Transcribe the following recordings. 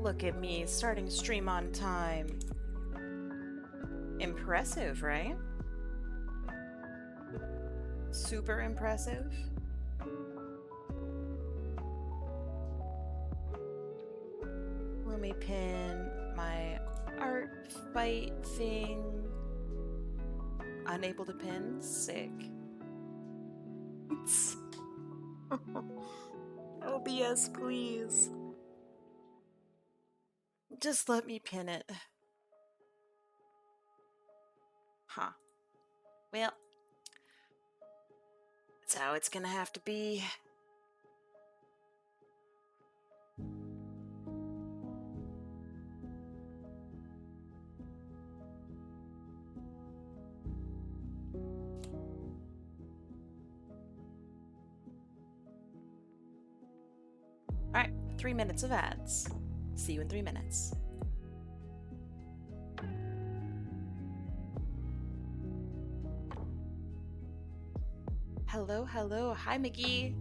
Look at me, starting stream on time. Impressive, right? Super impressive. Let me pin my art fight thing. Unable to pin? Sick. OBS, please. Just let me pin it. Huh. Well, that's how it's gonna have to be. Alright, 3 minutes of ads. See you in 3 minutes. Hello, hello. Hi, McGee.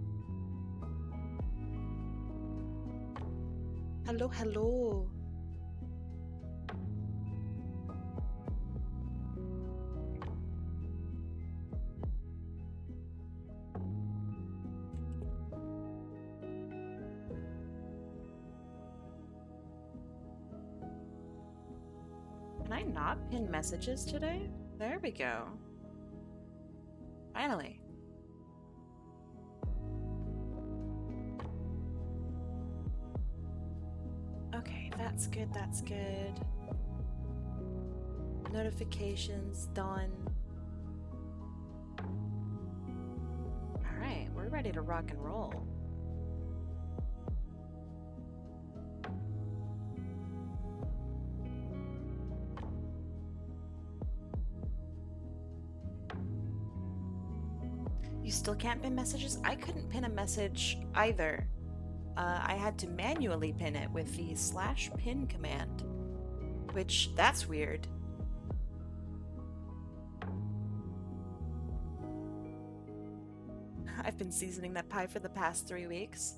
Hello, hello. Can I not pin messages today? There we go. Finally. Okay, that's good, that's good. Notifications done. Alright, we're ready to rock and roll. You still can't pin messages? I couldn't pin a message either. I had to manually pin it with the /pin command, which, that's weird. I've been seasoning that pie for the past 3 weeks.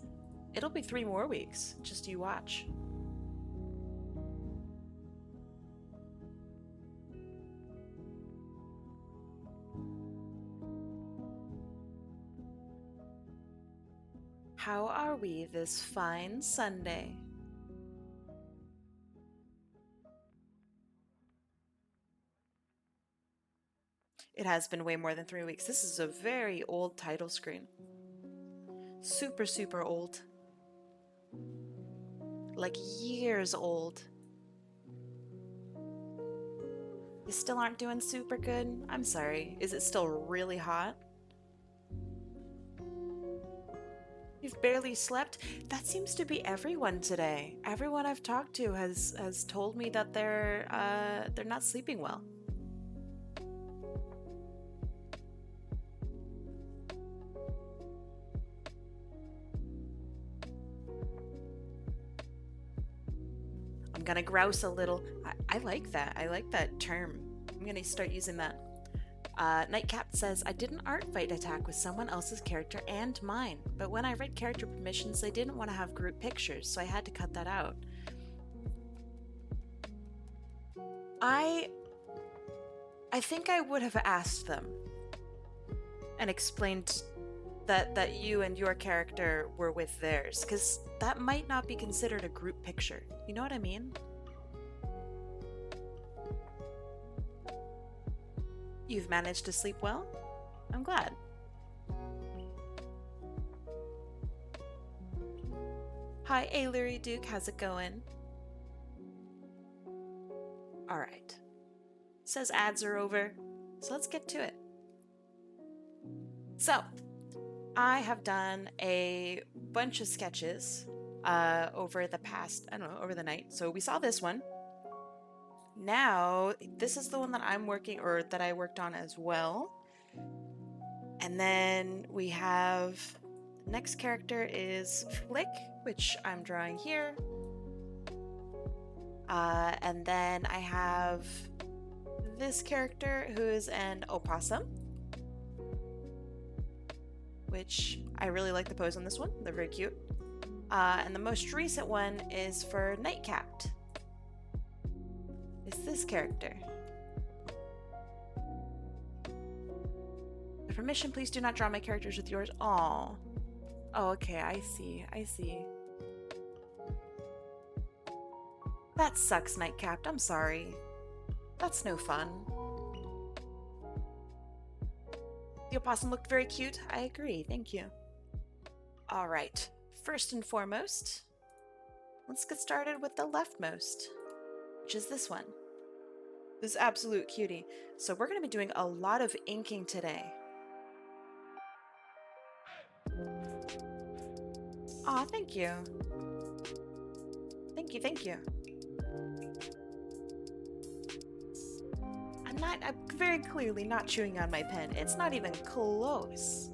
It'll be 3 more weeks, just you watch. How are we this fine Sunday? It has been way more than 3 weeks. This is a very old title screen. Super, super old. Like years old. You still aren't doing super good? I'm sorry. Is it still really hot? You've barely slept? That seems to be everyone today. Everyone I've talked to has told me that they're not sleeping well. I'm gonna grouse a little. I like that. I like that term. I'm gonna start using that. Nightcap says, I did an art fight attack with someone else's character and mine, but when I read character permissions, they didn't want to have group pictures, so I had to cut that out. I think I would have asked them and explained that you and your character were with theirs, because that might not be considered a group picture. You know what I mean? You've managed to sleep well? I'm glad. Hi, Ailery Duke, how's it going? Alright. Says ads are over, so let's get to it. So, I have done a bunch of sketches over the past, I don't know, over the night. So we saw this one. Now, this is the one that I'm working, or that I worked on as well. And then we have, the next character is Flick, which I'm drawing here. And then I have this character who is an opossum, which I really like the pose on this one. They're very cute. And the most recent one is for Nightcapped. It's this character. With permission, please do not draw my characters with yours. Aww. Oh, okay, I see. I see. That sucks, Nightcapped. I'm sorry. That's no fun. The opossum looked very cute. I agree. Thank you. All right. First and foremost, let's get started with the leftmost, which is this one. This absolute cutie. So we're going to be doing a lot of inking today. Aw, thank you. Thank you, thank you. I'm very clearly not chewing on my pen. It's not even close.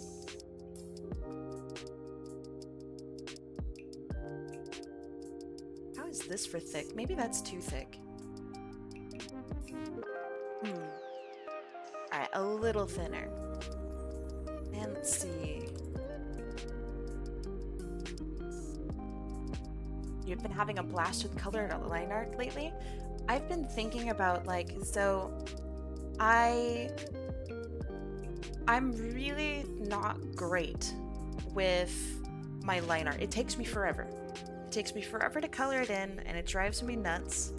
How is this for thick? Maybe that's too thick. Alright, a little thinner. And let's see. You've been having a blast with colored line art lately? I've been thinking about, like, so I'm really not great with my line art. It takes me forever. It takes me forever to color it in, and it drives me nuts.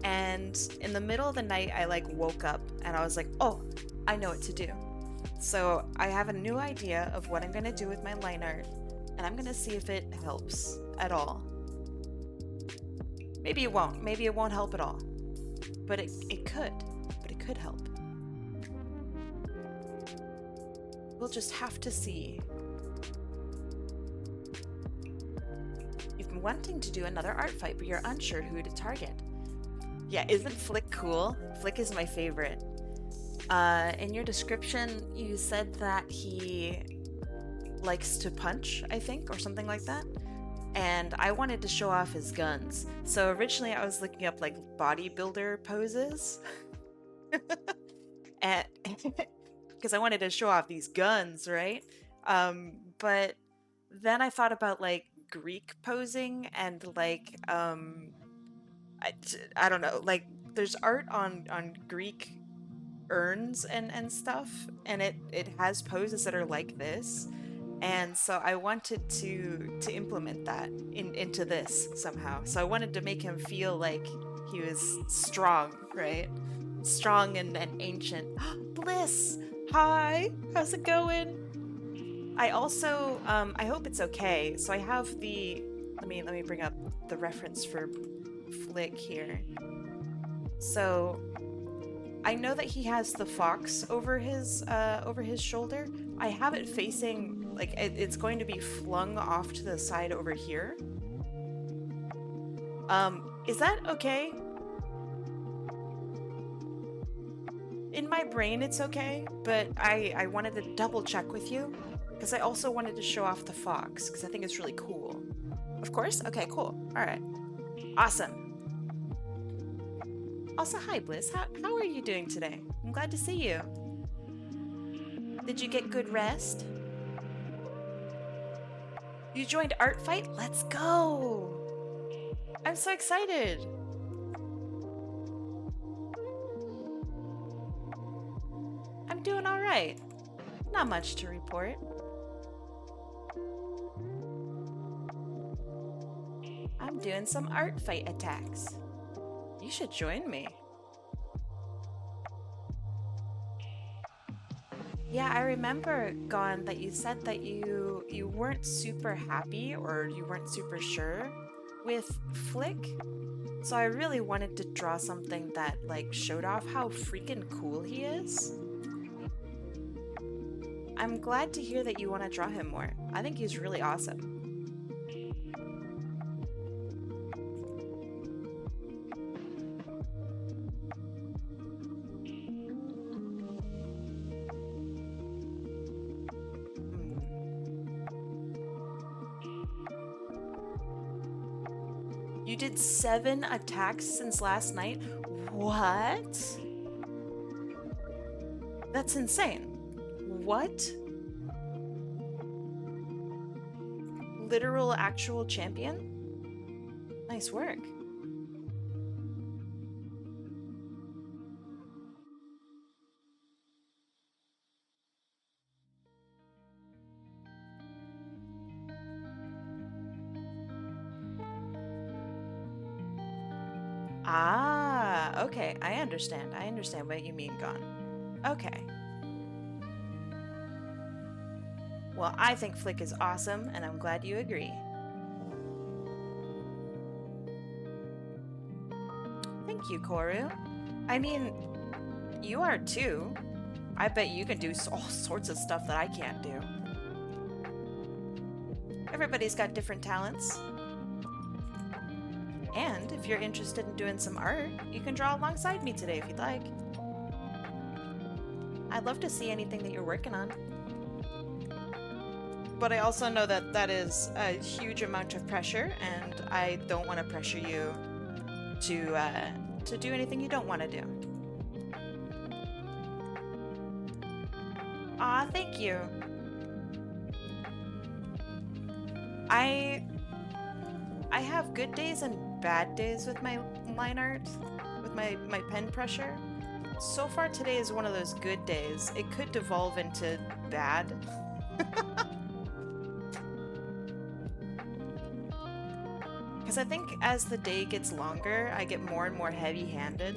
And in the middle of the night, I like woke up and I was like, oh, I know what to do. So I have a new idea of what I'm gonna do with my line art, and I'm gonna see if it helps at all. Maybe it won't. Maybe it won't help at all. But it could. But it could help. We'll just have to see. You've been wanting to do another art fight, but you're unsure who to target. Yeah, isn't Flick cool? Flick is my favorite. In your description, you said that he likes to punch, I think, or something like that. And I wanted to show off his guns. So originally I was looking up like bodybuilder poses. And because I wanted to show off these guns, right? But then I thought about like Greek posing and like I don't know, like there's art on Greek urns and stuff, and it has poses that are like this. And so I wanted to implement that into this somehow. So I wanted to make him feel like he was strong, right? Strong and ancient. Bliss! Hi! How's it going? I also, I hope it's okay. So I have the... Let me bring up the reference for Flick here. So I know that he has the fox over his shoulder. I have it facing... Like, it's going to be flung off to the side over here. Is that okay? In my brain, it's okay, but I wanted to double check with you, because I also wanted to show off the fox, because I think it's really cool. Of course? Okay, cool. Alright. Awesome. Also, hi, Bliss. How are you doing today? I'm glad to see you. Did you get good rest? You joined Art Fight? Let's go! I'm so excited! I'm doing alright. Not much to report. I'm doing some Art Fight attacks. You should join me. Yeah, I remember, Gon, that you said that you weren't super happy or you weren't super sure with Flick. So I really wanted to draw something that like showed off how freaking cool he is. I'm glad to hear that you want to draw him more. I think he's really awesome. You did 7 attacks since last night? What? That's insane. What? literal actual champion. Nice work. Ah, okay. I understand. I understand what you mean, Gone. Okay. Well, I think Flick is awesome, and I'm glad you agree. Thank you, Koru. I mean, you are too. I bet you can do all sorts of stuff that I can't do. Everybody's got different talents. And if you're interested in doing some art, you can draw alongside me today if you'd like. I'd love to see anything that you're working on. But I also know that that is a huge amount of pressure, and I don't want to pressure you to do anything you don't want to do. Aw, thank you. I have good days and bad days with my line art, with my pen pressure. So far today is one of those good days. It could devolve into bad. Because I think as the day gets longer, I get more and more heavy-handed,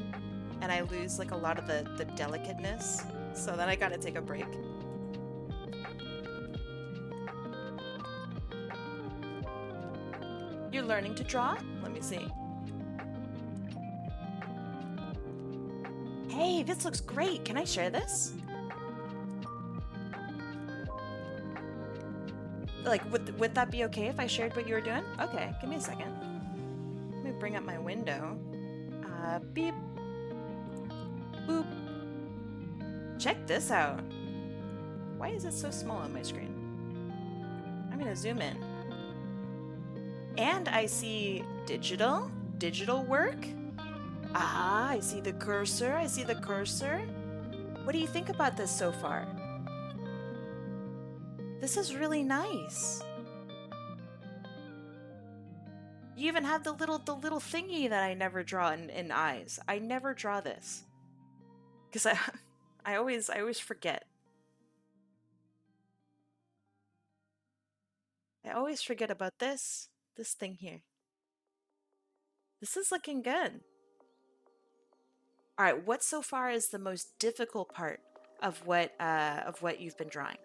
and I lose like a lot of the delicateness, so then I gotta take a break. You're learning to draw? Let me see. Hey, this looks great. Can I share this? Like, would that be okay if I shared what you were doing? Okay, give me a second. Let me bring up my window. Beep. Boop. Check this out. Why is it so small on my screen? I'm gonna zoom in. And I see digital work. Ah, I see the cursor. I see the cursor. What do you think about this so far? This is really nice. You even have the little thingy that I never draw in eyes. I never draw this. Because I always forget. I always forget about this thing here. This is looking good. All right, what so far is the most difficult part of what you've been drawing?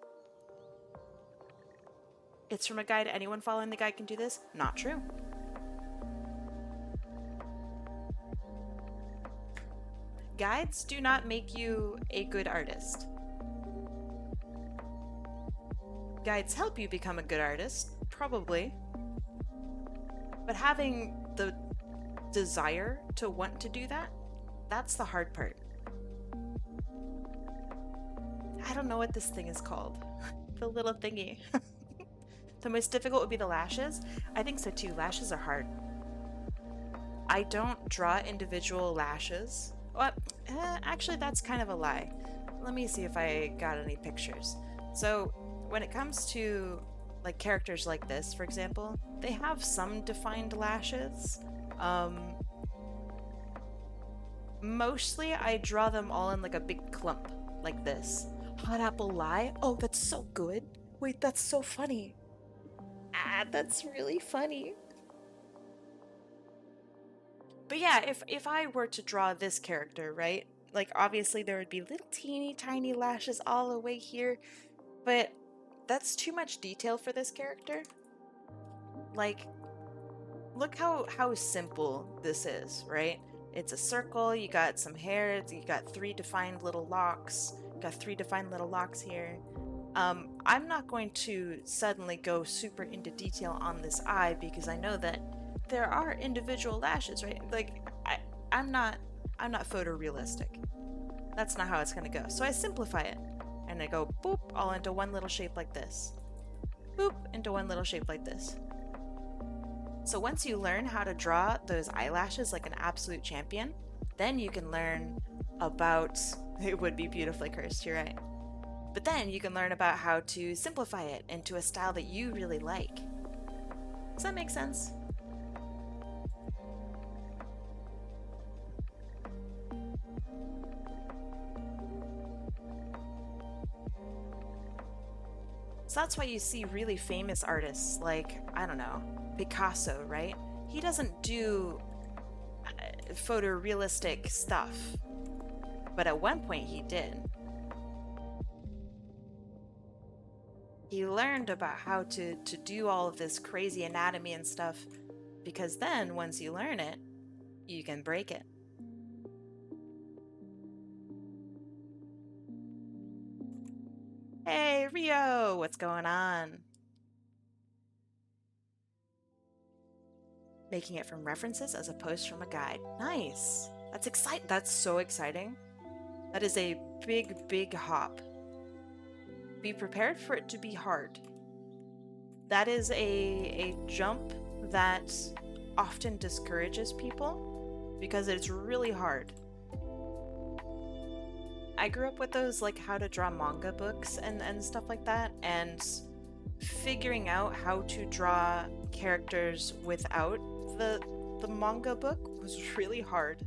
It's from a guide. Anyone following the guide can do this? Not true. Guides do not make you a good artist. Guides help you become a good artist, probably. But having the desire to want to do that, that's the hard part. I don't know what this thing is called. The little thingy. The most difficult would be the lashes. I think so too. Lashes are hard. I don't draw individual lashes. Well, actually, that's kind of a lie. Let me see if I got any pictures. So, when it comes to like characters like this, for example, they have some defined lashes. Mostly, I draw them all in like a big clump, like this. Hot apple lie? Oh, that's so good. Wait, that's so funny. Ah, that's really funny. But yeah, if I were to draw this character, right? Like, obviously there would be little teeny tiny lashes all the way here, but that's too much detail for this character. Like, look how simple this is, right? It's a circle, you got some hair, you got 3 defined little locks, you got 3 defined little locks here. I'm not going to suddenly go super into detail on this eye because I know that there are individual lashes, right? Like, I'm not photorealistic. That's not how it's gonna go. So I simplify it, and I go boop all into one little shape like this. Boop into one little shape like this. So once you learn how to draw those eyelashes like an absolute champion, then you can learn about, it would be beautifully cursed, you're right. But then you can learn about how to simplify it into a style that you really like. Does that make sense? So that's why you see really famous artists like, I don't know, Picasso, right? He doesn't do photorealistic stuff, but at one point he did. He learned about how to do all of this crazy anatomy and stuff, because then once you learn it, you can break it. Hey, Rio, what's going on? Making it from references as opposed from a guide. Nice. That's exciting. That's so exciting. That is a big, big hop. Be prepared for it to be hard. That is a jump that often discourages people because it's really hard. I grew up with those like how to draw manga books and stuff like that, and figuring out how to draw characters without the manga book was really hard.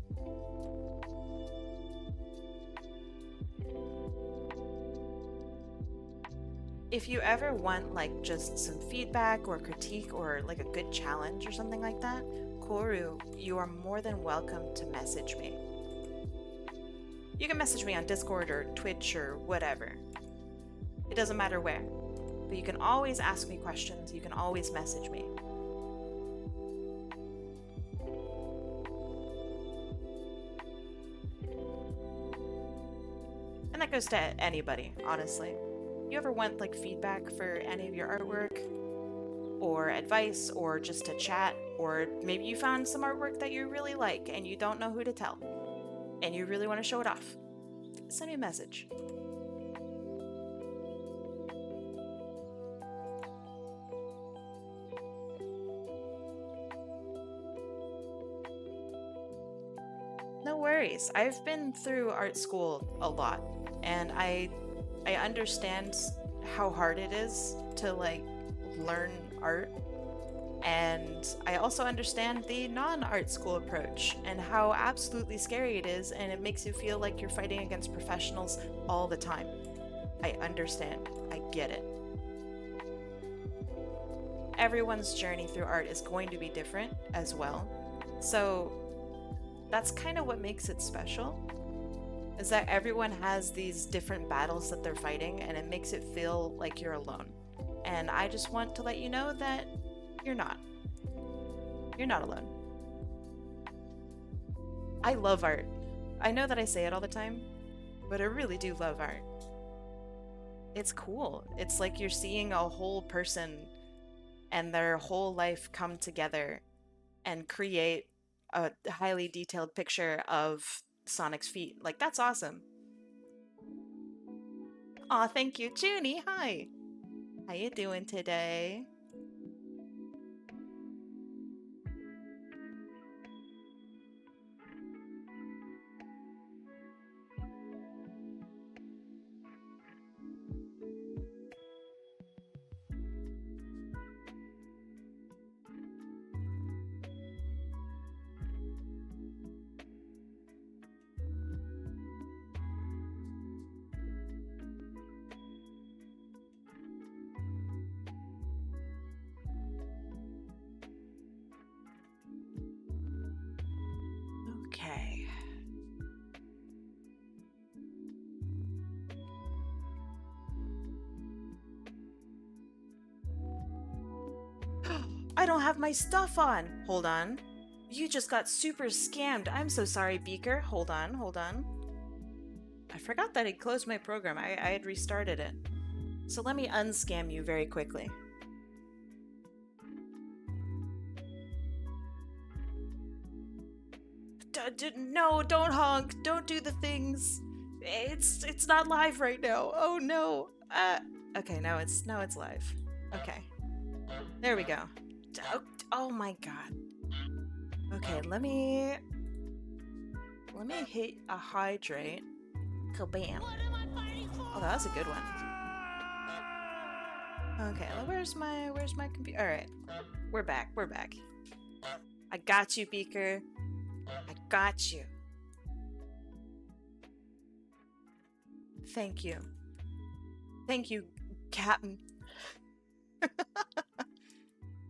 If you ever want like just some feedback or critique or like a good challenge or something like that, Koru, you are more than welcome to message me. You can message me on Discord or Twitch or whatever. It doesn't matter where. But you can always ask me questions. You can always message me. And that goes to anybody, honestly. You ever want like feedback for any of your artwork? Or advice, or just to chat, or maybe you found some artwork that you really like and you don't know who to tell, and you really want to show it off. Send me a message. No worries. I've been through art school a lot, and I understand how hard it is to like learn art, and I also understand the non-art school approach and how absolutely scary it is, and it makes you feel like you're fighting against professionals all the time. I understand. I get it. Everyone's journey through art is going to be different as well. So that's kind of what makes it special, is that everyone has these different battles that they're fighting, and it makes it feel like you're alone. And I just want to let you know that you're not. You're not alone. I love art. I know that I say it all the time, but I really do love art. It's cool. It's like you're seeing a whole person and their whole life come together and create a highly detailed picture of Sonic's feet. Like, that's awesome. Aw, thank you. Junie, hi. How you doing today? Okay. I don't have my stuff on. Hold on. You just got super scammed. I'm so sorry, Beaker. Hold on, hold on. I forgot that I'd closed my program. I had restarted it. So let me unscam you very quickly. No, don't honk. Don't do the things. It's not live right now. Oh no. Okay, now it's live. Okay. There we go. Oh my god. Okay, let me hit a hydrate. Kabam. Oh, that was a good one. Okay, well, where's my computer? All right, we're back. I got you, Beaker. I got you. Thank you. Thank you, Captain.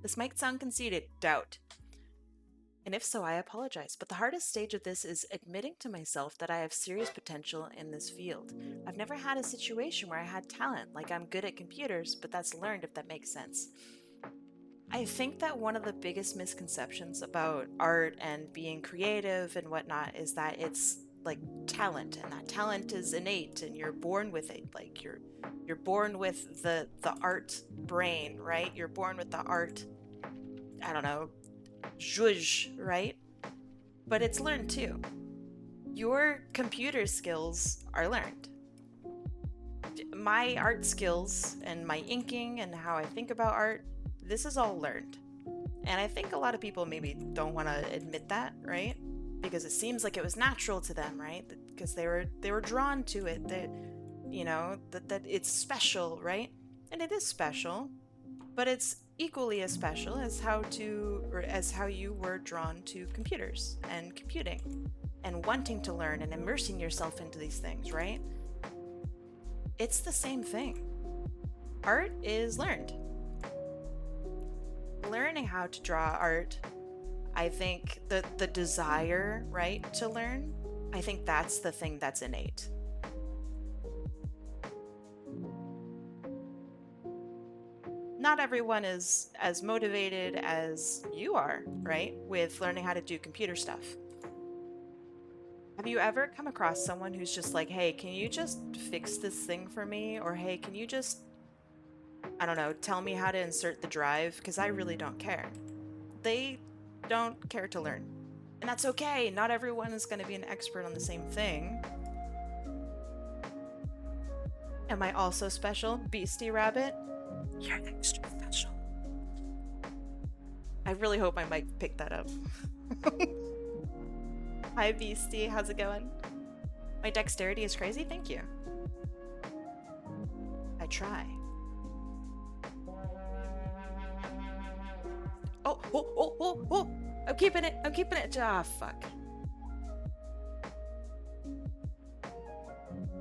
This might sound conceited. Doubt. And if so, I apologize. But the hardest stage of this is admitting to myself that I have serious potential in this field. I've never had a situation where I had talent, like I'm good at computers, but that's learned, if that makes sense. I think that one of the biggest misconceptions about art and being creative and whatnot is that it's like talent, and that talent is innate and you're born with it. Like you're born with the art brain, right? You're born with the art, I don't know, zhuzh, right? But it's learned too. Your computer skills are learned. My art skills and my inking and how I think about art, this is all learned. And I think a lot of people maybe don't want to admit that, right? Because it seems like it was natural to them, right? Because they were drawn to it, that you know, that it's special, right? And it is special, but it's equally as special as how you were drawn to computers and computing and wanting to learn and immersing yourself into these things, right? It's the same thing. Art is learned. Learning how to draw art, I think the desire, right, to learn, I think that's the thing that's innate. Not everyone is as motivated as you are, right, with learning how to do computer stuff. Have you ever come across someone who's just like, hey, can you just fix this thing for me? Or hey, can you just, I don't know, tell me how to insert the drive? Because I really don't care. They don't care to learn. And that's okay. Not everyone is going to be an expert on the same thing. Am I also special, Beastie Rabbit? You're extra special. I really hope my mic picked that up. Hi, Beastie. How's it going? My dexterity is crazy? Thank you. I try. Oh! I'm keeping it. Ah, fuck.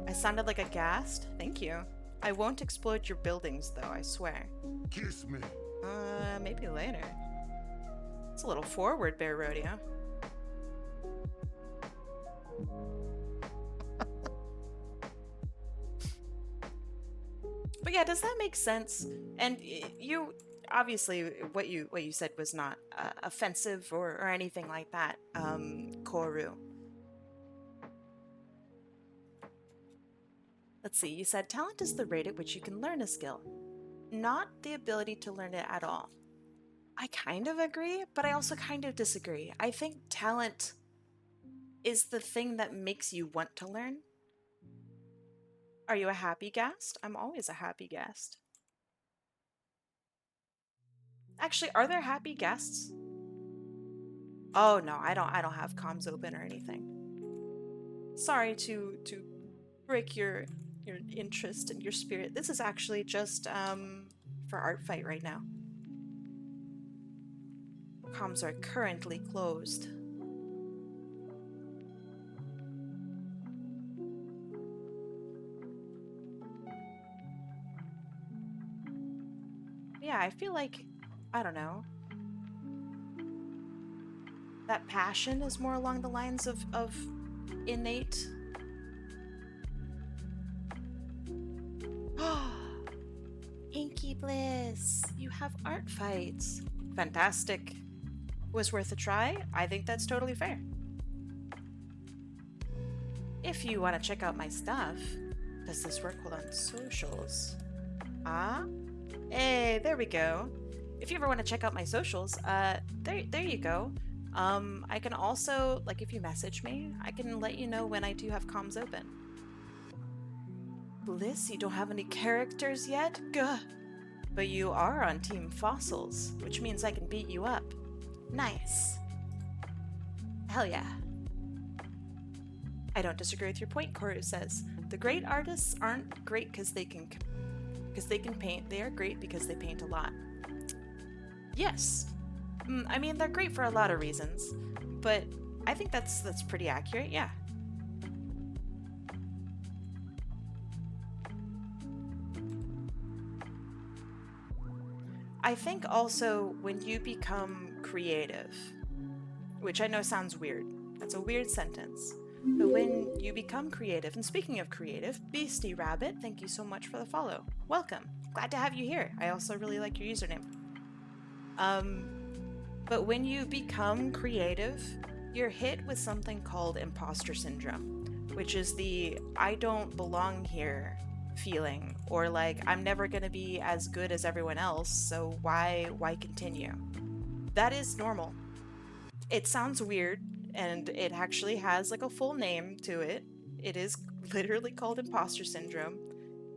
I sounded like a ghast? Thank you. I won't explode your buildings, though, I swear. Kiss me. Maybe later. It's a little forward, Bear Rodeo. But yeah, does that make sense? And you, obviously, what you said was not offensive or anything like that, Koru. Let's see, you said talent is the rate at which you can learn a skill, not the ability to learn it at all. I kind of agree, but I also kind of disagree. I think talent is the thing that makes you want to learn. Are you a happy guest? I'm always a happy guest. Actually, are there happy guests? Oh no, I don't have comms open or anything. Sorry to break your interest and your spirit. This is actually just for Art Fight right now. Comms are currently closed. Yeah, I feel like, I don't know, that passion is more along the lines of innate. Inky Bliss, you have Art Fights. Fantastic. Was worth a try. I think that's totally fair. If you want to check out my stuff, does this work? Hold on, socials. Hey, there we go. If you ever want to check out my socials, there you go. I can also, like, if you message me, I can let you know when I do have comms open. Bliss, you don't have any characters yet? Gah. But you are on Team Fossils, which means I can beat you up. Nice. Hell yeah. I don't disagree with your point, Koru says. The great artists aren't great because they can because they can paint. They are great because they paint a lot. Yes. I mean, they're great for a lot of reasons, but I think that's pretty accurate, yeah. I think also when you become creative, which I know sounds weird, that's a weird sentence, but when you become creative, and speaking of creative, Beastie Rabbit, thank you so much for the follow. Welcome. Glad to have you here. I also really like your username. But when you become creative, you're hit with something called imposter syndrome, which is the I don't belong here feeling, or like I'm never going to be as good as everyone else, so why continue? That is normal. It sounds weird, and it actually has like a full name to it. It is literally called imposter syndrome,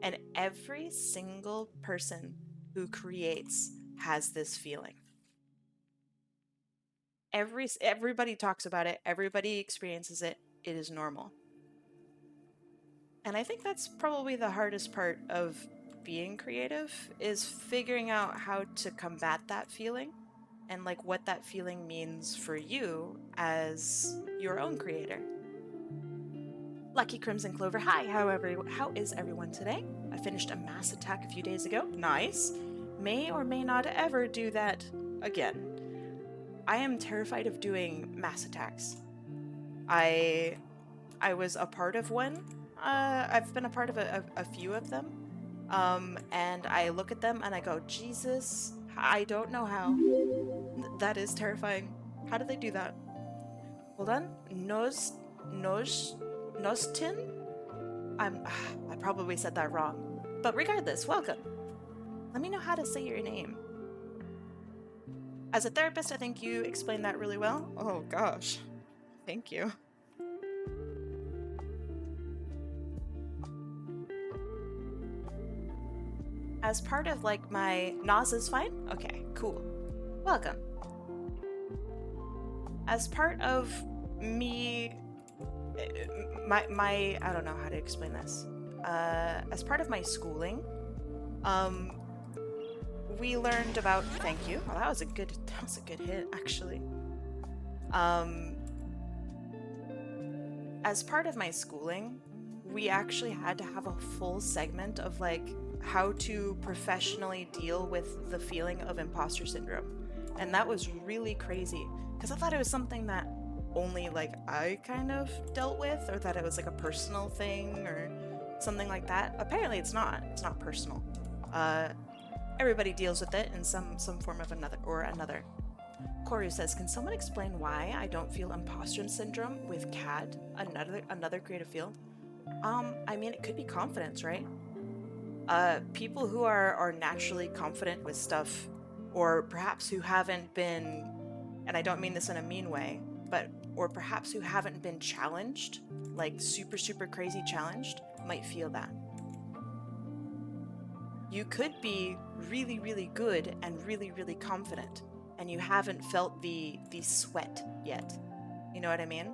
and every single person who creates has this feeling. Everybody talks about it, everybody experiences it. It is normal. And I think that's probably the hardest part of being creative, is figuring out how to combat that feeling and like what that feeling means for you as your own creator. Lucky Crimson Clover, hi, how is everyone today? I finished a mass attack a few days ago. Nice. May or may not ever do that again. I am terrified of doing mass attacks. I was a part of one. I've been a part of a few of them. And I look at them and I go, Jesus, I don't know how. That is terrifying. How do they do that? Hold on. Nostin? I probably said that wrong. But regardless, welcome. Let me know how to say your name. As a therapist, I think you explained that really well. Oh gosh. Thank you. As part of like my Nas is fine? Okay, cool. Welcome. As part of me my I don't know how to explain this. As part of my schooling, we learned about thank you. Oh, that was a good hit actually. As part of my schooling, we actually had to have a full segment of like how to professionally deal with the feeling of imposter syndrome. And that was really crazy because I thought it was something that only like I kind of dealt with, or that it was like a personal thing or something like that. Apparently it's not personal. Everybody deals with it in some form of another. Koru says, can someone explain why I don't feel imposter syndrome with CAD, another creative field? I mean, it could be confidence, right? People who are naturally confident with stuff, or perhaps who haven't been, and I don't mean this in a mean way, or perhaps who haven't been challenged, like super crazy challenged, might feel that. You could be really good and really confident, and you haven't felt the sweat yet. You know what I mean?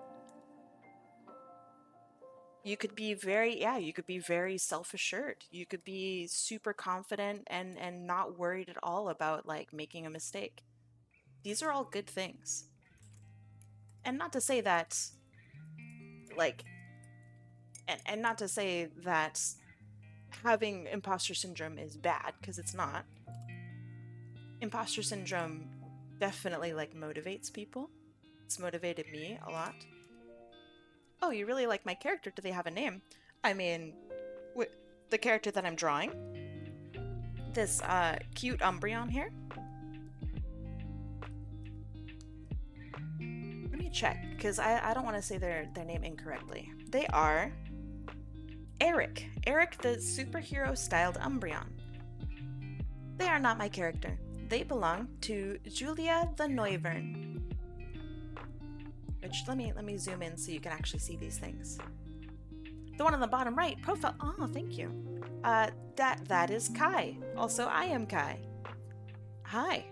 You could be very self-assured. You could be super confident and not worried at all about like making a mistake. These are all good things. And not to say that like and not to say that having imposter syndrome is bad, because it's not. Imposter syndrome definitely like motivates people. It's motivated me a lot. Oh, you really like my character. Do they have a name? I mean, the character that I'm drawing, this cute Umbreon here. Let me check, because I don't want to say their name incorrectly. They are Eric, the superhero-styled Umbreon. They are not my character. They belong to Julia the Noivern. Which, let me zoom in so you can actually see these things. The one on the bottom right, profile. Oh, thank you. That is Kai. Also, I am Kai. Hi.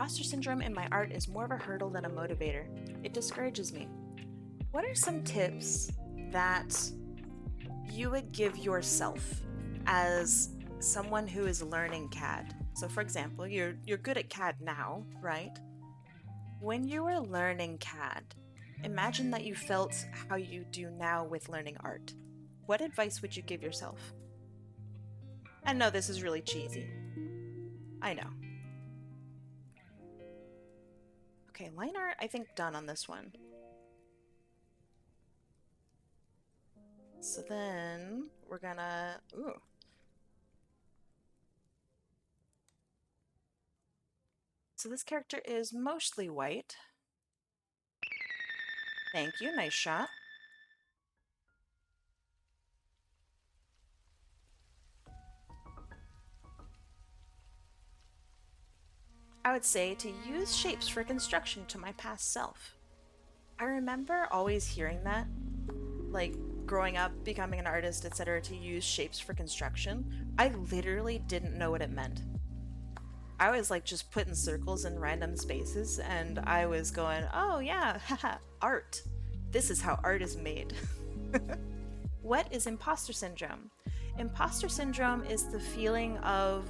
Imposter syndrome in my art is more of a hurdle than a motivator. It discourages me. What are some tips that you would give yourself as someone who is learning CAD? So for example, you're good at CAD now, right? When you were learning CAD, imagine that you felt how you do now with learning art. What advice would you give yourself? I know this is really cheesy. I know. Okay, line art, I think done on this one. So then we're gonna, ooh. So this character is mostly white. Thank you, nice shot. I would say to use shapes for construction to my past self. I remember always hearing that, like growing up, becoming an artist, etc., to use shapes for construction. I literally didn't know what it meant. I was like just putting circles in random spaces and I was going, oh yeah, haha, art. This is how art is made. What is imposter syndrome? Imposter syndrome is the feeling of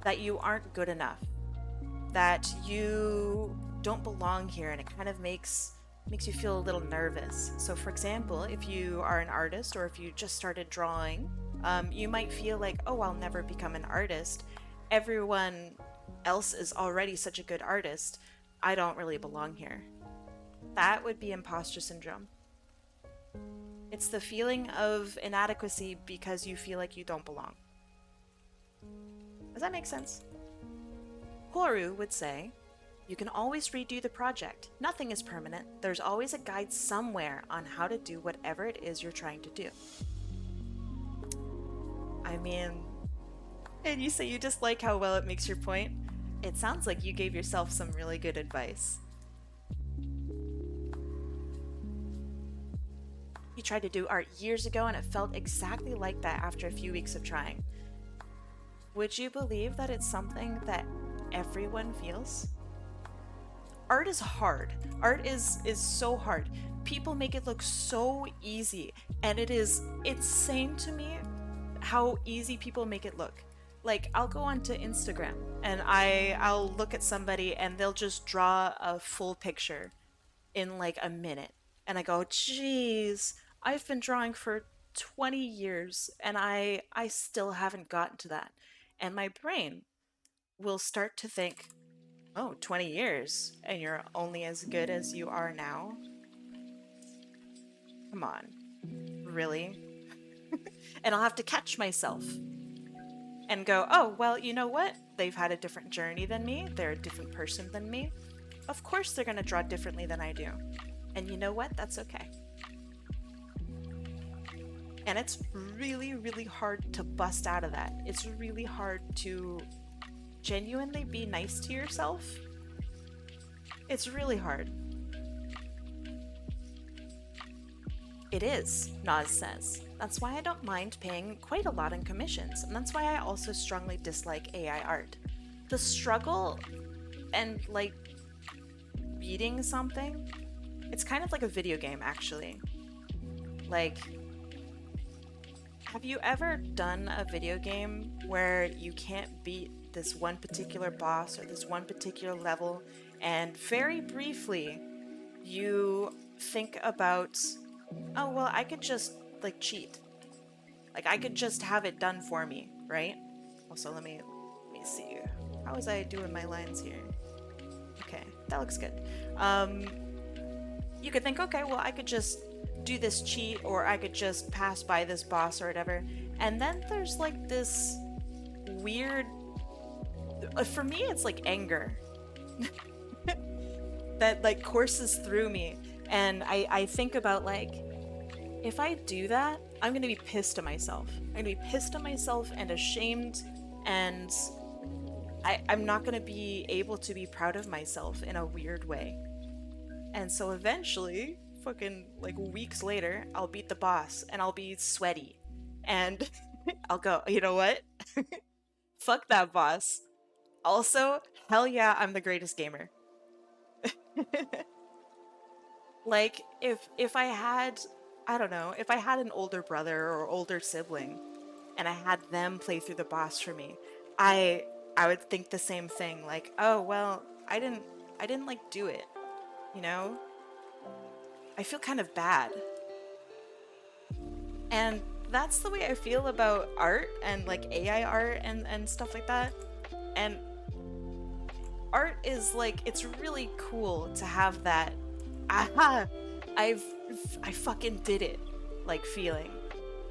that you aren't good enough, that you don't belong here, and it kind of makes you feel a little nervous. So for example, if you are an artist or if you just started drawing, you might feel like, oh, I'll never become an artist. Everyone else is already such a good artist. I don't really belong here. That would be imposter syndrome. It's the feeling of inadequacy because you feel like you don't belong. Does that make sense? Horu would say, you can always redo the project. Nothing is permanent. There's always a guide somewhere on how to do whatever it is you're trying to do. I mean, and you say you just like how well it makes your point? It sounds like you gave yourself some really good advice. You tried to do art years ago and it felt exactly like that after a few weeks of trying. Would you believe that it's something that everyone feels? Art is hard. Art is so hard. People make it look so easy, and it's insane to me how easy people make it look. Like, I'll go onto Instagram and I'll look at somebody and they'll just draw a full picture in like a minute. And I go, geez, I've been drawing for 20 years and I still haven't gotten to that. And my brain will start to think, oh, 20 years and you're only as good as you are now? Come on. Really? And I'll have to catch myself and go, oh, well, you know what? They've had a different journey than me. They're a different person than me. Of course they're going to draw differently than I do. And you know what? That's okay. And it's really, really hard to bust out of that. It's really hard to genuinely be nice to yourself. It's really hard. It is, Nas says. That's why I don't mind paying quite a lot in commissions, and that's why I also strongly dislike AI art. The struggle and like beating something, it's kind of like a video game actually. Like, have you ever done a video game where you can't beat this one particular boss or this one particular level, and very briefly you think about, oh, well, I could just like cheat. Like, I could just have it done for me, right? Also, let me see. How was I doing my lines here? Okay, that looks good. You could think, okay, well, I could just do this cheat, or I could just pass by this boss or whatever. And then there's like this weird, for me, it's like anger that like courses through me. And I think about like, if I do that, I'm going to be pissed at myself. I'm going to be pissed at myself and ashamed, and I'm not going to be able to be proud of myself in a weird way. And so eventually, fucking like weeks later, I'll beat the boss and I'll be sweaty. And I'll go, you know what? Fuck that boss. Also, hell yeah, I'm the greatest gamer. Like, if I had, I don't know, if I had an older brother or older sibling and I had them play through the boss for me, I I would think the same thing. Like, oh well, I didn't like do it, you know? I feel kind of bad. And that's the way I feel about art and like AI art and stuff like that. And art is like, it's really cool to have that aha, I've I fucking did it like feeling.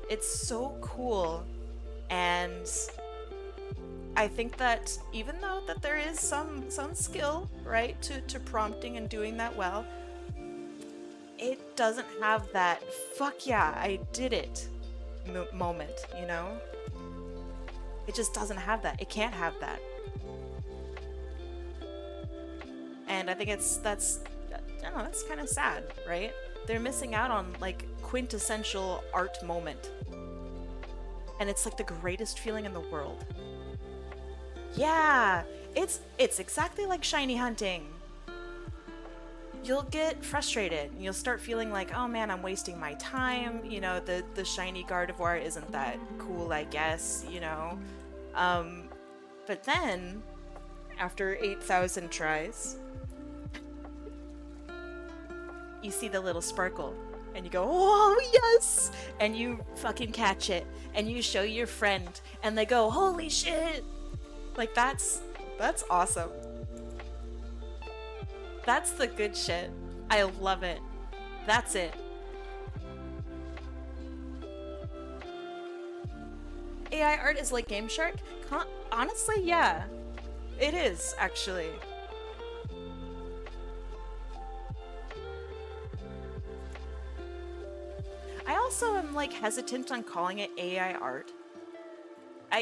It's so cool. And I think that even though that there is some skill, right, to prompting and doing that well, it doesn't have that fuck yeah, I did it moment, you know? It just doesn't have that. It can't have that. And I think that's I don't know, that's kind of sad, right? They're missing out on like quintessential art moment. And it's like the greatest feeling in the world. Yeah, it's exactly like shiny hunting. You'll get frustrated. You'll start feeling like, oh man, I'm wasting my time. You know, the shiny Gardevoir isn't that cool, I guess, you know. Um, but then, after 8,000 tries, you see the little sparkle. And you go, oh yes! And you fucking catch it. And you show your friend. And they go, holy shit! Like that's awesome. That's the good shit. I love it. That's it. AI art is like Game Shark? Honestly, yeah. It is, actually. I also am like hesitant on calling it AI art. All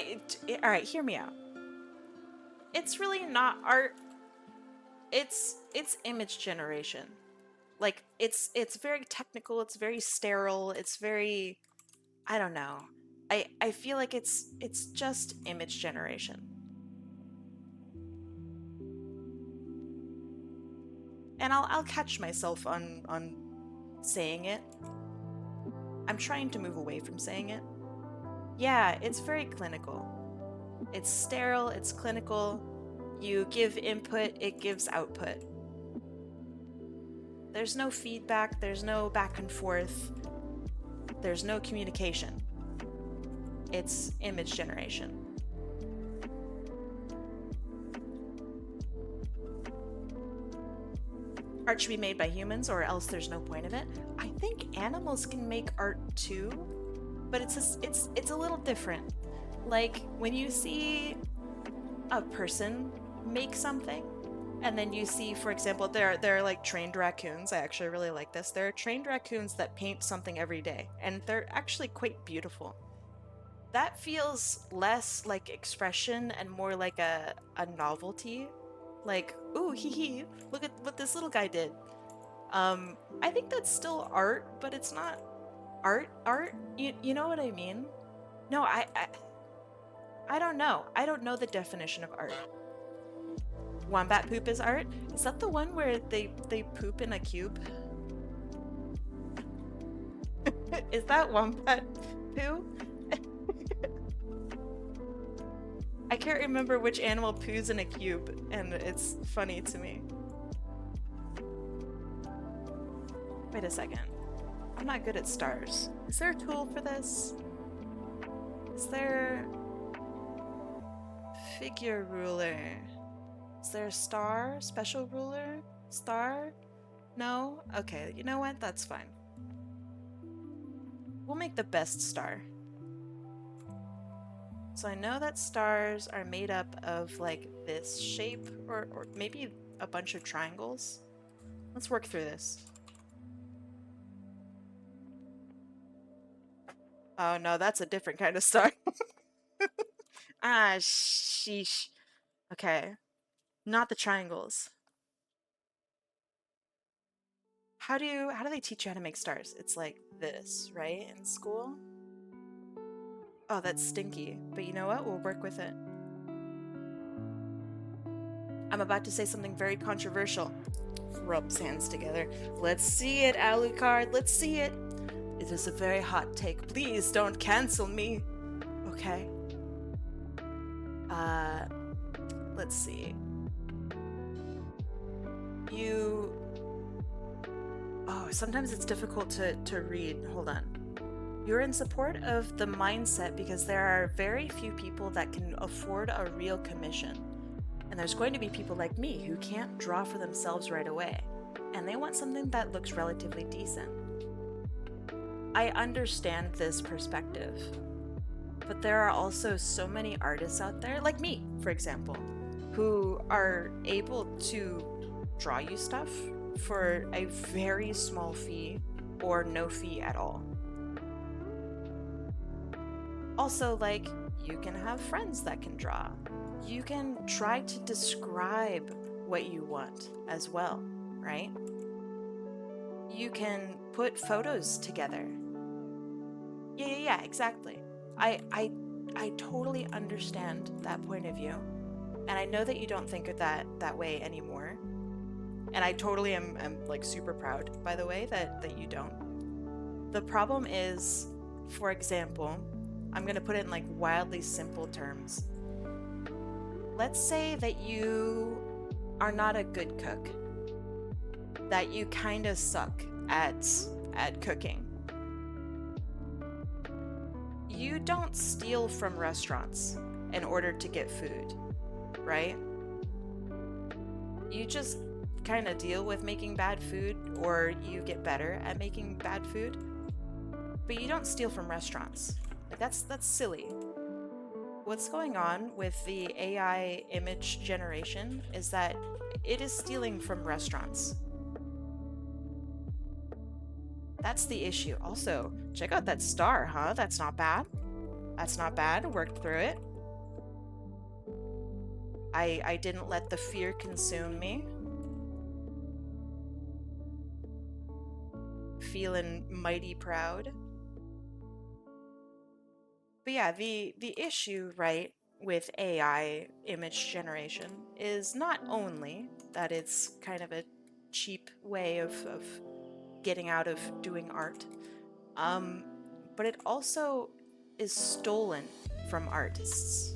right, hear me out. It's really not art. It's image generation. Like it's very technical, it's very sterile, it's very I don't know. I feel like it's just image generation. And I'll catch myself on saying it. I'm trying to move away from saying it. Yeah, it's very clinical. It's sterile, it's clinical. You give input, it gives output. There's no feedback, there's no back and forth, there's no communication. It's image generation. Art should be made by humans or else there's no point of it. I think animals can make art too, but it's a little different. Like when you see a person make something and then you see, for example, there are like trained raccoons. I actually really like this. There are trained raccoons that paint something every day and they're actually quite beautiful. That feels less like expression and more like a novelty. Like, ooh, hee hee, look at what this little guy did. I think that's still art, but it's not art. You know what I mean? No, I don't know. I don't know the definition of art. Wombat poop is art? Is that the one where they poop in a cube? Is that wombat poo? I can't remember which animal poos in a cube, and it's funny to me. Wait a second. I'm not good at stars. Is there a tool for this? Is there... Figure ruler. Is there a star? Special ruler? Star? No? Okay, you know what? That's fine. We'll make the best star. So I know that stars are made up of like this shape or maybe a bunch of triangles. Let's work through this. Oh no, that's a different kind of star. Ah, sheesh. Okay. Not the triangles. How do they teach you how to make stars? It's like this, right? In school? Oh, that's stinky. But you know what? We'll work with it. I'm about to say something very controversial. Rubs hands together. Let's see it, Alucard. Let's see it. It is a very hot take. Please don't cancel me. Okay. Let's see. Oh, sometimes it's difficult to read. Hold on. You're in support of the mindset because there are very few people that can afford a real commission. And there's going to be people like me who can't draw for themselves right away. And they want something that looks relatively decent. I understand this perspective. But there are also so many artists out there, like me, for example, who are able to draw you stuff for a very small fee or no fee at all. Also, like, you can have friends that can draw. You can try to describe what you want as well, right? You can put photos together. Yeah, exactly. I totally understand that point of view. And I know that you don't think of that way anymore. And I totally am like super proud, by the way, that you don't. The problem is, for example, I'm gonna put it in like wildly simple terms. Let's say that you are not a good cook, that you kind of suck at cooking. You don't steal from restaurants in order to get food, right? You just kind of deal with making bad food, or you get better at making bad food, but you don't steal from restaurants. Like, that's silly. What's going on with the AI image generation is that it is stealing from restaurants. That's the issue. Also, check out that star, huh? That's not bad. That's not bad. Worked through it. I didn't let the fear consume me. Feeling mighty proud. But yeah, the issue, right, with AI image generation is not only that it's kind of a cheap way of getting out of doing art, but it also is stolen from artists.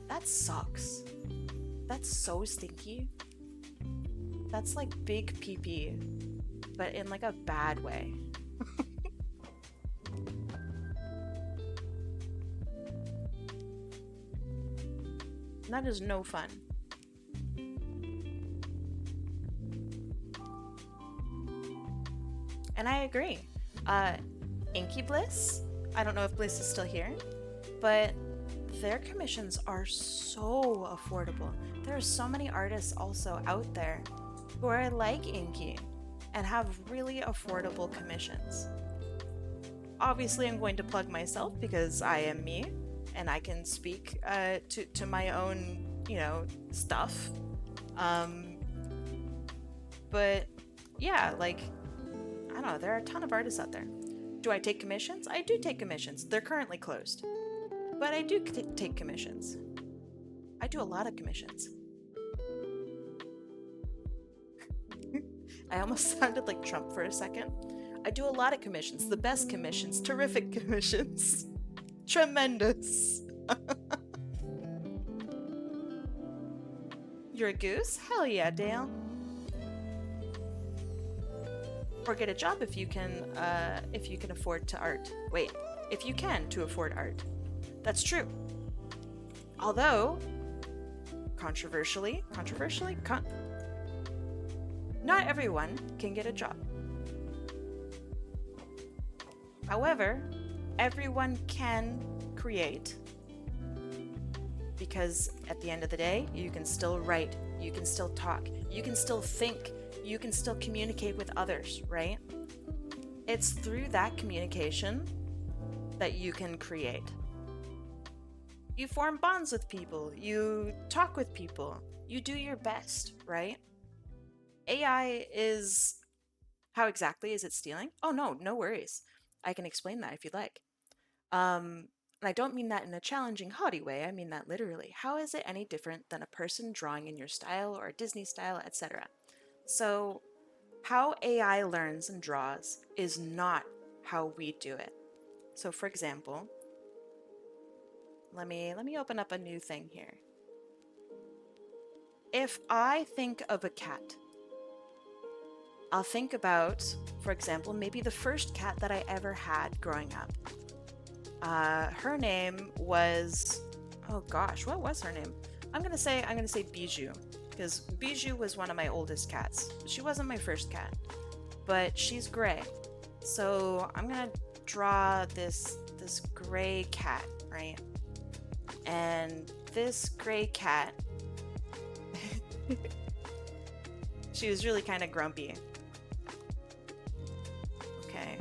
That sucks. That's so stinky. That's like big pee-pee, but in like a bad way. That is no fun. And I agree. Inky Bliss, I don't know if Bliss is still here, but their commissions are so affordable. There are so many artists also out there who are like Inky and have really affordable commissions. Obviously, I'm going to plug myself because I am me and I can speak to my own, stuff. But yeah, like, I don't know, there are a ton of artists out there. Do I take commissions? I do take commissions. They're currently closed. But I do take commissions. I do a lot of commissions. I almost sounded like Trump for a second. I do a lot of commissions. The best commissions. Terrific commissions. Tremendous. You're a goose? Hell yeah, Dale. Or get a job if you can afford to art. Wait, if you can to afford art. That's true. Although, controversially, not everyone can get a job. However, everyone can create, because at the end of the day, you can still write, you can still talk, you can still think, you can still communicate with others, right? It's through that communication that you can create. You form bonds with people, you talk with people, you do your best, right? AI is... How exactly is it stealing? Oh no worries. I can explain that if you'd like. And I don't mean that in a challenging, haughty way, I mean that literally. How is it any different than a person drawing in your style or Disney style, etc.? So, how AI learns and draws is not how we do it. So, for example, let me open up a new thing here. If I think of a cat, I'll think about, for example, maybe the first cat that I ever had growing up. Her name was, oh gosh, what was her name? I'm gonna say Bijou, because Bijou was one of my oldest cats. She wasn't my first cat, but she's gray. So I'm gonna draw this gray cat, right? And this gray cat, she was really kind of grumpy. Okay.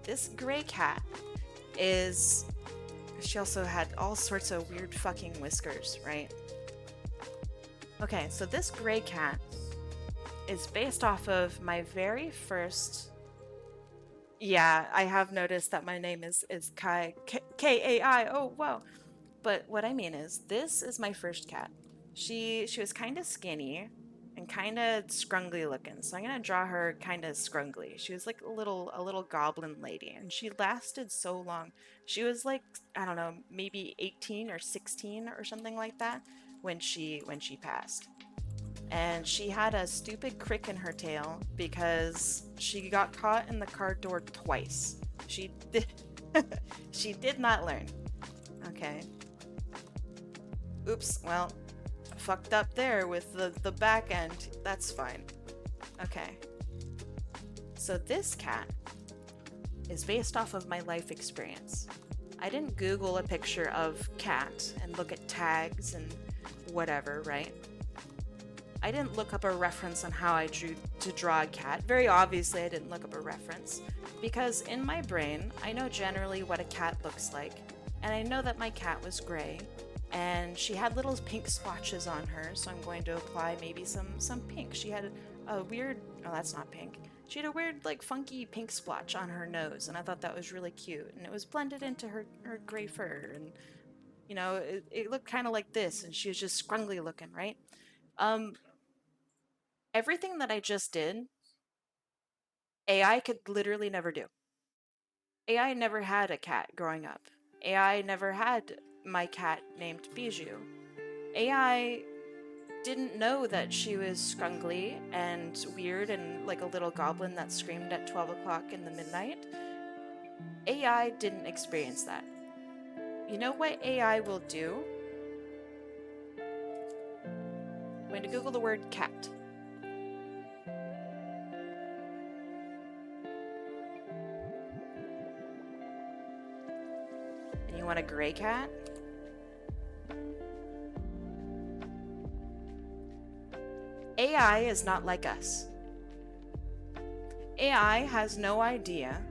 This gray cat is, she also had all sorts of weird fucking whiskers, right? Okay, so this gray cat is based off of my very first. Yeah, I have noticed that my name is Kai, Kai. Oh, wow. But what I mean is, this is my first cat. She was kind of skinny and kind of scrungly looking, so I'm gonna draw her kind of scrungly. She was like a little goblin lady, and she lasted so long. She was like, I don't know, maybe 18 or 16 or something like that when she passed. And she had a stupid crick in her tail because she got caught in the car door twice. She did she did not learn. Okay. Oops, well, fucked up there with the back end. That's fine. Okay. So this cat is based off of my life experience. I didn't Google a picture of cat and look at tags and whatever, right? I didn't look up a reference on how I drew to draw a cat. Very obviously, I didn't look up a reference because in my brain, I know generally what a cat looks like, and I know that my cat was gray, and she had little pink splotches on her, so I'm going to apply maybe some pink. She had a weird, oh, that's not pink. She had a weird, like, funky pink splotch on her nose, and I thought that was really cute, and it was blended into her gray fur, and, you know, it looked kind of like this, and she was just scrungly looking, right? Everything that I just did, AI could literally never do. AI never had a cat growing up. AI never had my cat named Bijou. AI didn't know that she was scrungly and weird and like a little goblin that screamed at 12 o'clock in the midnight. AI didn't experience that. You know what AI will do? I'm going to Google the word cat. And you want a gray cat? AI is not like us. AI has no idea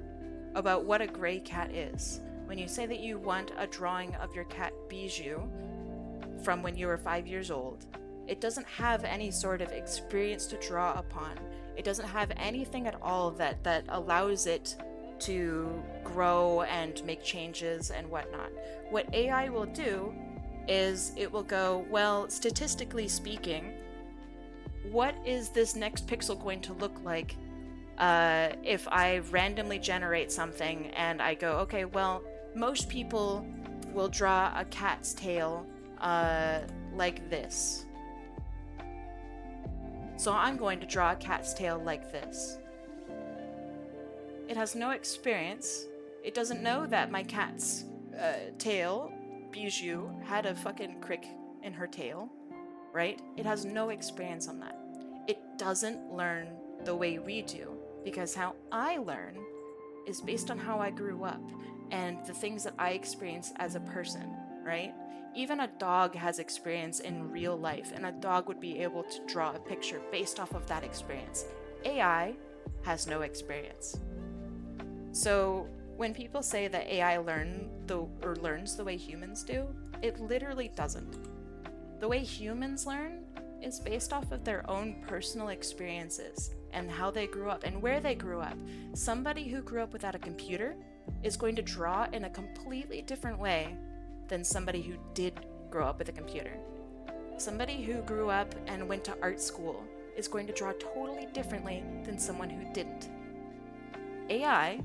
about what a gray cat is. When you say that you want a drawing of your cat Bijou from when you were 5 years old, it doesn't have any sort of experience to draw upon. It doesn't have anything at all that allows it to grow and make changes and whatnot. What AI will do is it will go, well, statistically speaking, what is this next pixel going to look like if I randomly generate something and I go, okay, well, most people will draw a cat's tail like this. So I'm going to draw a cat's tail like this. It has no experience. It doesn't know that my cat's tail, Bijou, had a fucking crick in her tail, right? It has no experience on that. It doesn't learn the way we do, because how I learn is based on how I grew up and the things that I experience as a person, right? Even a dog has experience in real life, and a dog would be able to draw a picture based off of that experience. AI has no experience. So when people say that AI learns the way humans do, it literally doesn't. The way humans learn is based off of their own personal experiences. and how they grew up and where they grew up. Somebody who grew up without a computer is going to draw in a completely different way than somebody who did grow up with a computer. Somebody who grew up and went to art school is going to draw totally differently than someone who didn't. AI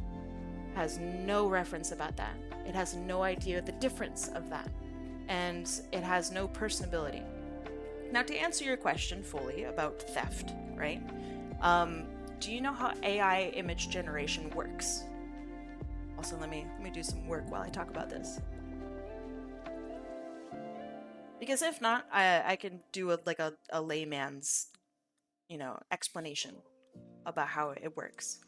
has no reference about that. It has no idea the difference of that. And it has no personability. Now, to answer your question fully about theft, right? Do you know how AI image generation works? Also, let me do some work while I talk about this. Because if not, I can do a layman's, explanation about how it works.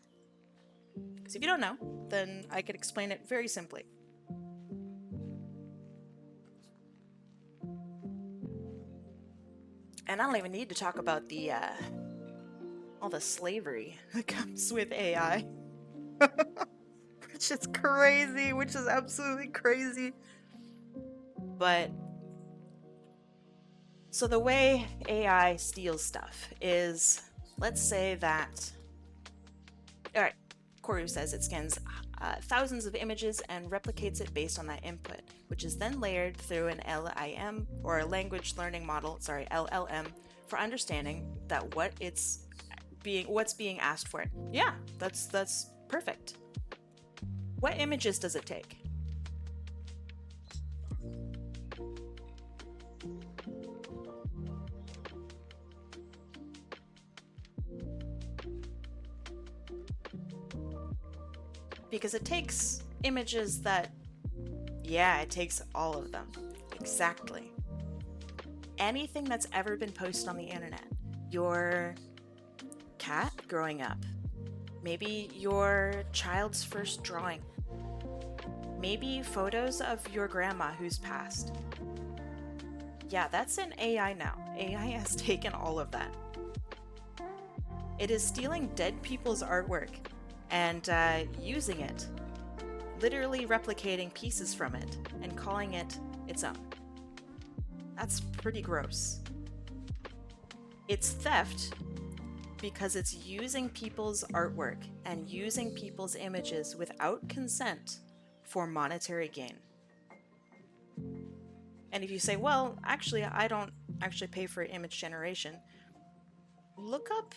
Because if you don't know, then I could explain it very simply. And I don't even need to talk about the all the slavery that comes with AI. Which is crazy, which is absolutely crazy. But so the way AI steals stuff is, let's say that, all right, Koru says it scans thousands of images and replicates it based on that input, which is then layered through an LLM, or a language learning model, LLM, for understanding that what's being asked for it. Yeah, that's perfect. What images does it take? Because it takes images that, yeah, it takes all of them. Exactly. Anything that's ever been posted on the internet. Your cat growing up. Maybe your child's first drawing. Maybe photos of your grandma who's passed. Yeah, that's in AI now. AI has taken all of that. It is stealing dead people's artwork and using it, literally replicating pieces from it and calling it its own. That's pretty gross. It's theft because it's using people's artwork and using people's images without consent for monetary gain. And if you say, well, actually, I don't actually pay for image generation, look up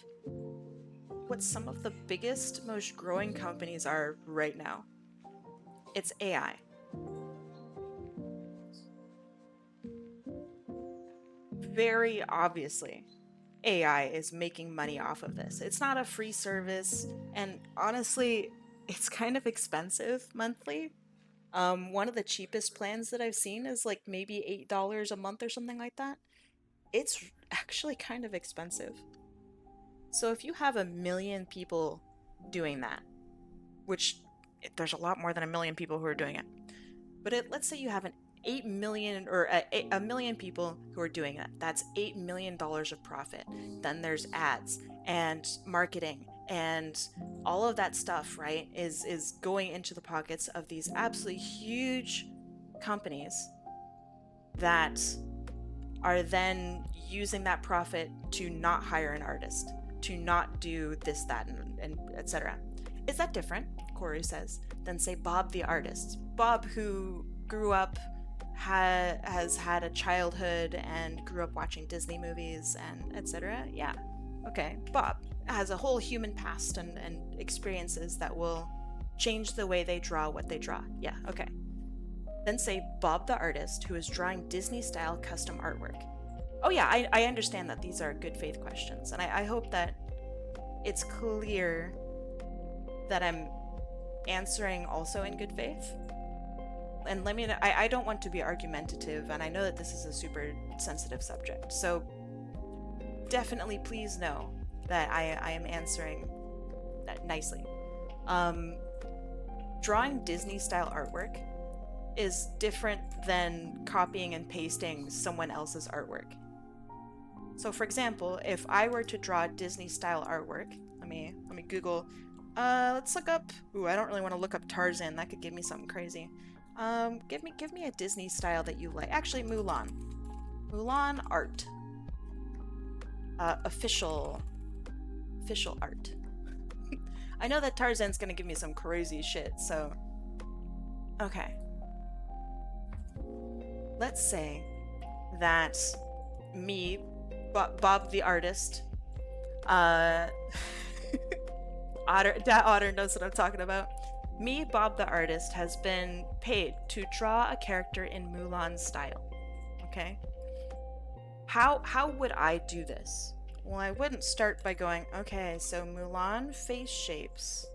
what some of the biggest, most growing companies are right now. It's AI. Very obviously, AI is making money off of this. It's not a free service, and honestly, it's kind of expensive monthly. One of the cheapest plans that I've seen is like maybe $8 a month or something like that. It's actually kind of expensive. So if you have 1 million people doing that, which there's a lot more than 1 million people who are doing it, but let's say you have an 8 million or a million people who are doing it. That's $8 million of profit. Then there's ads and marketing and all of that stuff, right, is going into the pockets of these absolutely huge companies that are then using that profit to not hire an artist, to not do this, that, and etc. Is that different, Corey says, than say Bob the artist? Bob, who grew up, has had a childhood and grew up watching Disney movies and etc. Yeah, okay. Bob has a whole human past and experiences that will change the way they draw what they draw. Yeah, okay. Then say Bob the artist, who is drawing Disney-style custom artwork. Oh yeah, I understand that these are good faith questions, and I hope that it's clear that I'm answering also in good faith. And let me know, I don't want to be argumentative, and I know that this is a super sensitive subject, so definitely please know that I am answering that nicely. Drawing Disney-style artwork is different than copying and pasting someone else's artwork. So for example, if I were to draw Disney-style artwork, let me Google, let's look up, I don't really want to look up Tarzan, that could give me something crazy. Give me a Disney style that you like. Actually, Mulan art. Official official art. I know that Tarzan's gonna give me some crazy shit, so... Okay. Let's say that me, Bob the artist, Otter, that Otter knows what I'm talking about. Me, Bob the artist, has been paid to draw a character in Mulan style. Okay? How would I do this? Well, I wouldn't start by going, okay, so Mulan face shapes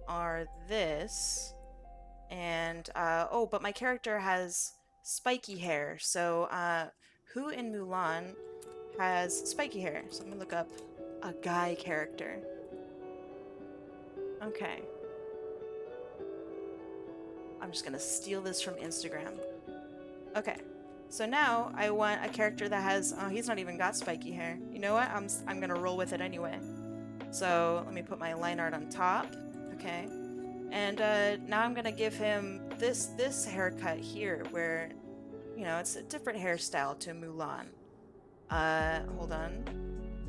are this, and, oh, but my character has spiky hair, so, who in Mulan has spiky hair? So I'm gonna look up a guy character. Okay. I'm just gonna steal this from Instagram. Okay. So now I want a character that has, oh, he's not even got spiky hair. You know what? I'm gonna roll with it anyway. So let me put my line art on top. Okay. And now I'm gonna give him this haircut here where, you know, it's a different hairstyle to Mulan. Hold on.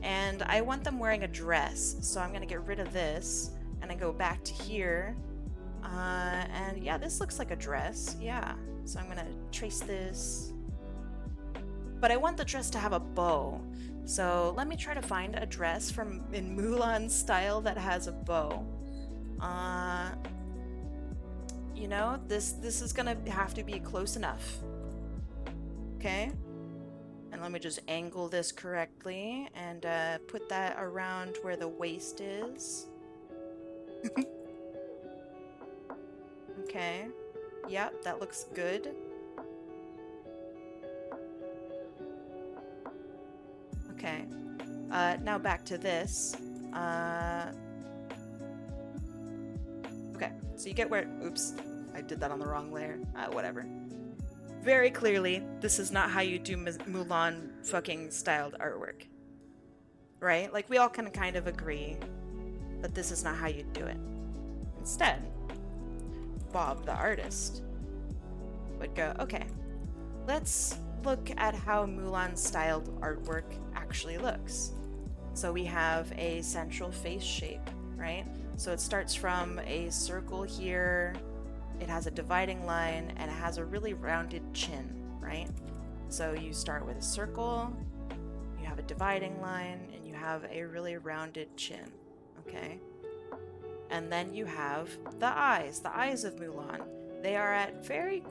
And I want them wearing a dress. So I'm gonna get rid of this and I go back to here. And yeah, this looks like a dress. Yeah. So I'm gonna trace this. But I want the dress to have a bow. So let me try to find a dress from in Mulan style that has a bow. You know, this is gonna have to be close enough. Okay? And let me just angle this correctly and put that around where the waist is. Okay. Yep, that looks good. Okay. Now back to this. Okay, so you get where... Oops, I did that on the wrong layer. Whatever. Very clearly, this is not how you do Mulan fucking styled artwork. Right? Like, we all can kind of agree that this is not how you do it. Instead, Bob the artist would go, okay, let's look at how Mulan styled artwork actually looks. So we have a central face shape, right? So it starts from a circle here, it has a dividing line, and it has a really rounded chin, right? So you start with a circle, you have a dividing line, and you have a really rounded chin, okay? And then you have the eyes of Mulan. They are at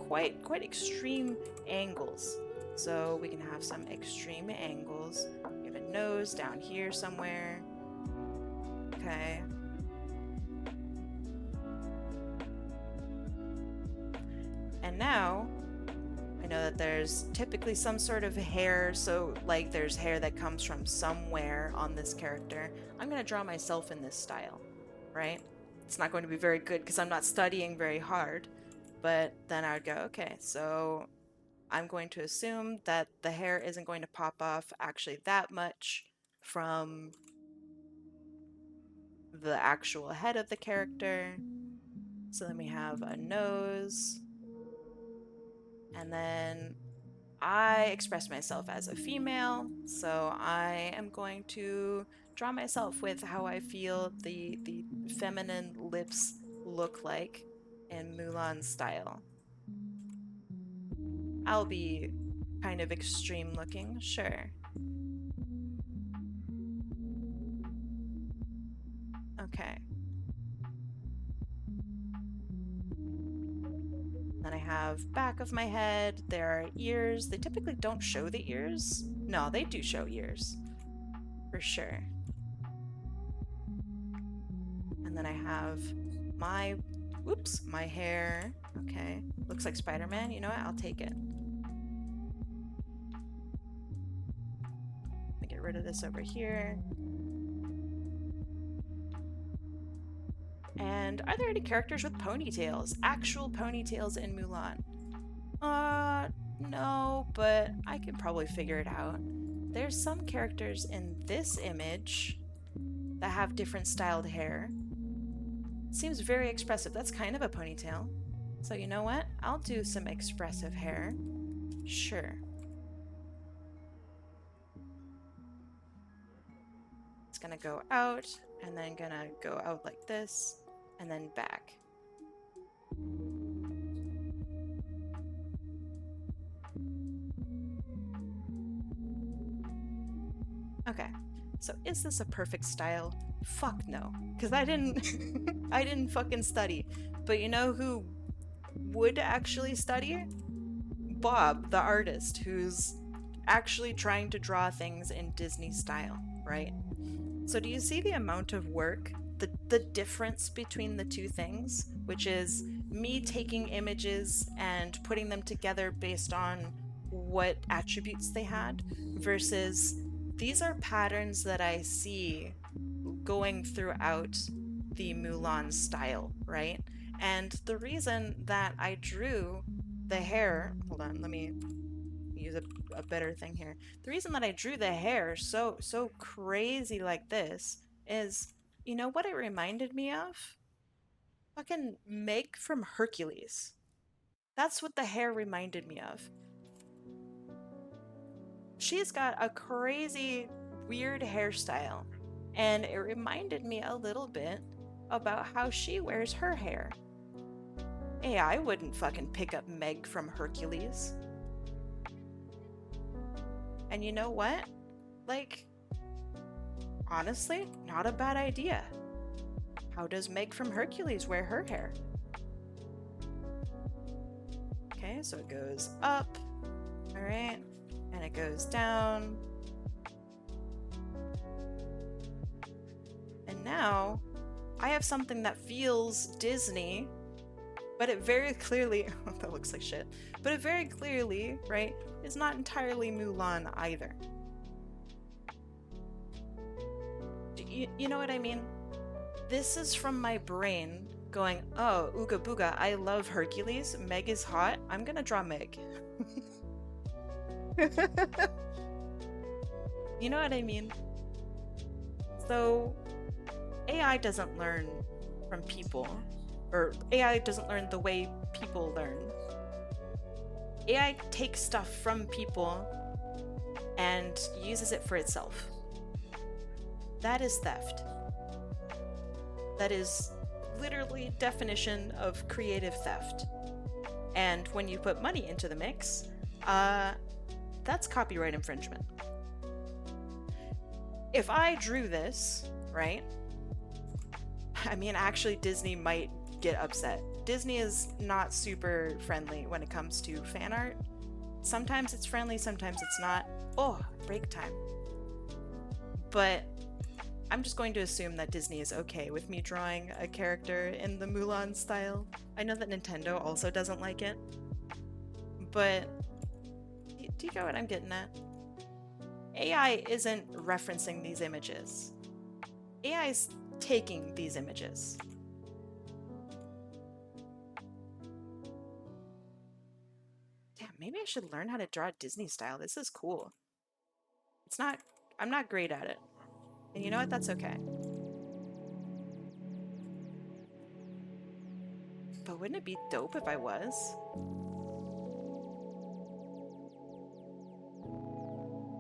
quite extreme angles. So we can have some extreme angles. We have a nose down here somewhere. Okay. And now, I know that there's typically some sort of hair, so like there's hair that comes from somewhere on this character. I'm gonna draw myself in this style, right? It's not going to be very good because I'm not studying very hard, but then I would go, okay, so I'm going to assume that the hair isn't going to pop off actually that much from the actual head of the character. So then we have a nose. And then I express myself as a female, so I am going to draw myself with how I feel the feminine lips look like in Mulan style. I'll be kind of extreme looking, sure. Okay. Then I have back of my head, there are ears. They typically don't show the ears. No, they do show ears. For sure. And then I have my, oops, my hair. Okay, looks like Spider-Man. You know what? I'll take it. Let me get rid of this over here. And are there any characters with ponytails? Actual ponytails in Mulan? No, but I could probably figure it out. There's some characters in this image that have different styled hair. Seems very expressive. That's kind of a ponytail. So you know what? I'll do some expressive hair. Sure. It's just gonna go out and then gonna go out like this and then back. Okay, so is this a perfect style? Fuck no, because I didn't I didn't fucking study. But you know who would actually study? Bob, the artist, who's actually trying to draw things in Disney style, right? So do you see the amount of work, the difference between the two things, which is me taking images and putting them together based on what attributes they had, versus these are patterns that I see going throughout the Mulan style, right? And the reason that I drew the hair, hold on, let me use a better thing here. The reason that I drew the hair so crazy like this is, you know what it reminded me of? Fucking Meg from Hercules. That's what the hair reminded me of. She's got a crazy, weird hairstyle, and it reminded me a little bit about how she wears her hair. Hey, I wouldn't fucking pick up Meg from Hercules. And you know what? Like, honestly, not a bad idea. How does Meg from Hercules wear her hair? Okay, so it goes up, all right, and it goes down. And now I have something that feels Disney, but it very clearly, that looks like shit, but it very clearly, right, is not entirely Mulan either. You know what I mean? This is from my brain going, oh, ooga booga, I love Hercules, Meg is hot, I'm gonna draw Meg. You know what I mean? So, AI doesn't learn from people, or AI doesn't learn the way people learn. AI takes stuff from people and uses it for itself. That is theft. That is literally definition of creative theft. And when you put money into the mix, that's copyright infringement. If I drew this, right? I mean, actually, Disney might get upset. Disney is not super friendly when it comes to fan art. Sometimes it's friendly, sometimes it's not. Oh, break time. But I'm just going to assume that Disney is okay with me drawing a character in the Mulan style. I know that Nintendo also doesn't like it. But do you get what I'm getting at? AI isn't referencing these images. AI is taking these images. Damn, maybe I should learn how to draw Disney style. This is cool. I'm not great at it. And you know what? That's okay. But wouldn't it be dope if I was?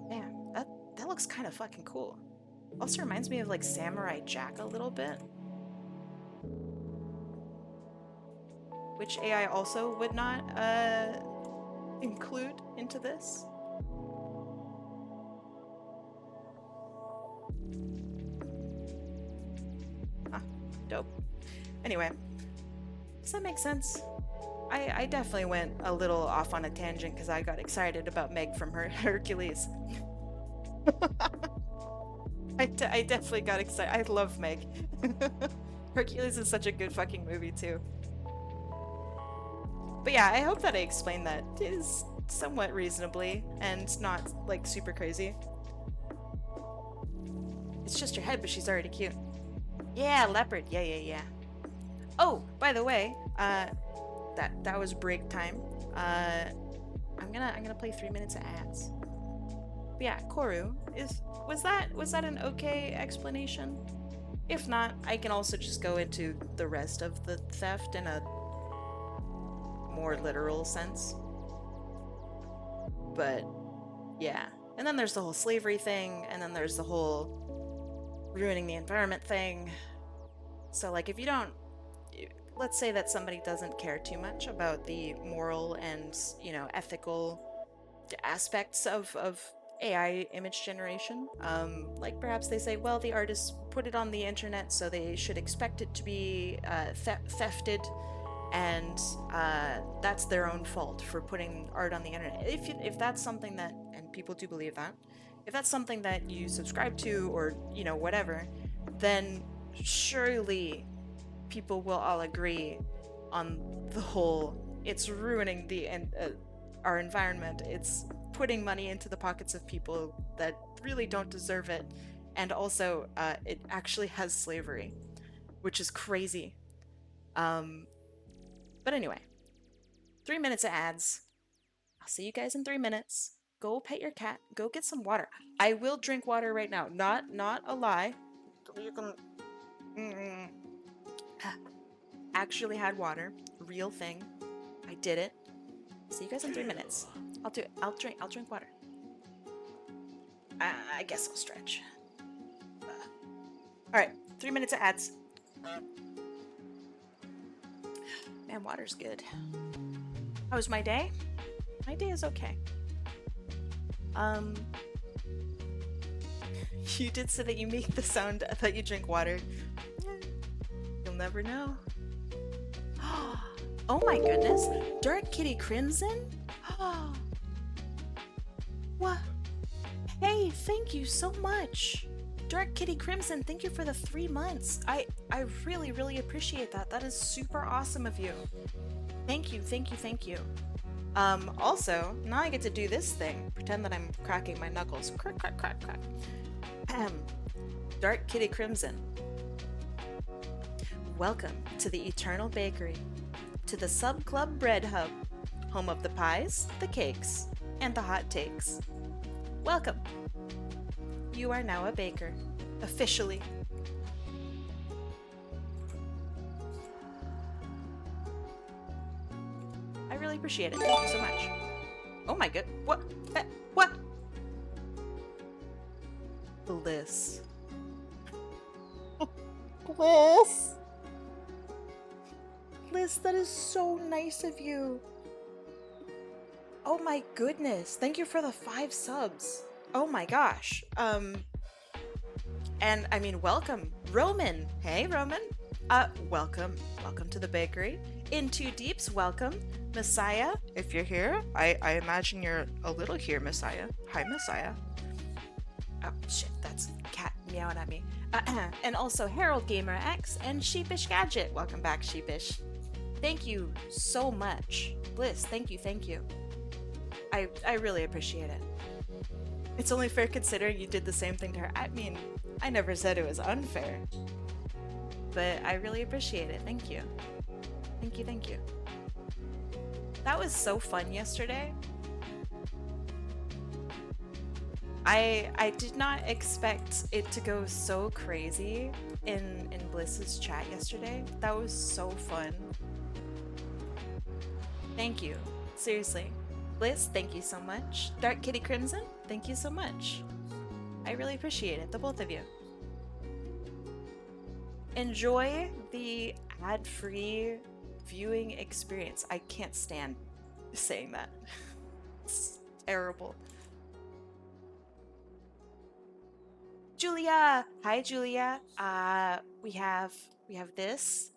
Damn, that looks kind of fucking cool. Also reminds me of like Samurai Jack a little bit. Which AI also would not include into this. Huh, dope. Anyway, does that make sense? I definitely went a little off on a tangent because I got excited about Meg from Hercules. I definitely got excited. I love Meg. Hercules is such a good fucking movie too. But yeah, I hope that I explained that is somewhat reasonably and not like super crazy. It's just your head, but she's already cute. Yeah, leopard. Yeah. Oh, by the way, that was break time. I'm gonna play 3 minutes of ads. But yeah, Koru was that an okay explanation? If not, I can also just go into the rest of the theft in a more literal sense. But yeah, and then there's the whole slavery thing, and then there's the whole ruining the environment thing. So like if you don't, let's say that somebody doesn't care too much about the moral and, you know, ethical aspects of AI image generation. Like perhaps they say, well, the artists put it on the internet, so they should expect it to be thefted, and that's their own fault for putting art on the internet. If that's something that, and people do believe that, if that's something that you subscribe to, or you know whatever, then surely people will all agree on the whole. It's ruining the our environment. It's putting money into the pockets of people that really don't deserve it, and also it actually has slavery, which is crazy. But anyway, 3 minutes of ads. I'll see you guys in 3 minutes. Go pet your cat. Go get some water. I will drink water right now. Not a lie. You can actually had water. Real thing. I did it. See you guys in 3 minutes. I'll do it. I'll drink water. I guess I'll stretch. All right, 3 minutes of ads. Man, water's good. How was my day? My day is okay. You did say that you make the sound that you drink water. You'll never know. Oh my goodness. Dark Kitty Crimson? What? Hey, thank you so much. Dark Kitty Crimson, thank you for the 3 months. I really, really appreciate that. That is super awesome of you. Thank you, thank you, thank you. Also, now I get to do this thing. Pretend that I'm cracking my knuckles. Crack, crack, crack, crack. Dark Kitty Crimson. Welcome to the Eternal Bakery, to the Sub Club Bread Hub, home of the pies, the cakes, and the hot takes. Welcome. You are now a baker, officially. I really appreciate it. Thank you so much. Oh my god. What? What? Bliss. Bliss. Bliss, that is so nice of you. Oh my goodness. Thank you for the 5 subs. Oh my gosh. And I mean, welcome, Roman. Hey, Roman. Welcome. Welcome to the bakery. In Two Deeps, welcome. Messiah, if you're here. I imagine you're a little here, Messiah. Hi, Messiah. Oh, shit, that's cat meowing at me. And also Harold Gamer X and Sheepish Gadget. Welcome back, Sheepish. Thank you so much. Bliss, thank you, thank you. I really appreciate it. It's only fair considering you did the same thing to her. I mean, I never said it was unfair. But I really appreciate it. Thank you. Thank you, thank you. That was so fun yesterday. I did not expect it to go so crazy in Bliss's chat yesterday. That was so fun. Thank you. Seriously. Bliss, thank you so much. Dark Kitty Crimson, thank you so much. I really appreciate it, the both of you. Enjoy the ad-free viewing experience. I can't stand saying that. It's terrible. Julia! Hi, Julia. We have this.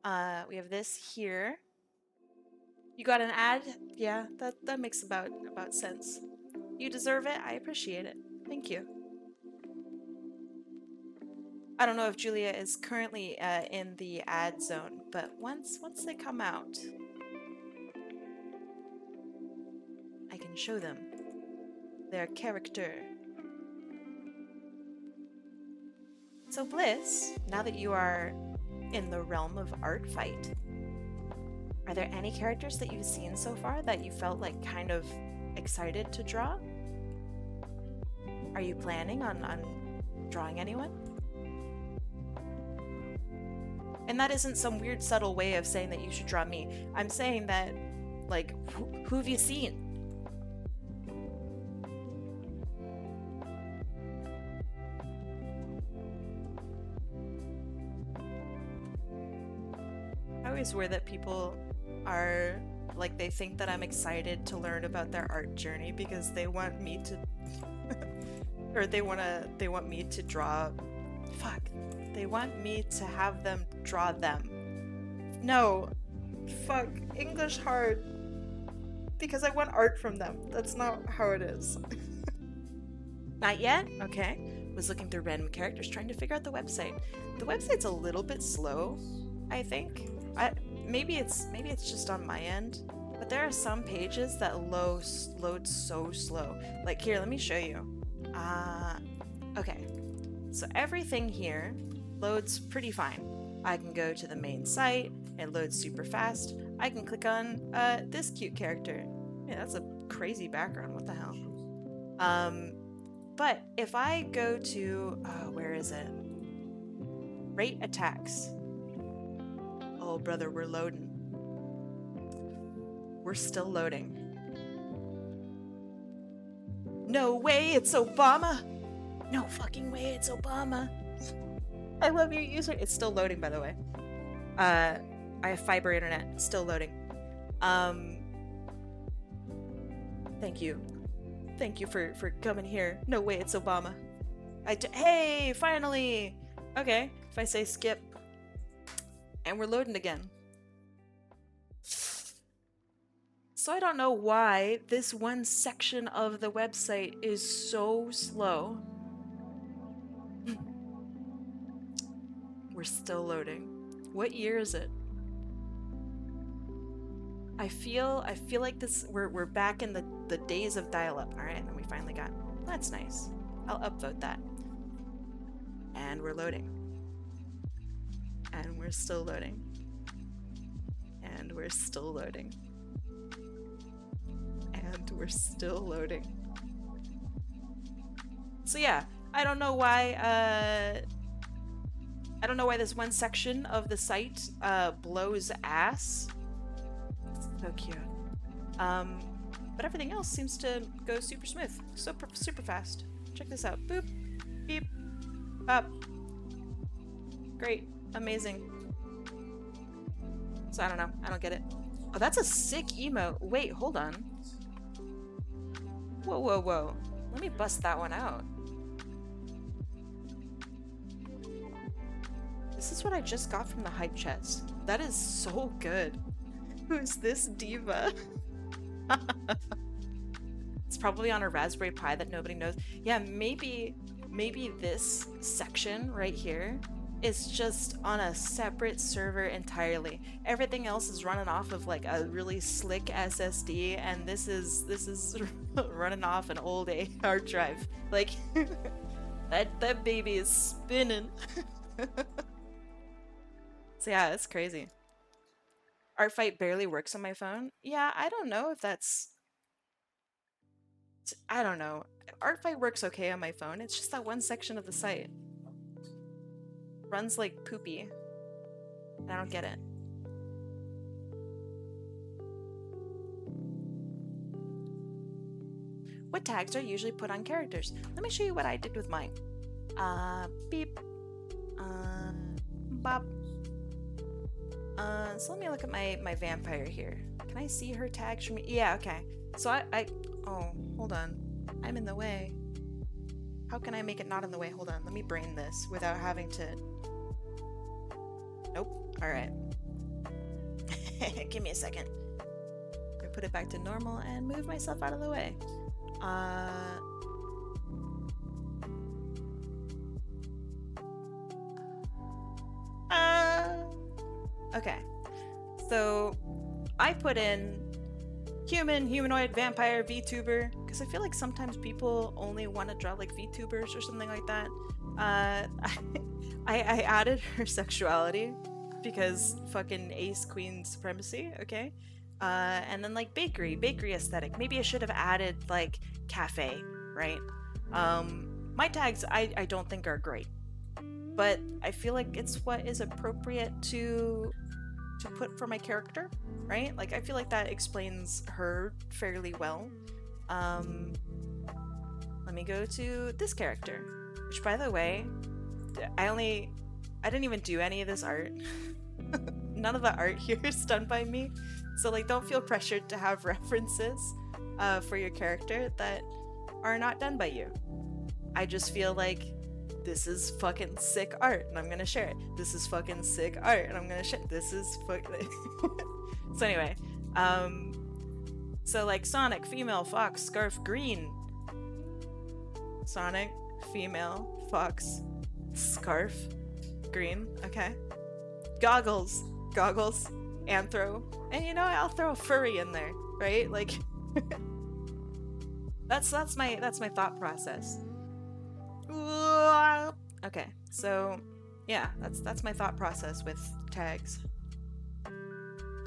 We have this here. You got an ad? Yeah, that makes about sense. You deserve it. I appreciate it. Thank you. I don't know if Julia is currently in the ad zone, but once they come out, I can show them their character. So Bliss, now that you are in the realm of art fight, are there any characters that you've seen so far that you felt like kind of excited to draw? Are you planning on drawing anyone? And that isn't some weird subtle way of saying that you should draw me. I'm saying that, like, who have you seen? I always worry that people are like, they think that I'm excited to learn about their art journey because they want me to or they want me to draw. Fuck. They want me to have them draw them. No. Fuck. English hard. Because I want art from them. That's not how it is. Not yet? Okay. Was looking through random characters trying to figure out the website. The website's a little bit slow, I think. Maybe it's just on my end, but there are some pages that load so slow. Like here, let me show you. Okay. So everything here loads pretty fine. I can go to the main site, it loads super fast. I can click on this cute character. Yeah, that's a crazy background, what the hell? But if I go to, where is it? Rate attacks. Oh brother, we're loading. We're still loading. No way, it's Obama! No fucking way, it's Obama! I love your user. It's still loading, by the way. I have fiber internet. Still loading. Thank you. Thank you for coming here. No way, it's Obama. Hey, finally! Okay, if I say skip. And we're loading again. So I don't know why this one section of the website is so slow. We're still loading. What year is it? I feel like this we're back in the days of dial-up. Alright, and we finally got. That's nice. I'll upvote that. And we're loading. And we're still loading. And we're still loading. And we're still loading. So yeah, I don't know why this one section of the site blows ass. It's so cute. But everything else seems to go super smooth. Super fast. Check this out. Boop. Beep. Up. Great. Amazing. So I don't know. I don't get it. Oh, that's a sick emote. Wait, hold on. Whoa. Let me bust that one out. This is what I just got from the hype chest. That is so good. Who's this diva? It's probably on a Raspberry Pi that nobody knows. Yeah, maybe this section right here is just on a separate server entirely. Everything else is running off of like a really slick SSD, and this is running off an old hard drive. Like that baby is spinning. So yeah, it's crazy. Artfight barely works on my phone. Yeah, I don't know if that's... I don't know. Artfight works okay on my phone. It's just that one section of the site. Runs like poopy. I don't get it. What tags are usually put on characters? Let me show you what I did with mine. Beep. Bop. So let me look at my vampire here. Can I see her tags from me? Yeah, okay. So oh, hold on. I'm in the way. How can I make it not in the way? Hold on, let me brain this without having to... Nope. Alright. Give me a second. I'm gonna put it back to normal and move myself out of the way. Okay. So I put in human, humanoid, vampire, VTuber, because I feel like sometimes people only want to draw like VTubers or something like that. I added her sexuality because fucking ace queen supremacy, okay? And then like bakery aesthetic. Maybe I should have added like cafe, right? My tags I don't think are great, but I feel like it's what is appropriate to put for my character, right? Like I feel like that explains her fairly well. Let me go to this character, which by the way, I didn't even do any of this art. none of the art here is done by me, so like don't feel pressured to have references for your character that are not done by you. I just feel like this is fucking sick art and I'm gonna share it. This is fucking sick art and I'm gonna share it. This is fucking So anyway, so like Sonic, female, fox, scarf, green. Sonic, female, fox, scarf, green. Okay. Goggles, anthro, and you know I'll throw a furry in there, right? Like that's my thought process. Okay, so yeah, that's my thought process with tags.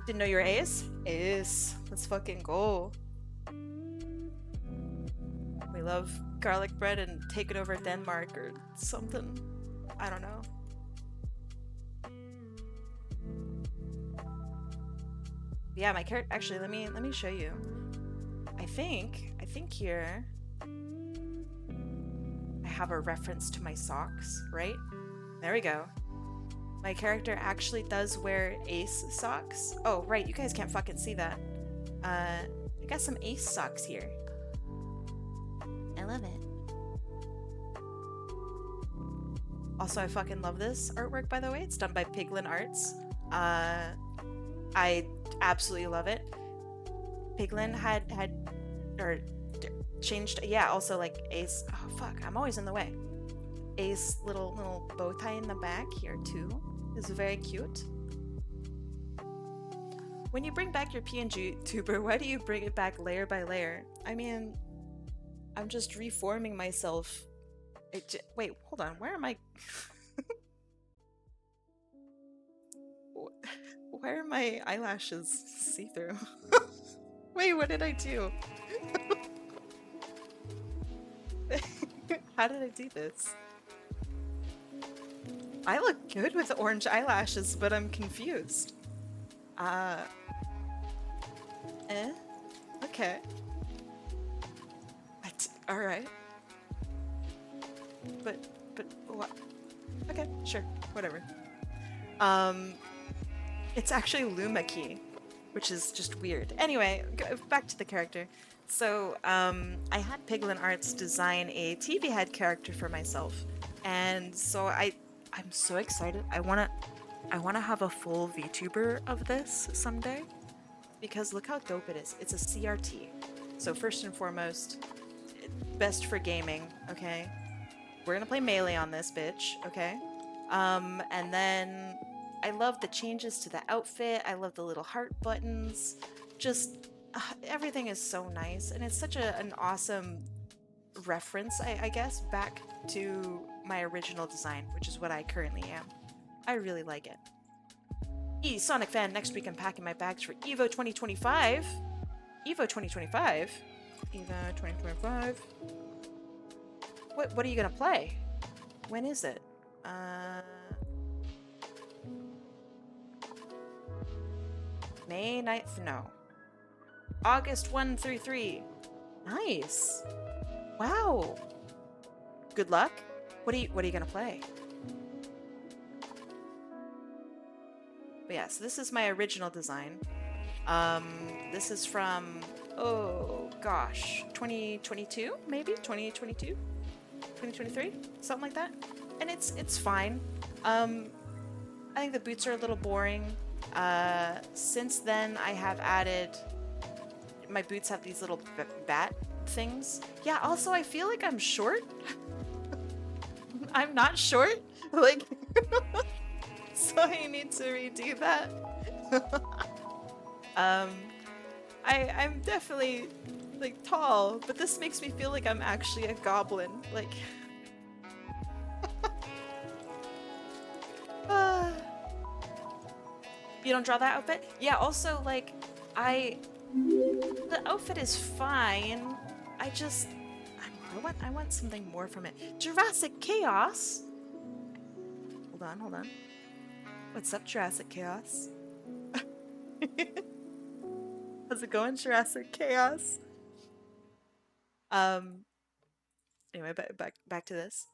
Didn't know you were Ace? Ace, let's fucking go. We love garlic bread and taking over Denmark or something. I don't know. Yeah, my character. Actually, let me show you. I think here I have a reference to my socks, right? There we go. My character actually does wear Ace socks. Oh, right, you guys can't fucking see that. I got some Ace socks here. I love it. Also, I fucking love this artwork, by the way. It's done by Piglin Arts. I absolutely love it. Piglin had changed, yeah, also like Ace, oh fuck, I'm always in the way. Ace little bow tie in the back here too is very cute. When you bring back your PNG tuber, why do you bring it back layer by layer? I mean, I'm just reforming myself. Wait, hold on, where am I? Why are my eyelashes see-through? Wait, what did I do? How did I do this? I look good with orange eyelashes, but I'm confused. Okay. Alright. But what? Okay, sure, whatever. It's actually Luma Key, which is just weird. Anyway, back to the character. So, I had Piglin Arts design a TV head character for myself, and so I'm so excited. I wanna have a full VTuber of this someday, because look how dope it is. It's a CRT. So first and foremost, best for gaming, okay? We're gonna play Melee on this bitch, okay? And then I love the changes to the outfit. I love the little heart buttons. Just everything is so nice, and it's such an awesome reference, I guess, back to my original design, which is what I currently am. I really like it. Sonic fan, next week I'm packing my bags for EVO 2025. EVO 2025? EVO 2025. What are you gonna play? When is it? May 9th? No. August 1 through 3. Nice. Wow. Good luck. What are you gonna play? But yeah, so this is my original design. This is from, oh gosh, 2022 maybe? 2022? 2023? Something like that. And it's fine. I think the boots are a little boring. Since then I have added, my boots have these little bat things. Yeah, also I feel like I'm short. I'm not short. Like, so I need to redo that. I'm definitely like tall, but this makes me feel like I'm actually a goblin. Like, you don't draw that outfit? Yeah, also like the outfit is fine. I want something more from it. Jurassic Chaos. Hold on. What's up, Jurassic Chaos? How's it going, Jurassic Chaos? Anyway, back to this.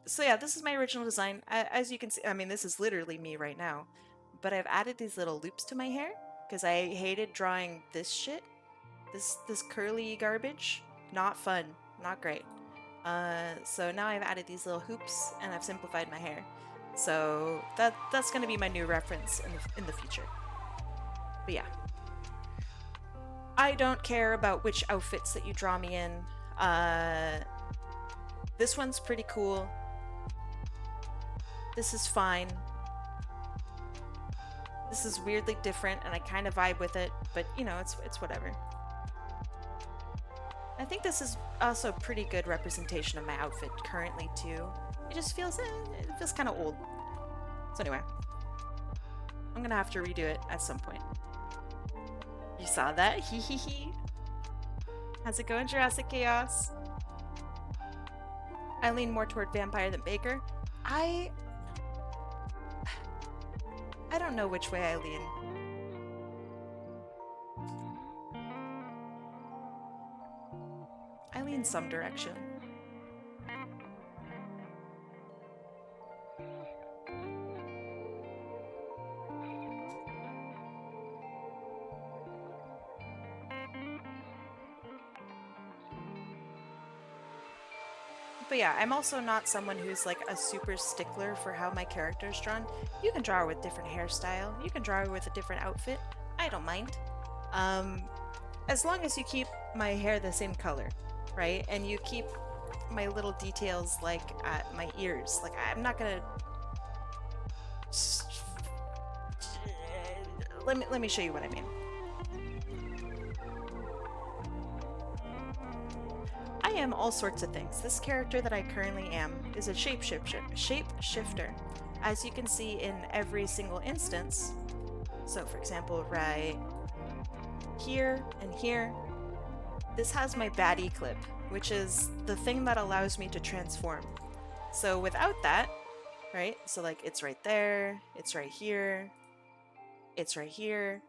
So yeah, this is my original design. As you can see, I mean, this is literally me right now. But I've added these little loops to my hair because I hated drawing this shit. This curly garbage. Not fun. Not great. So now I've added these little hoops and I've simplified my hair. So that's gonna be my new reference in the future. But yeah. I don't care about which outfits that you draw me in. This one's pretty cool. This is fine. This is weirdly different and I kind of vibe with it, but you know, it's whatever. I think this is also a pretty good representation of my outfit currently too. It just feels, it feels kind of old. So anyway, I'm gonna have to redo it at some point. You saw that? Hee hee hee. How's it going, Jurassic Chaos? I lean more toward vampire than Baker. I don't know which way I lean. I lean some direction. But yeah, I'm also not someone who's like a super stickler for how my character is drawn. You can draw her with different hairstyle. You can draw her with a different outfit. I don't mind. As long as you keep my hair the same color, right? And you keep my little details like at my ears. Like I'm not gonna... Let me show you what I mean. I am all sorts of things. This character that I currently am is a shapeshifter. As you can see in every single instance. So for example, right here and here, this has my baddie clip, which is the thing that allows me to transform. So without that, right? So like it's right there, it's right here, it's right here.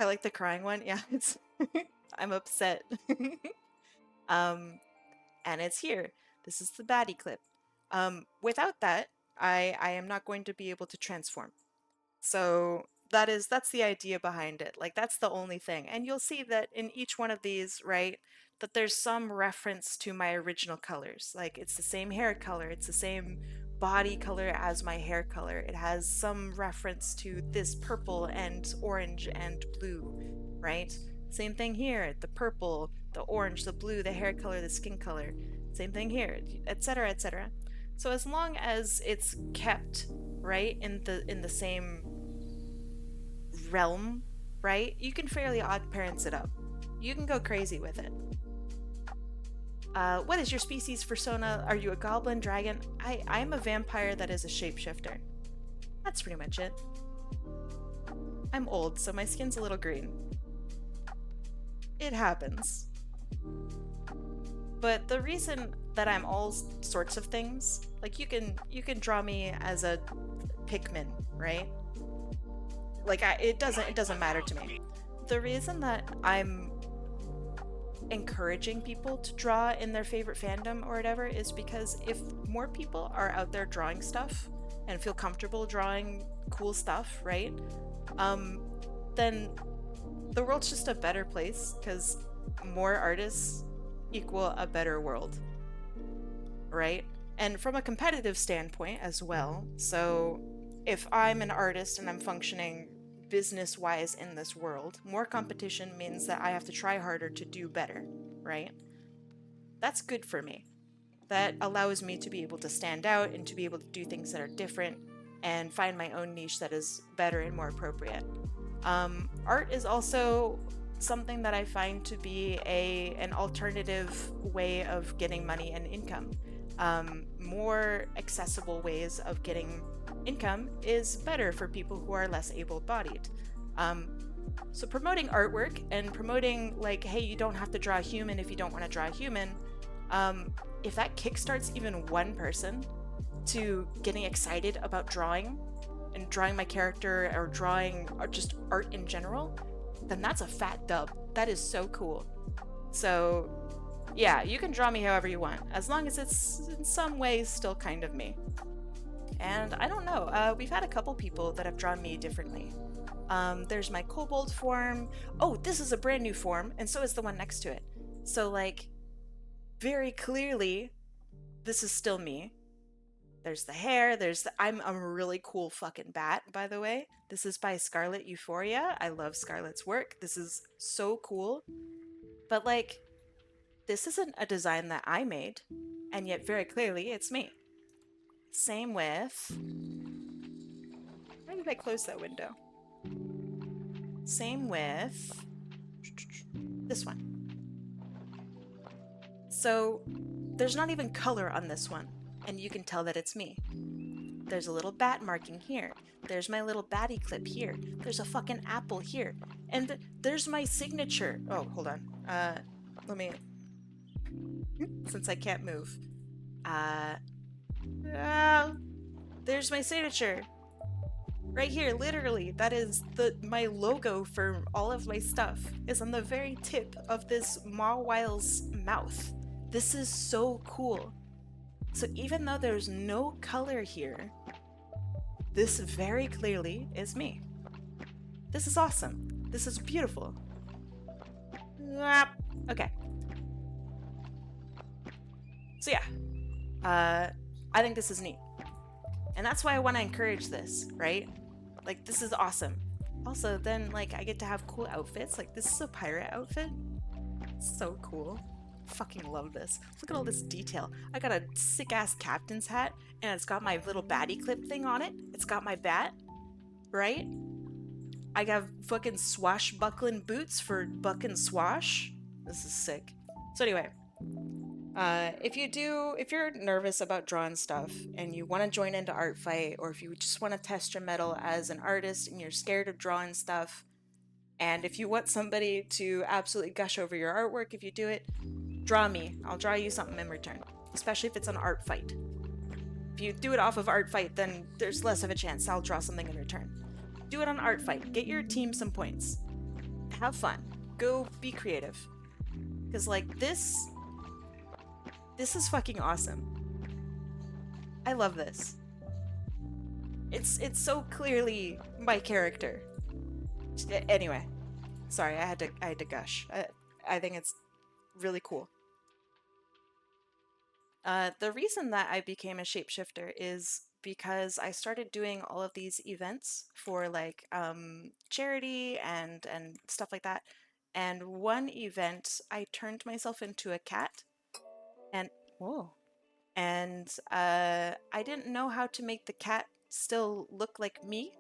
I like the crying one. Yeah, it's I'm upset. And it's here. This is the baddie clip. Without that, I am not going to be able to transform. So that's the idea behind it. Like that's the only thing. And you'll see that in each one of these, right, that there's some reference to my original colors. Like it's the same hair color, it's the same body color as my hair color. It has some reference to this purple and orange and blue, right? Same thing here, the purple, the orange, the blue, the hair color, the skin color. Same thing here, etc., etc. So as long as it's kept, right, in the same realm, right, you can fairly odd parents it up. You can go crazy with it. What is your species persona? Are you a goblin, dragon? I'm a vampire that is a shapeshifter. That's pretty much it. I'm old, so my skin's a little green. It happens. But the reason that I'm all sorts of things, like you can draw me as a Pikmin, right? Like it doesn't matter to me. The reason that I'm encouraging people to draw in their favorite fandom or whatever is because if more people are out there drawing stuff and feel comfortable drawing cool stuff, right? Then the world's just a better place because more artists equal a better world, right? And from a competitive standpoint as well. So if I'm an artist and I'm functioning business-wise in this world, more competition means that I have to try harder to do better, right? That's good for me. That allows me to be able to stand out and to be able to do things that are different and find my own niche that is better and more appropriate. Art is also something that I find to be an alternative way of getting money and income. More accessible ways of getting income is better for people who are less able-bodied. So promoting artwork and promoting like, hey, you don't have to draw a human if you don't want to draw a human, if that kickstarts even one person to getting excited about drawing and drawing my character or drawing or just art in general, then that's a fat dub. That is so cool. So Yeah, you can draw me however you want, as long as it's in some ways still kind of me. And I don't know, we've had a couple people that have drawn me differently. There's my kobold form. Oh, this is a brand new form, and so is the one next to it. So, like, very clearly, this is still me. There's the hair, I'm a really cool fucking bat, by the way. This is by Scarlet Euphoria. I love Scarlet's work. This is so cool. But, like, this isn't a design that I made, and yet very clearly it's me. Same with... Why did I close that window? Same with this one. So there's not even color on this one, and you can tell that it's me. There's a little bat marking here. There's my little batty clip here. There's a fucking apple here. And there's my signature. Oh, hold on. Let me... Since I can't move. There's my signature. Right here, literally. That is my logo for all of my stuff is on the very tip of this Mawwile's mouth. This is so cool. So even though there's no color here, this very clearly is me. This is awesome. This is beautiful. Okay. So yeah, I think this is neat. And that's why I want to encourage this, right? Like, this is awesome. Also, then, like, I get to have cool outfits. Like, this is a pirate outfit. So cool. Fucking love this. Look at all this detail. I got a sick-ass captain's hat, and it's got my little batty clip thing on it. It's got my bat, right? I got fucking swashbuckling boots for buck and swash. This is sick. So anyway, if you're nervous about drawing stuff and you want to join into Art Fight, or if you just want to test your mettle as an artist and you're scared of drawing stuff, and if you want somebody to absolutely gush over your artwork if you do it, draw me. I'll draw you something in return, especially if it's an Art Fight. If you do it off of Art Fight, then there's less of a chance I'll draw something in return. Do it on Art Fight. Get your team some points. Have fun. Go be creative. Because, like, this is fucking awesome. I love this. It's so clearly my character. Anyway, sorry, I had to gush. I think it's really cool. The reason that I became a shapeshifter is because I started doing all of these events for, like, charity and stuff like that. And one event, I turned myself into a cat. And whoa. And I didn't know how to make the cat still look like me,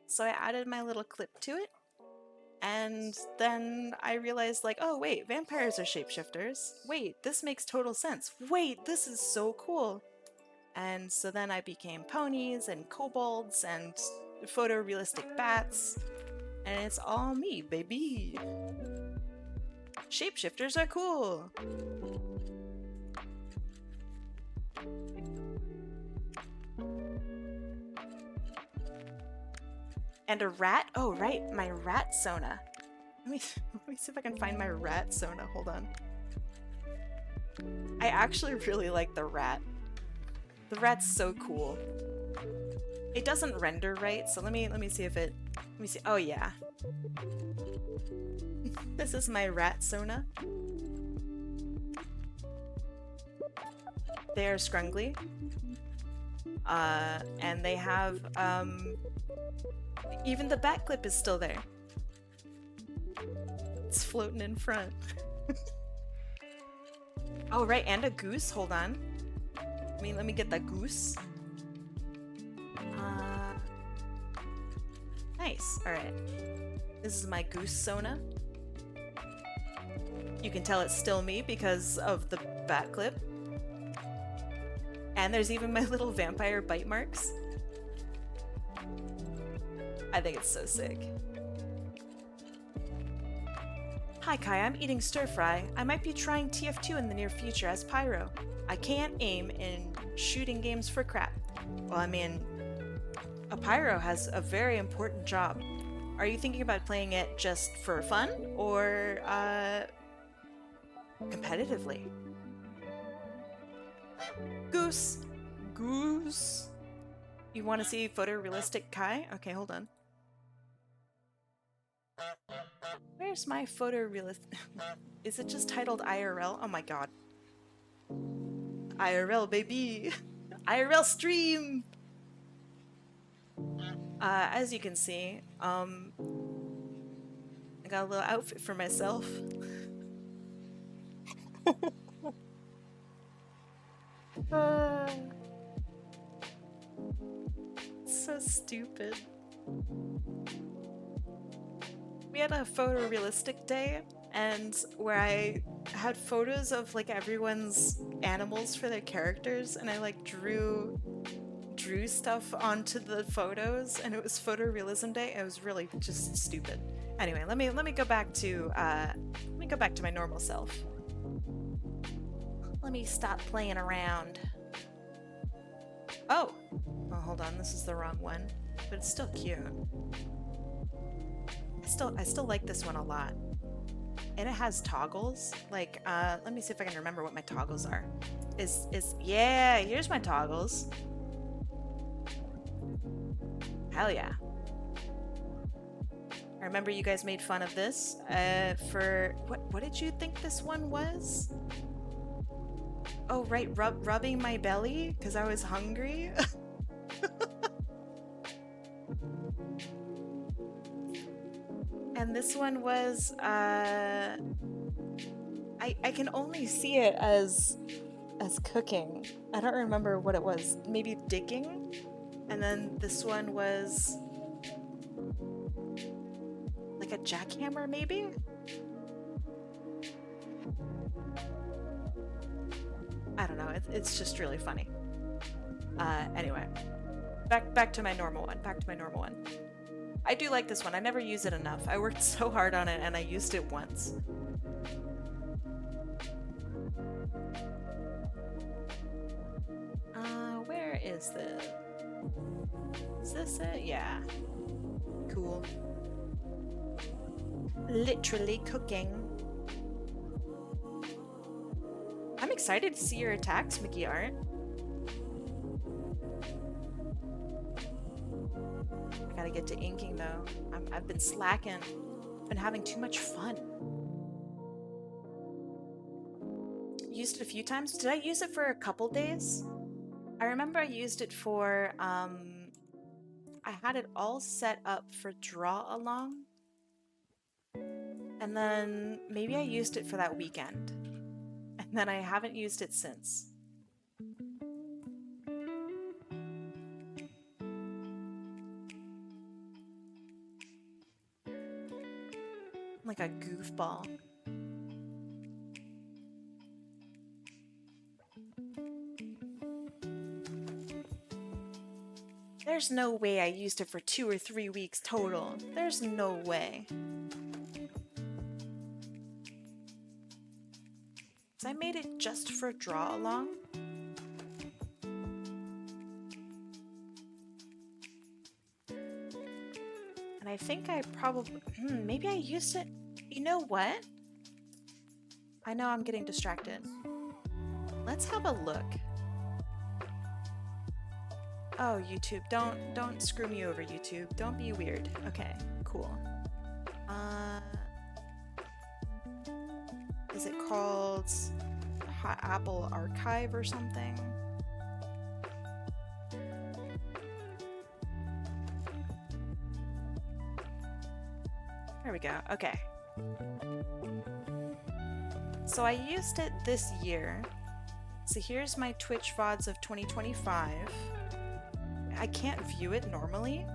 so I added my little clip to it. And then I realized, like, oh wait, vampires are shapeshifters. Wait, this makes total sense. Wait, this is so cool. And so then I became ponies and kobolds and photorealistic bats, and it's all me, baby. Shapeshifters are cool. And a rat? Oh, right, my rat Sona. Let me see if I can find my rat Sona. Hold on. I actually really like the rat. The rat's so cool. It doesn't render right, so let me see if it... Let me see. Oh, yeah. This is my rat Sona. They are scrungly. And they have, even the back clip is still there. It's floating in front. Oh, right, and a goose. Hold on. Let me get that goose. Nice. Alright. This is my goose Sona. You can tell it's still me because of the bat clip. And there's even my little vampire bite marks. I think it's so sick. Hi Kai, I'm eating stir fry. I might be trying TF2 in the near future as Pyro. I can't aim in shooting games for crap. Well, I mean, a Pyro has a very important job. Are you thinking about playing it just for fun or competitively? Goose! Goose! You want to see photorealistic Kai? Okay, hold on. Where's my photorealistic? Is it just titled IRL? Oh my god. IRL, baby! IRL stream! As you can see, I got a little outfit for myself. So stupid. We had a photorealistic day, and where I had photos of like everyone's animals for their characters, and I like drew stuff onto the photos, and it was photorealism day. It was really just stupid. Anyway, let me go back to my normal self. Let me stop playing around. Oh, hold on, this is the wrong one, but it's still cute. I still like this one a lot. And it has toggles. Like, let me see if I can remember what my toggles are. Yeah, here's my toggles. Hell yeah. I remember you guys made fun of this for what did you think this one was? Oh right, rubbing my belly because I was hungry. And this one was I can only see it as cooking. I don't remember what it was. Maybe digging? And then this one was like a jackhammer, maybe? I don't know. It's just really funny. Anyway, back to my normal one. Back to my normal one. I do like this one. I never use it enough. I worked so hard on it, and I used it once. Where is this? Is this it? Yeah. Cool. Literally cooking. I'm excited to see your attacks, Mickey Art. I gotta get to inking though. I've been slacking. I've been having too much fun. Used it a few times. Did I use it for a couple days? I remember I used it for, I had it all set up for draw along. And then maybe I used it for that weekend. And then I haven't used it since. Like a goofball. There's no way I used it for 2 or 3 weeks total. There's no way. So I made it just for draw along. And I think I probably, maybe I used it. You know what? I know I'm getting distracted. Let's have a look. Oh, YouTube, don't screw me over, YouTube. Don't be weird. Okay, cool. Is it called Hot Apple Archive or something? There we go. Okay. So I used it this year. So here's my Twitch VODs of 2025. I can't view it normally.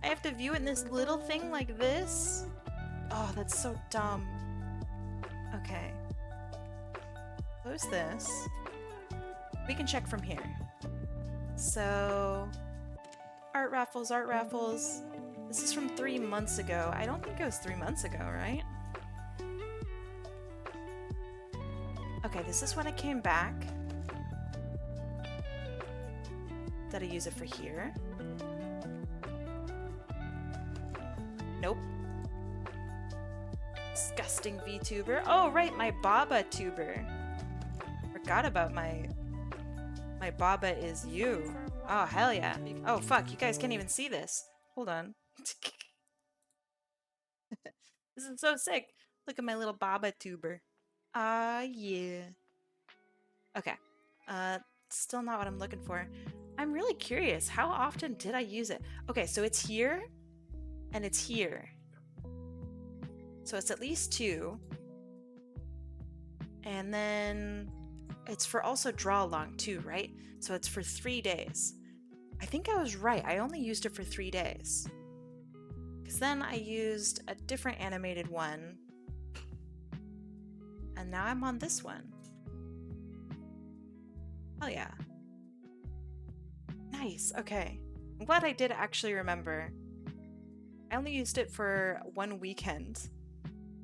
I have to view it in this little thing like this. Oh, that's so dumb. Okay. Close this. We can check from here. So, art raffles. This is from 3 months ago. I don't think it was 3 months ago, right? Okay, this is when I came back. Did I use it for here? Nope. Disgusting VTuber. Oh, right, my Baba tuber. Or forgot about my Baba is you. Oh, hell yeah. Oh, fuck, you guys can't even see this. Hold on. This is so sick. Look at my little Baba tuber. Ah, yeah. Okay. Still not what I'm looking for. I'm really curious. How often did I use it? Okay, so it's here and it's here. So it's at least 2. And then it's for also draw along too, right? So it's for 3 days. I think I was right. I only used it for 3 days. Because then I used a different animated one. And now I'm on this one. Oh yeah. Nice, okay. I'm glad I did actually remember. I only used it for 1 weekend.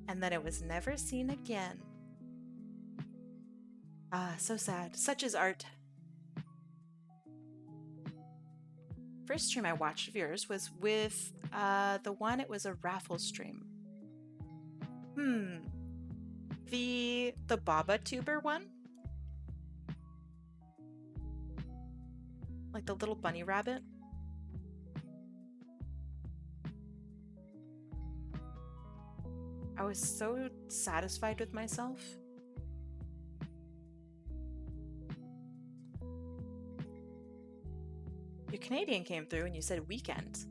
And then it was never seen again. Ah, so sad. Such is art. First stream I watched of yours was with the one, it was a raffle stream. The Baba Tuber one? Like the little bunny rabbit? I was so satisfied with myself. Your Canadian came through and you said weekend.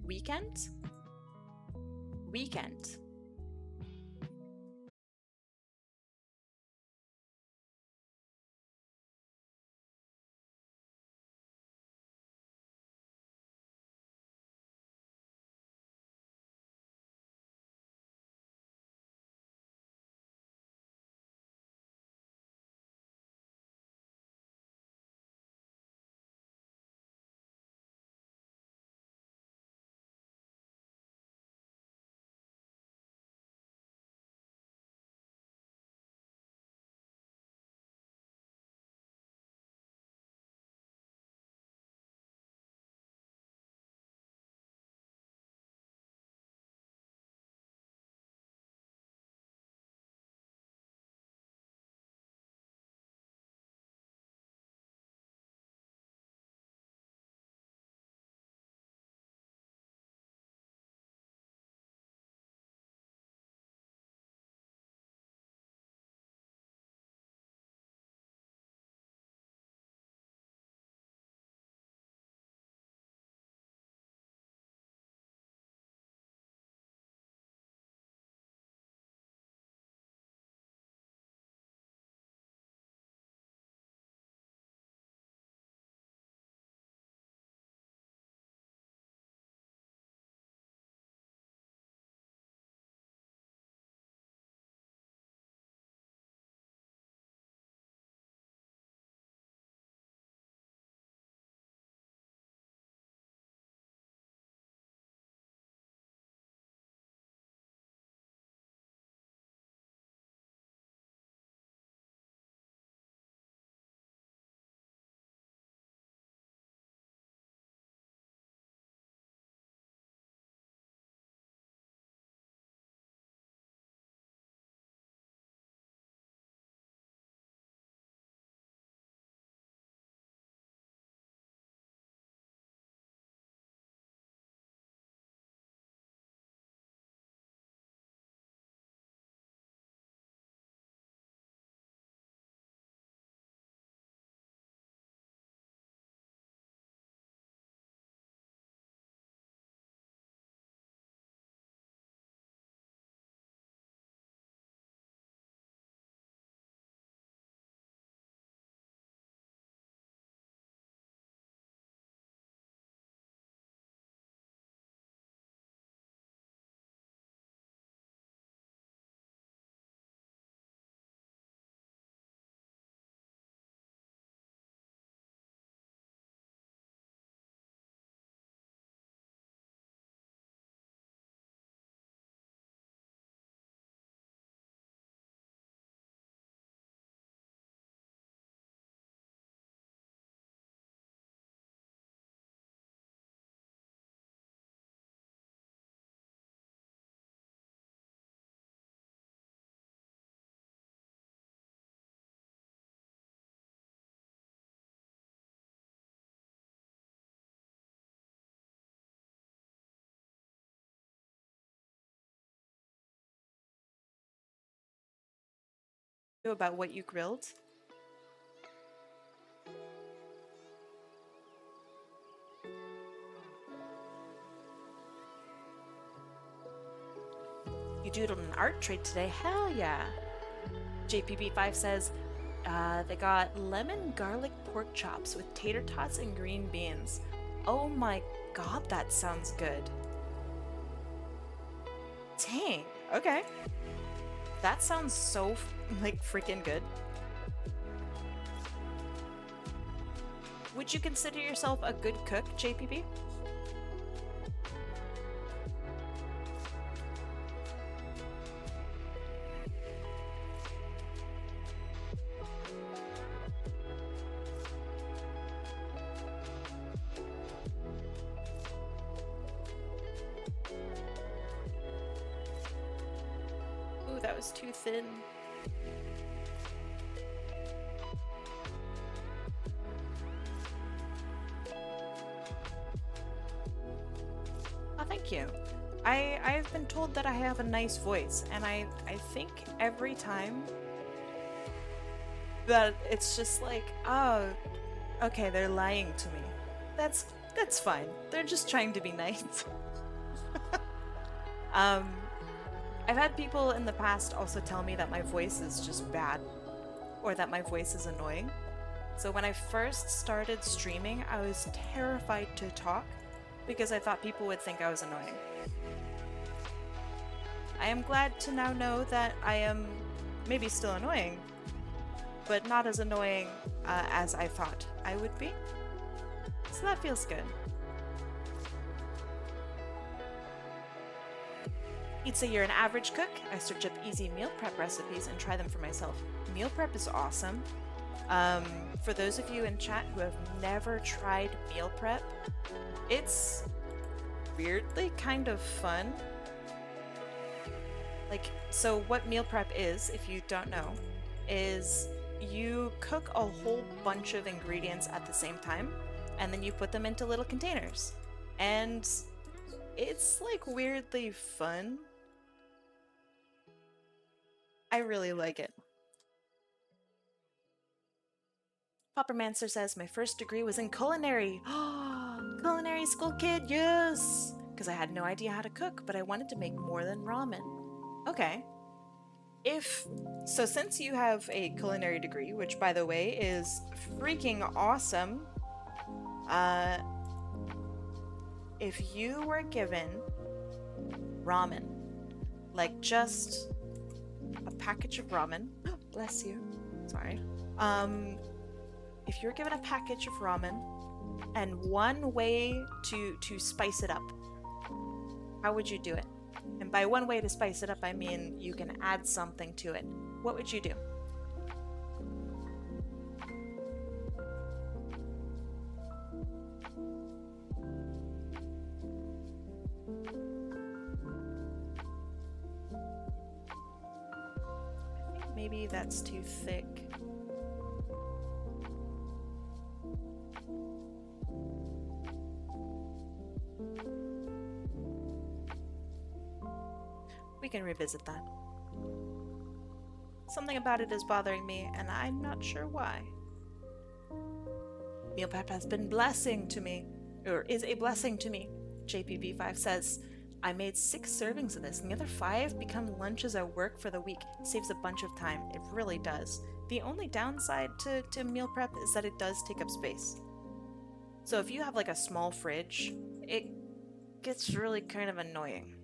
Weekend? Weekend. about what you grilled? You doodled an art trade today? Hell yeah! JPB5 says, they got lemon garlic pork chops with tater tots and green beans. Oh my god, that sounds good. Dang, okay. That sounds so, like, freaking good. Would you consider yourself a good cook, JPB? Ooh, that was too thin. Oh, thank you. I've been told that I have a nice voice, and I think every time that it's just like, oh, okay, they're lying to me. That's fine. They're just trying to be nice. I've had people in the past also tell me that my voice is just bad, or that my voice is annoying. So when I first started streaming, I was terrified to talk because I thought people would think I was annoying. I am glad to now know that I am maybe still annoying, but not as annoying as I thought I would be. So that feels good. You'd say you're an average cook. I search up easy meal prep recipes and try them for myself. Meal prep is awesome. For those of you in chat who have never tried meal prep, it's weirdly kind of fun. Like, so what meal prep is, if you don't know, is you cook a whole bunch of ingredients at the same time, and then you put them into little containers. And it's like weirdly fun. I really like it. Poppermancer says, my first degree was in culinary. Culinary school kid, yes! Because I had no idea how to cook, but I wanted to make more than ramen. Okay. So since you have a culinary degree, which by the way is freaking awesome, if you were given ramen, like just a package of ramen, bless you, sorry, if you're given a package of ramen and one way to spice it up, how would you do it? And by one way to spice it up, I mean you can add something to it. What would you do? I think maybe that's too thick. We can revisit that. Something about it is bothering me, and I'm not sure why. Meal prep has been blessing to me, or is a blessing to me. JPB5 says, I made 6 servings of this, and the other 5 become lunches at work for the week. Saves a bunch of time. It really does. The only downside to meal prep is that it does take up space. So if you have like a small fridge, it gets really kind of annoying.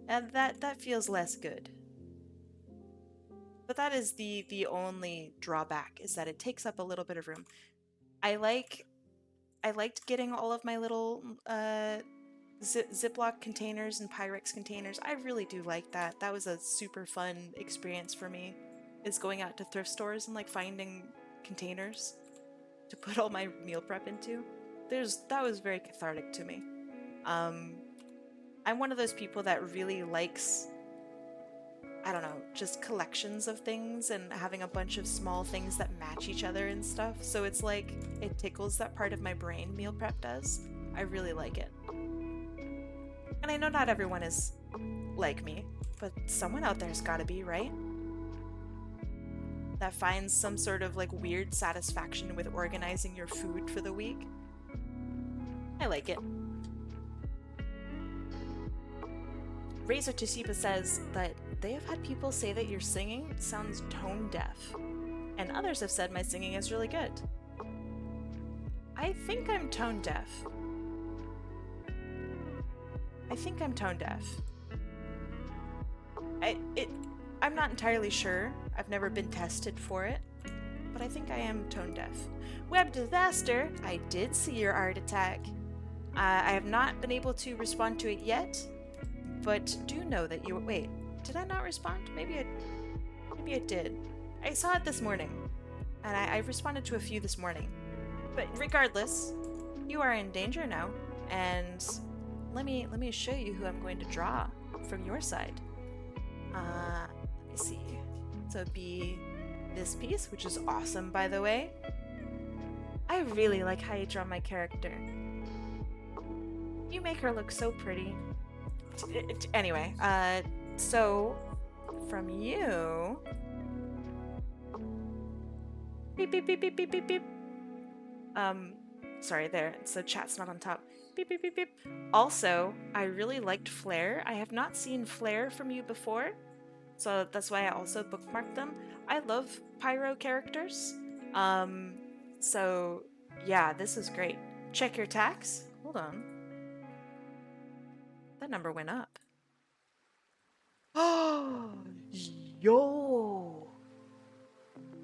And that feels less good. But that is the only drawback, is that it takes up a little bit of room. I liked getting all of my little Ziploc containers and Pyrex containers. I really do like that. That was a super fun experience for me, is going out to thrift stores and like finding containers to put all my meal prep into. That was very cathartic to me. I'm one of those people that really likes, I don't know, just collections of things and having a bunch of small things that match each other and stuff. So it's like, it tickles that part of my brain, meal prep does. I really like it. And I know not everyone is like me, but someone out there's gotta be, right? that finds some sort of like weird satisfaction with organizing your food for the week. I like it. Razor Toshiba says that they have had people say that your singing sounds tone deaf, and others have said my singing is really good. I think I'm tone deaf. I'm not entirely sure. I've never been tested for it, but I think I am tone deaf. Web Disaster, I did see your art attack. I have not been able to respond to it yet, but do know that you... Wait, did I not respond? Maybe I did. I saw it this morning, and I responded to a few this morning. But regardless, you are in danger now, and let me show you who I'm going to draw from your side. Let me see. So it'd be this piece, which is awesome, by the way. I really like how you draw my character. You make her look so pretty. Anyway, so from you... Beep, beep, beep, beep, beep, beep, beep. Sorry, there. So chat's not on top. Beep, beep, beep, beep. Also, I really liked Flare. I have not seen Flare from you before, so that's why I also bookmarked them. I love Pyro characters. So yeah, this is great. Check your tax. Hold on. That number went up. Oh, yo.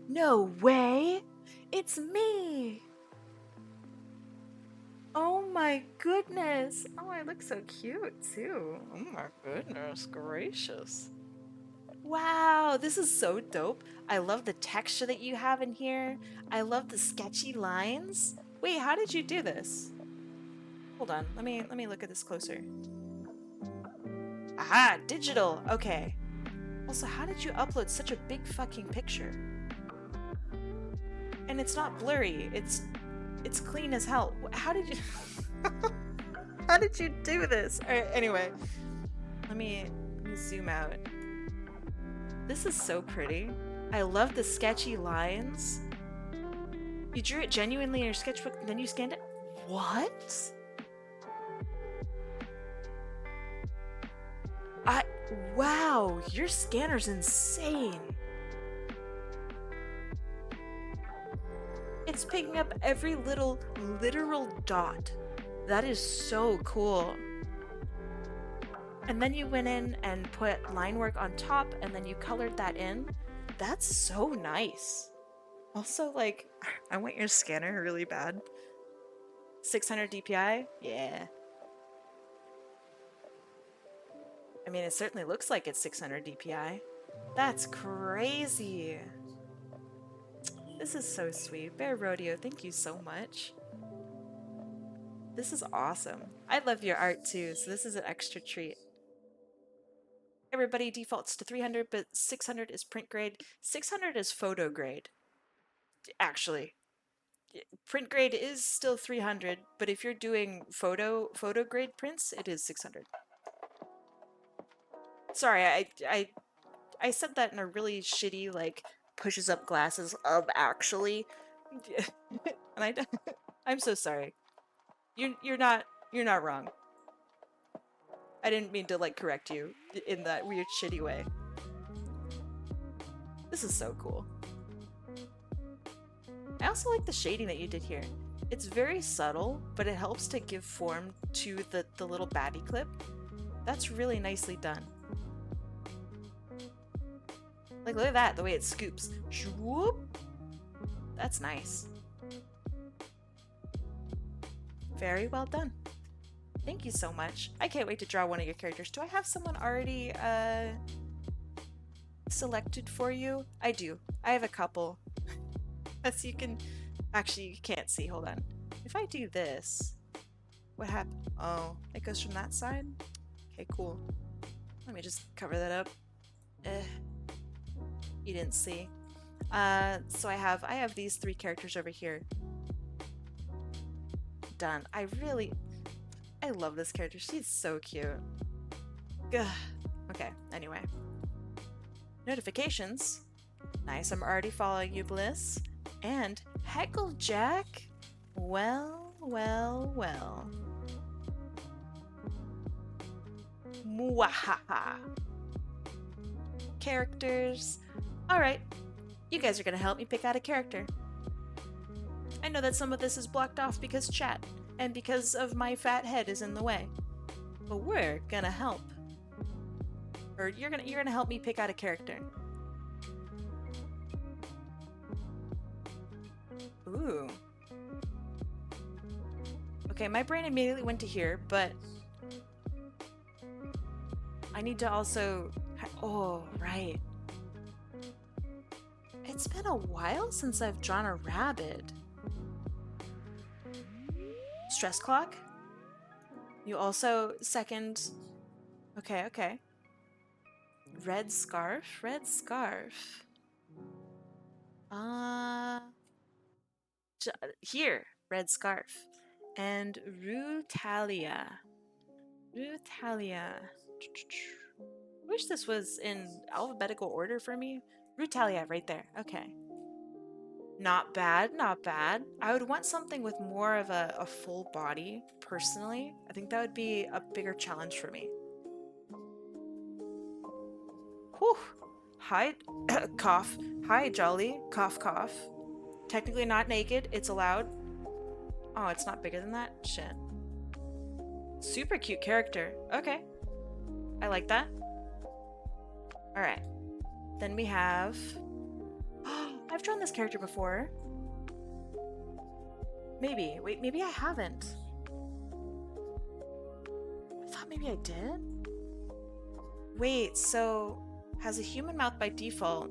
No way. It's me. Oh my goodness. Oh, I look so cute too. Oh my goodness gracious. Wow, this is so dope. I love the texture that you have in here. I love the sketchy lines. Wait, how did you do this? Hold on, let me look at this closer. Aha, digital. Okay. Also, how did you upload such a big fucking picture? And it's not blurry. It's clean as hell. How did you how did you do this? All right, anyway, let me zoom out. This is so pretty. I love the sketchy lines. You drew it genuinely in your sketchbook and then you scanned it? What? Wow, your scanner's insane. It's picking up every little literal dot. That is so cool. And then you went in and put line work on top and then you colored that in. That's so nice. Also, like, I want your scanner really bad. 600 DPI? Yeah. I mean, it certainly looks like it's 600 DPI. That's crazy. This is so sweet. Bear Rodeo, thank you so much. This is awesome. I love your art too, so this is an extra treat. Everybody defaults to 300, but 600 is print grade. 600 is photo grade. Actually, print grade is still 300, but if you're doing photo grade prints, it is 600. Sorry, I said that in a really shitty, like, pushes up glasses of actually. And I'm so sorry. You're not wrong. I didn't mean to, like, correct you in that weird shitty way. This is so cool. I also like the shading that you did here. It's very subtle, but it helps to give form to the little baby clip. That's really nicely done. Like, look at that, the way it scoops. Shwoop! That's nice. Very well done. Thank you so much. I can't wait to draw one of your characters. Do I have someone already selected for you? I do. I have a couple. As you can... Actually, you can't see. Hold on. If I do this... What happened? Oh, it goes from that side? Okay, cool. Let me just cover that up. You didn't see. So I have these three characters over here. Done. I love this character. She's so cute. Ugh. Okay, anyway. Notifications. Nice, I'm already following you, Bliss. And Hecklejack? Well, well, well. Mwahaha. Characters. Alright, you guys are gonna help me pick out a character. I know that some of this is blocked off because chat, and because of my fat head is in the way. But we're gonna help. Or you're gonna help me pick out a character. Ooh. Okay, my brain immediately went to here, but I need to also... Oh, right. It's been a while since I've drawn a rabbit. Stress clock? You also second... Okay, okay. Red scarf? Red scarf. Here, red scarf. And Rutalia. Rutalia. Wish this was in alphabetical order for me. Rutalia, right there. Okay. Not bad, not bad. I would want something with more of a full body, personally. I think that would be a bigger challenge for me. Whew. Hi, cough. Hi, Jolly. Cough, cough. Technically not naked. It's allowed. Oh, it's not bigger than that? Shit. Super cute character. Okay. I like that. Alright. Then we have... I've drawn this character before. Maybe. Wait, maybe I haven't. I thought maybe I did? Wait, so... has a human mouth by default,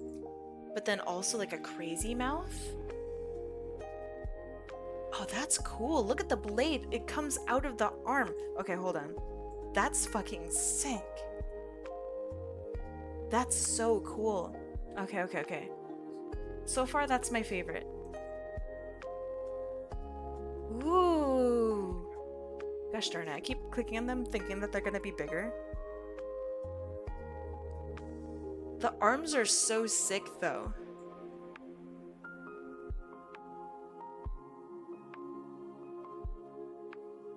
but then also like a crazy mouth? Oh, that's cool. Look at the blade. It comes out of the arm. Okay, hold on. That's fucking sick. That's so cool. Okay, okay, okay. So far, that's my favorite. Ooh. Gosh darn it. I keep clicking on them thinking that they're gonna be bigger. The arms are so sick, though.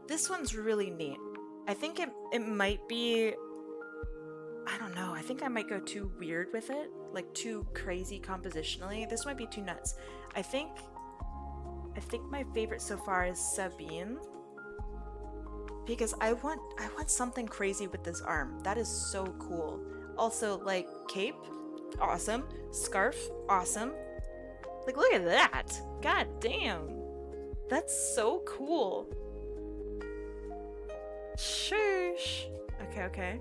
This one's really neat. I think it might be... I don't know. I think I might go too weird with it. Like, too crazy compositionally. This might be too nuts. I think my favorite so far is Sabine. Because I want something crazy with this arm. That is so cool. Also, like, cape, awesome. Scarf, awesome. Like, look at that. God damn. That's so cool. Shush. Okay, okay.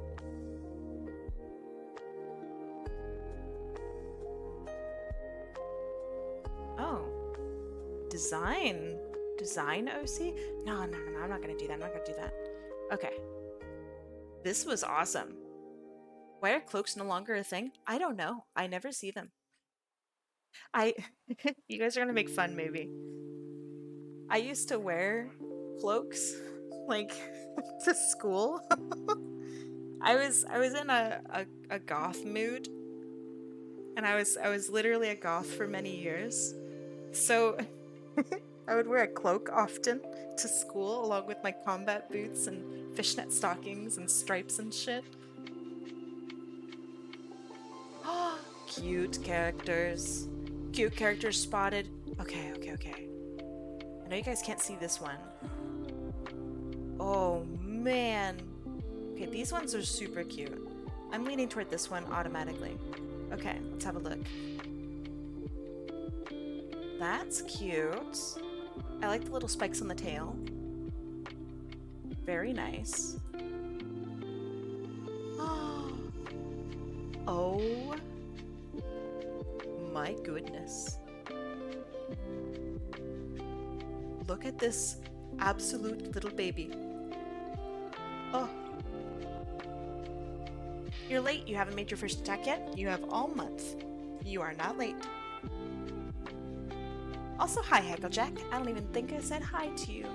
Oh. Design. Design OC? No, I'm not gonna do that. I'm not gonna do that. Okay. This was awesome. Why are cloaks no longer a thing? I don't know. I never see them. You guys are gonna make fun, maybe. I used to wear cloaks, like, to school. I was in a goth mood, and I was literally a goth for many years. So I would wear a cloak often to school, along with my combat boots and fishnet stockings and stripes and shit. Cute characters. Cute characters spotted. Okay, okay, okay. I know you guys can't see this one. Oh, man. Okay, these ones are super cute. I'm leaning toward this one automatically. Okay, let's have a look. That's cute. I like the little spikes on the tail. Very nice. Oh my goodness. Look at this absolute little baby. Oh. You're late. You haven't made your first attack yet? You have all month. You are not late. Also, hi, Hecklejack. I don't even think I said hi to you.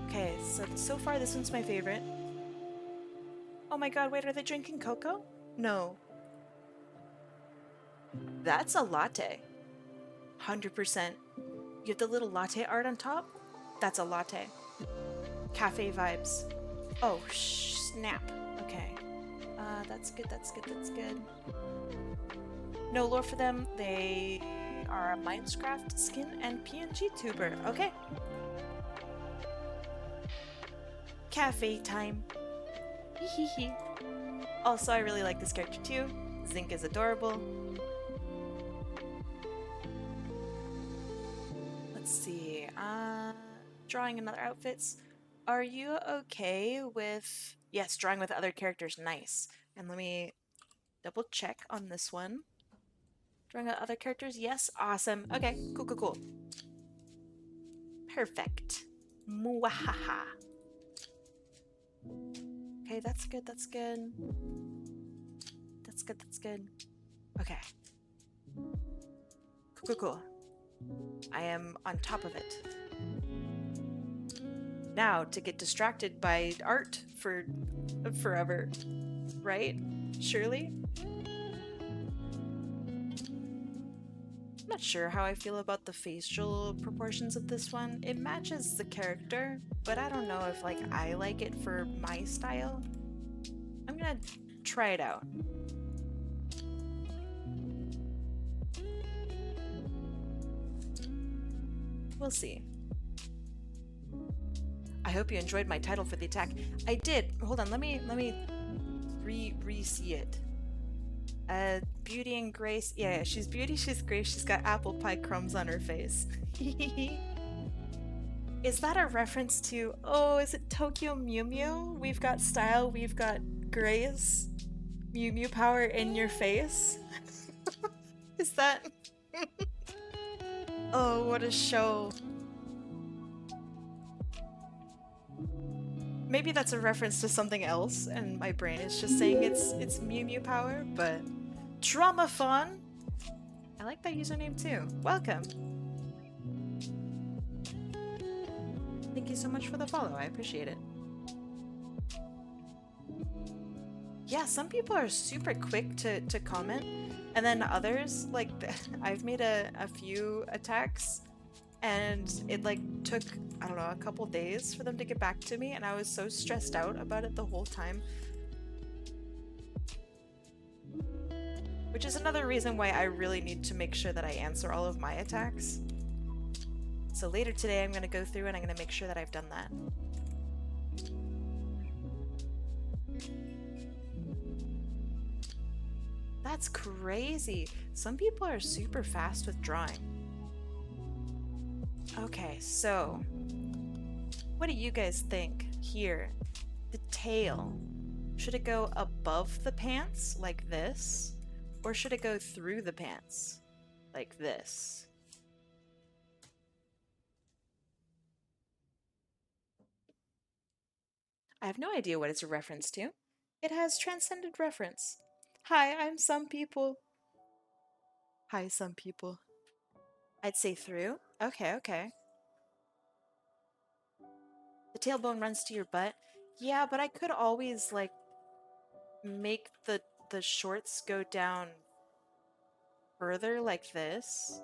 Okay, so far this one's my favorite. Oh my god, wait, are they drinking cocoa? No. That's a latte. 100%. You have the little latte art on top? That's a latte. Cafe vibes. Oh, snap. Okay. That's good, that's good, that's good. No lore for them. They are a Minecraft skin and PNG tuber. Okay. Cafe time. Hehehe. Also, I really like this character too. Zinc is adorable. Let's see. Drawing another outfits. Are you okay with... Yes, drawing with other characters. Nice. And let me double check on this one. Drawing with other characters. Yes, awesome. Okay, cool, cool, cool. Perfect. Mwahaha. Okay, that's good, that's good. That's good, that's good. Okay. Cool, cool, cool. I am on top of it. Now, to get distracted by art for forever. Right? Surely? I'm not sure how I feel about the facial proportions of this one. It matches the character, but I don't know if like I like it for my style. I'm gonna try it out. We'll see. I hope you enjoyed my title for the attack. I did. Hold on, let me re-see it. Beauty and Grace. Yeah, she's beauty, she's grace, she's got apple pie crumbs on her face. Is that a reference to, oh, is it Tokyo Mew Mew? We've got style, we've got grace. Mew Mew power in your face? Is that... Oh, what a show. Maybe that's a reference to something else, and my brain is just saying it's Mew Mew power, but... Drama fun! I like that username too. Welcome! Thank you so much for the follow, I appreciate it. Yeah, some people are super quick to comment, and then others, like, I've made a few attacks, and it like took, I don't know, a couple days for them to get back to me, and I was so stressed out about it the whole time. Which is another reason why I really need to make sure that I answer all of my attacks. So later today I'm going to go through and I'm going to make sure that I've done that. That's crazy. Some people are super fast with drawing. Okay, so what do you guys think here? The tail. Should it go above the pants like this? Or should it go through the pants like this? I have no idea what it's a reference to. It has transcended reference. Hi, I'm some people. Hi, some people. I'd say through. Okay, okay. The tailbone runs to your butt. Yeah, but I could always, like, make the shorts go down further like this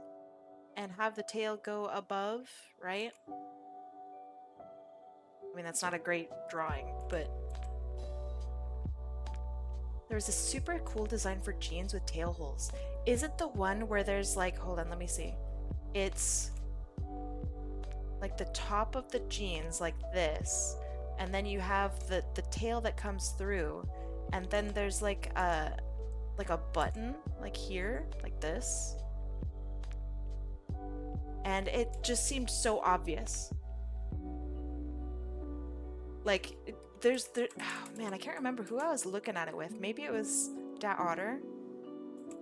and have the tail go above, right? I mean, that's not a great drawing, but there's a super cool design for jeans with tail holes. Is it the one where there's like, hold on, let me see. It's like the top of the jeans like this, and then you have the tail that comes through, and then there's like a button like here, like this. And it just seemed so obvious. Like, oh man, I can't remember who I was looking at it with. Maybe it was Da Otter.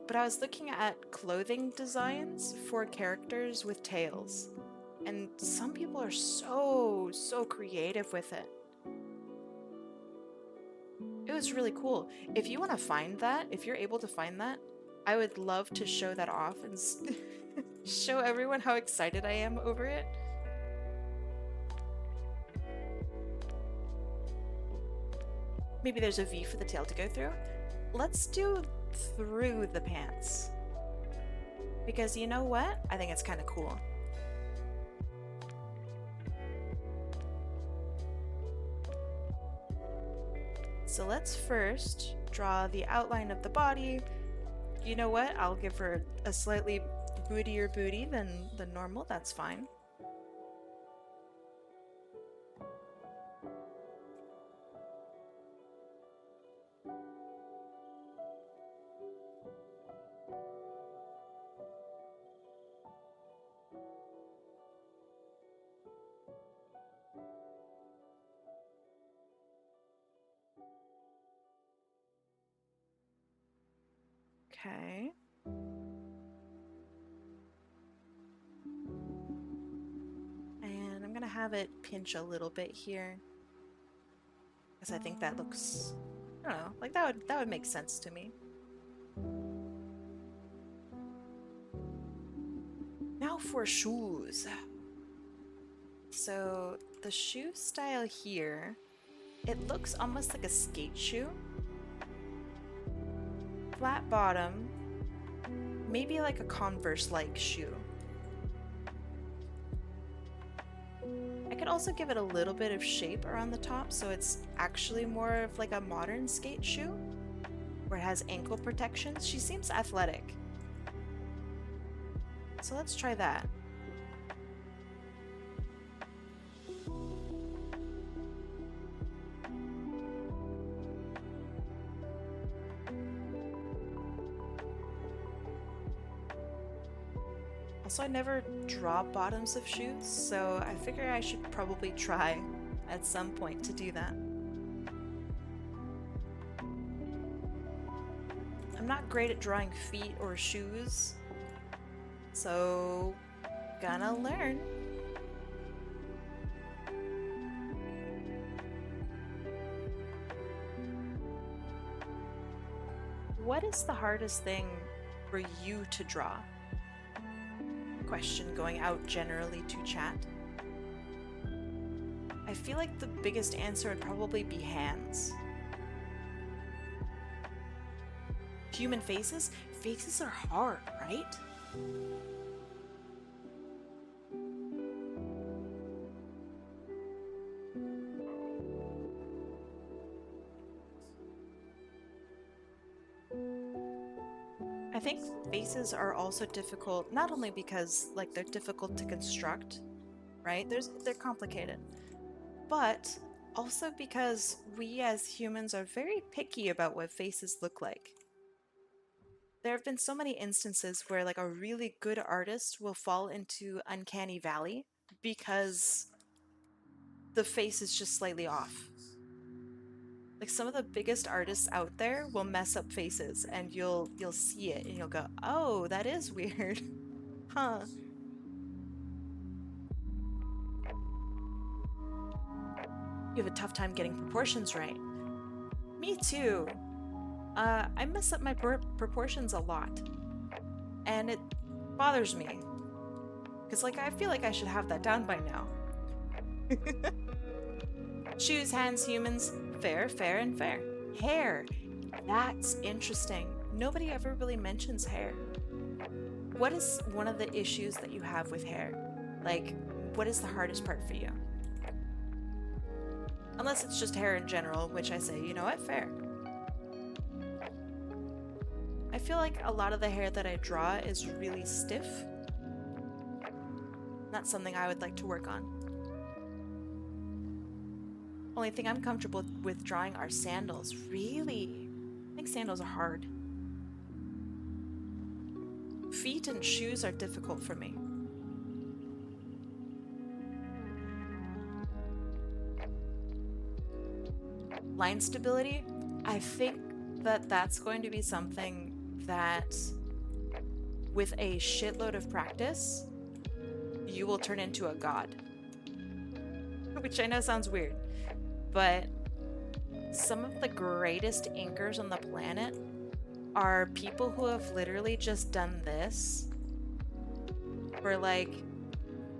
But I was looking at clothing designs for characters with tails. And some people are so creative with it. It was really cool. If you want to find that, if you're able to find that, I would love to show that off and show everyone how excited I am over it. Maybe there's a V for the tail to go through. Let's do through the pants. Because you know what? I think it's kind of cool. So let's first draw the outline of the body. You know what? I'll give her a slightly bootier booty than normal. That's fine. Okay. And I'm gonna have it pinch a little bit here, because I think that looks, I don't know, like that would make sense to me. Now for shoes. So the shoe style here, it looks almost like a skate shoe. Flat bottom, maybe like a Converse-like shoe. I could also give it a little bit of shape around the top so it's actually more of like a modern skate shoe where it has ankle protections. She seems athletic. So let's try that. Also, I never draw bottoms of shoes, so I figure I should probably try at some point to do that. I'm not great at drawing feet or shoes, so gonna learn. What is the hardest thing for you to draw? Question going out generally to chat. I feel like the biggest answer would probably be hands. Human faces? Faces are hard, right? I think faces are also difficult, not only because like they're difficult to construct, right? They're complicated, but also because we as humans are very picky about what faces look like. There have been so many instances where like a really good artist will fall into uncanny valley because the face is just slightly off. Like some of the biggest artists out there will mess up faces and you'll see it and you'll go, "Oh, that is weird." Huh. You have a tough time getting proportions right. Me too. I mess up my proportions a lot. And it bothers me. Because, like, I feel like I should have that down by now. Shoes, hands, humans. Fair, fair, and fair. Hair. That's interesting. Nobody ever really mentions hair. What is one of the issues that you have with hair? Like, what is the hardest part for you? Unless it's just hair in general, which I say, you know what, fair. I feel like a lot of the hair that I draw is really stiff. That's something I would like to work on. Only thing I'm comfortable with drawing are sandals. Really? I think sandals are hard. Feet and shoes are difficult for me. Line stability, I think that that's going to be something that with a shitload of practice, you will turn into a god. Which I know sounds weird, but some of the greatest inkers on the planet are people who have literally just done this for like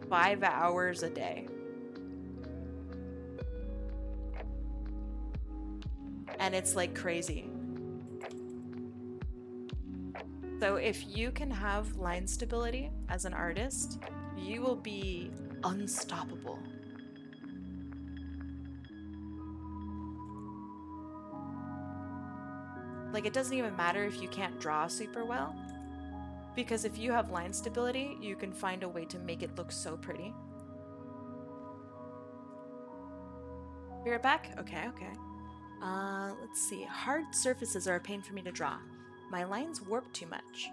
5 hours a day. And it's like crazy. So if you can have line stability as an artist, you will be unstoppable. Like, it doesn't even matter if you can't draw super well, because if you have line stability, you can find a way to make it look so pretty. Be right back? Okay, okay. Let's see. Hard surfaces are a pain for me to draw. My lines warp too much.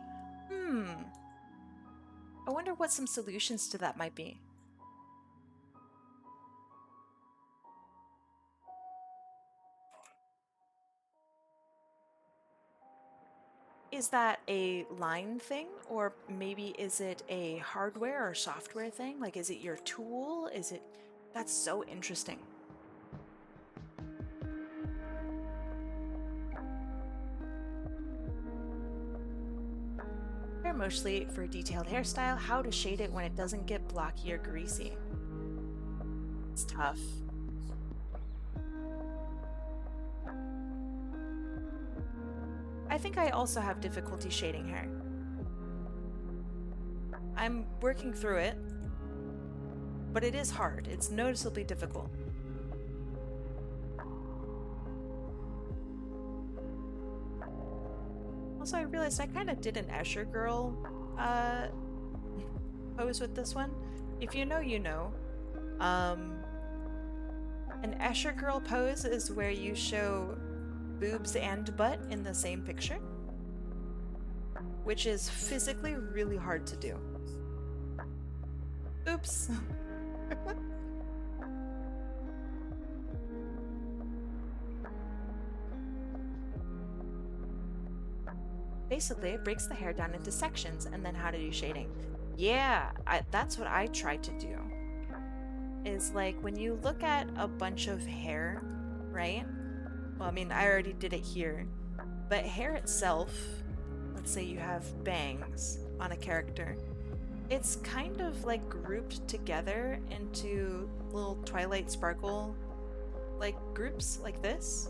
I wonder what some solutions to that might be. Is that a line thing, or maybe is it a hardware or software thing? Like, is it your tool? Is it... That's so interesting. They're mostly for a detailed hairstyle, how to shade it when it doesn't get blocky or greasy. It's tough. I think I also have difficulty shading hair. I'm working through it, but it is hard. It's noticeably difficult. Also, I realized I kind of did an Escher Girl pose with this one. If you know, you know. An Escher Girl pose is where you show boobs and butt in the same picture, which is physically really hard to do. Oops. Basically, it breaks the hair down into sections and then how to do shading. Yeah, that's what I try to do. Is like when you look at a bunch of hair, right? Well, I mean, I already did it here, but hair itself, let's say you have bangs on a character, it's kind of like grouped together into little Twilight Sparkle like groups like this.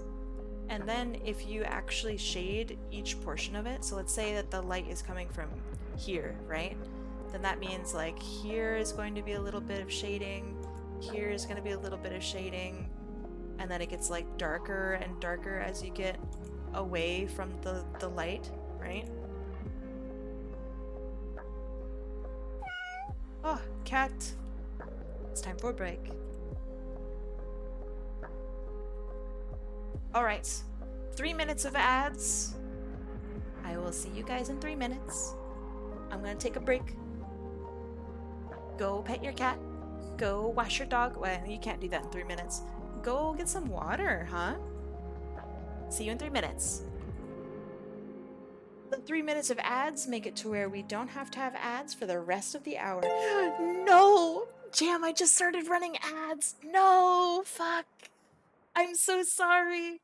And then if you actually shade each portion of it, so let's say that the light is coming from here, right? Then that means like here is going to be a little bit of shading, here is going to be a little bit of shading, and then it gets like darker and darker as you get away from the light, right? Oh, cat. It's time for a break. Alright, 3 minutes of ads. I will see you guys in 3 minutes. I'm gonna take a break. Go pet your cat. Go wash your dog. Well, you can't do that in 3 minutes. Go get some water, huh? See you in 3 minutes. The 3 minutes of ads make it to where we don't have to have ads for the rest of the hour. No! Jam, I just started running ads. No! Fuck. I'm so sorry.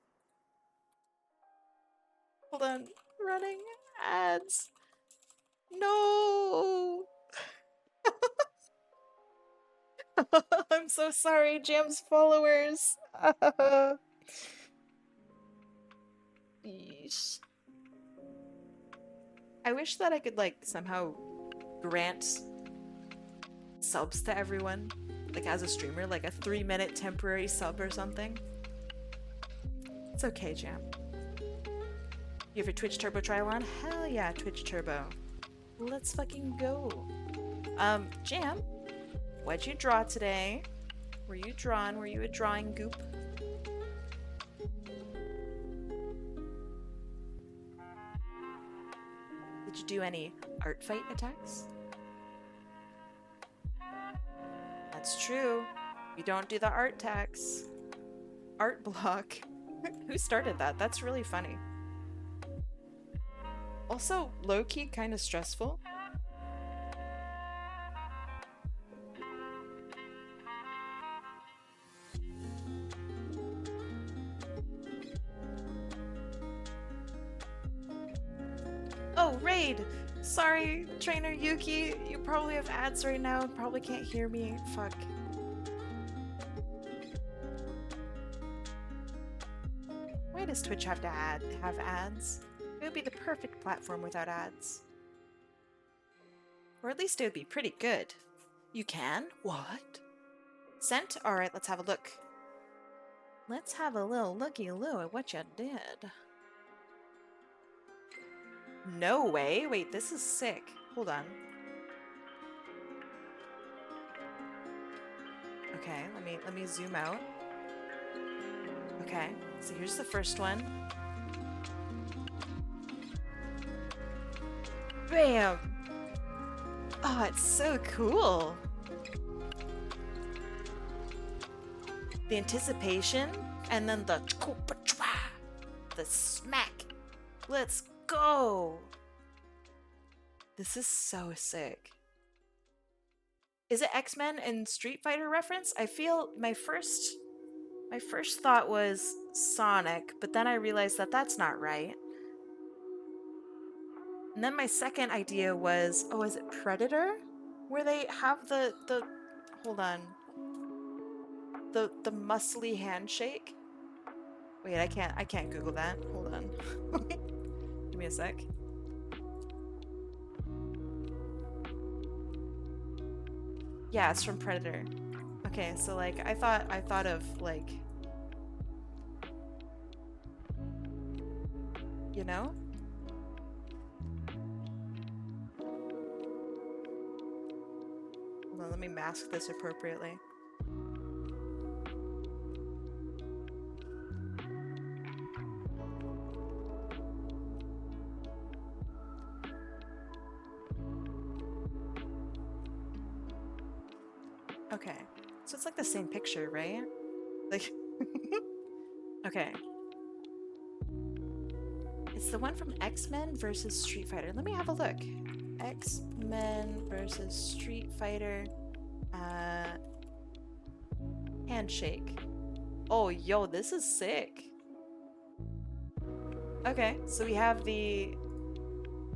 Hold on. Running ads. No! I'm so sorry, Jam's followers. Yeesh. I wish that I could, like, somehow grant subs to everyone. Like, as a streamer, like a 3-minute temporary sub or something. It's okay, Jam. You have a Twitch Turbo trial on? Hell yeah, Twitch Turbo. Let's fucking go. Jam, what'd you draw today? Were you drawing? Were you a drawing goop? Did you do any art fight attacks? That's true. You don't do the art tax. Art block. Who started that? That's really funny. Also, low-key kind of stressful. Oh, Raid! Sorry, Trainer Yuki. You probably have ads right now and probably can't hear me. Fuck. Why does Twitch have to have ads? It would be the perfect platform without ads. Or at least it would be pretty good. You can? What? Sent? Alright, let's have a look. Let's have a little looky-loo at what you did. No way! Wait, this is sick. Hold on. Okay, let me zoom out. Okay, so here's the first one. Bam! Oh, it's so cool! The anticipation, and then the smack. Let's go! This is so sick. Is it X-Men and Street Fighter reference? I feel my first thought was Sonic, but then I realized that that's not right. And then my second idea was, oh, is it Predator? Where they have the hold on. The muscly handshake? Wait, I can't Google that. Hold on. Give me a sec. Yeah, it's from Predator. Okay, so like I thought of like, you know? Hold on, let me mask this appropriately. Okay, so it's like the same picture, right? Like, okay. It's the one from X-Men versus Street Fighter. Let me have a look. X-Men versus Street Fighter. Handshake. Oh, yo, this is sick. Okay, so we have the...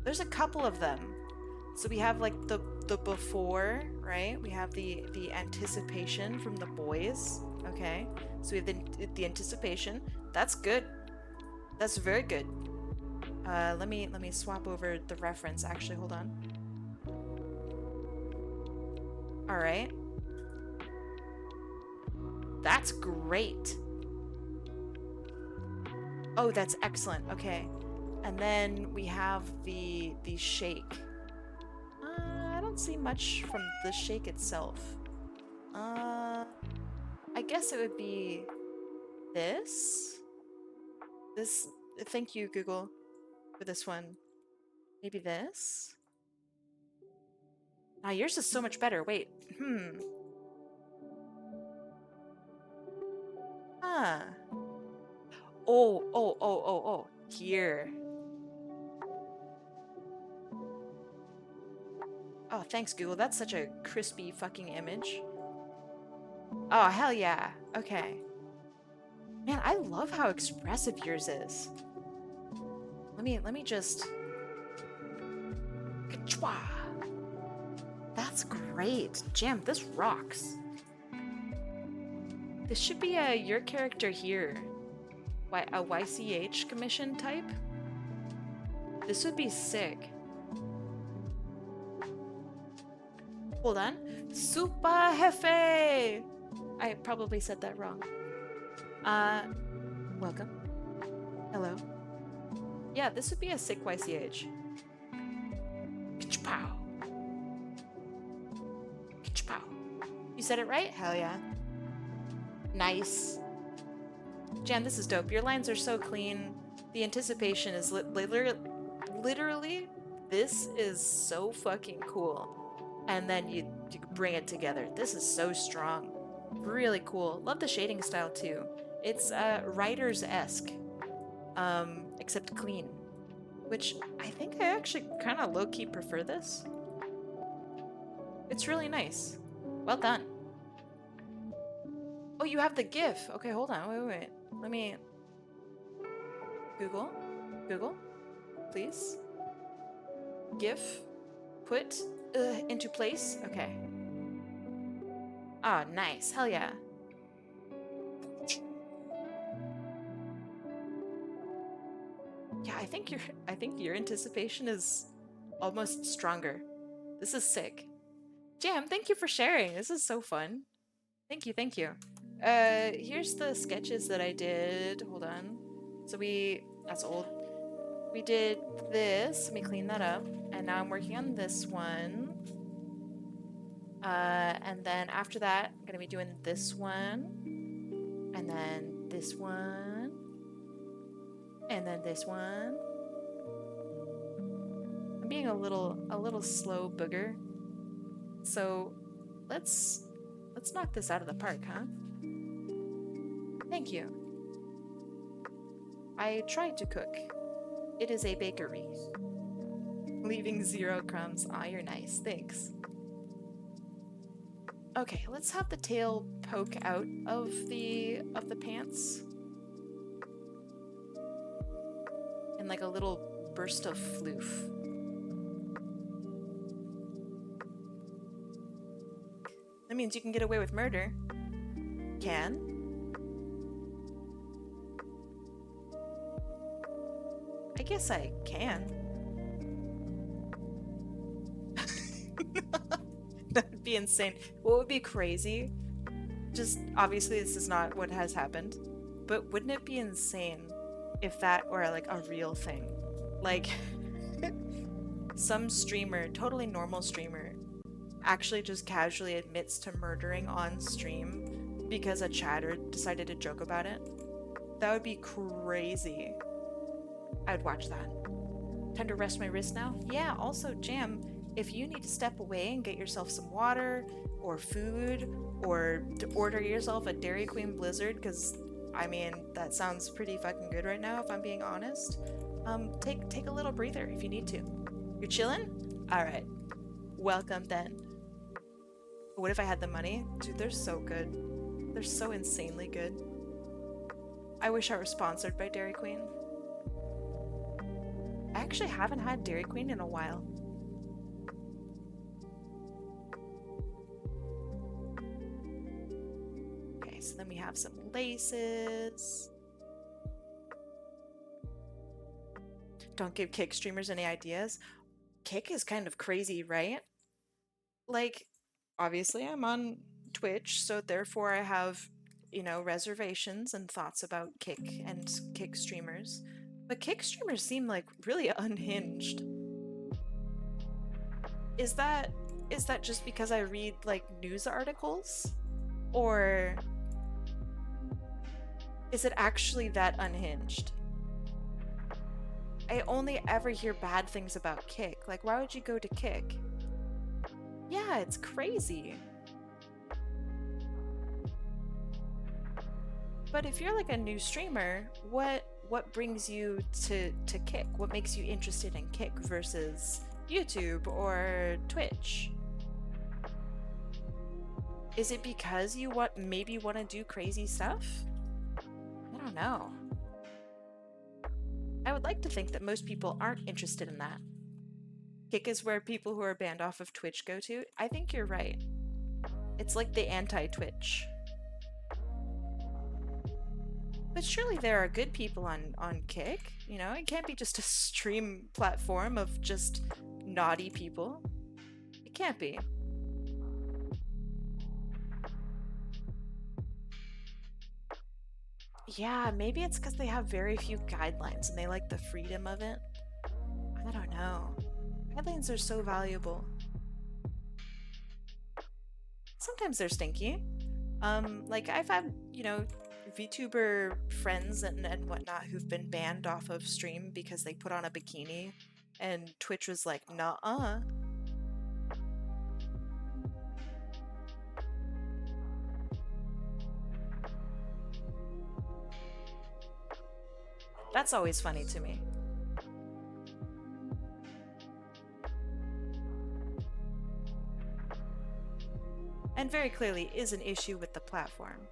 There's a couple of them. So we have like the before, right? We have the anticipation from the boys. Okay, so we have the anticipation. That's good. That's very good. Let me swap over the reference. Actually, hold on. All right. That's great. Oh, that's excellent. Okay, and then we have the shake. I don't see much from the shake itself. I guess it would be this. This. Thank you, Google, for this one. Maybe this. Ah, yours is so much better. Wait. Huh. Oh. Here. Oh, thanks, Google. That's such a crispy fucking image. Oh, hell yeah. Okay. Man, I love how expressive yours is. Let me just... Ka-chwa! That's great. Jam, this rocks. This should be your character here. A YCH commission type? This would be sick. Hold on. Super Jefe! I probably said that wrong. Welcome. Hello. Yeah, this would be a sick YCH. Ka-chow. Ka-chow. You said it right? Hell yeah. Nice. Jan, this is dope. Your lines are so clean. The anticipation is literally, this is so fucking cool. And then you bring it together. This is so strong. Really cool. Love the shading style too. It's writers-esque, except clean. Which I think I actually kind of low-key prefer this. It's really nice. Well done. Oh, you have the GIF. Okay, hold on. Wait. Let me... Google, please. GIF. Put into place. Okay. Ah, nice. Hell yeah. Yeah, I think your anticipation is almost stronger. This is sick. Jam, thank you for sharing. This is so fun. Thank you, thank you. Here's the sketches that I did. Hold on. So that's old. We did this. Let me clean that up. And now I'm working on this one. And then after that, I'm gonna be doing this one. And then this one. And then this one. I'm being a little slow booger. So let's knock this out of the park, huh? Thank you. I tried to cook. It is a bakery. Leaving 0 crumbs. Aw, you're nice. Thanks. Okay, let's have the tail poke out of the pants. And like a little burst of floof. That means you can get away with murder. Can? I guess I can. That'd be insane. What would be crazy? Just, obviously this is not what has happened, but wouldn't it be insane if that were like a real thing? Like, some streamer, totally normal streamer, actually just casually admits to murdering on stream because a chatter decided to joke about it. That would be crazy. I'd watch that. Time to rest my wrist now? Yeah, also, Jam, if you need to step away and get yourself some water or food or to order yourself a Dairy Queen Blizzard, because I mean, that sounds pretty fucking good right now if I'm being honest. Take a little breather if you need to. You're chilling? Alright. Welcome then. What if I had the money? Dude, they're so good. They're so insanely good. I wish I were sponsored by Dairy Queen. I actually haven't had Dairy Queen in a while. Okay, so then we have some laces. Don't give Kick streamers any ideas. Kick is kind of crazy, right? Like, obviously I'm on Twitch, so therefore I have, you know, reservations and thoughts about Kick and Kick streamers. But Kick streamers seem like really unhinged. Is that just because I read like news articles? Or is it actually that unhinged? I only ever hear bad things about Kick. Like, why would you go to Kick? Yeah, it's crazy. But if you're like a new streamer, what brings you to Kick? What makes you interested in Kick versus YouTube or Twitch? Is it because you maybe want to do crazy stuff? I don't know. I would like to think that most people aren't interested in that. Kick is where people who are banned off of Twitch go to. I think you're right. It's like the anti-Twitch. But surely there are good people on Kick, you know? It can't be just a stream platform of just naughty people. It can't be. Yeah, maybe it's because they have very few guidelines and they like the freedom of it. I don't know. Guidelines are so valuable. Sometimes they're stinky. Like I've had, you know, VTuber friends and whatnot who've been banned off of stream because they put on a bikini and Twitch was like, nah. That's always funny to me. And very clearly is an issue with the platform.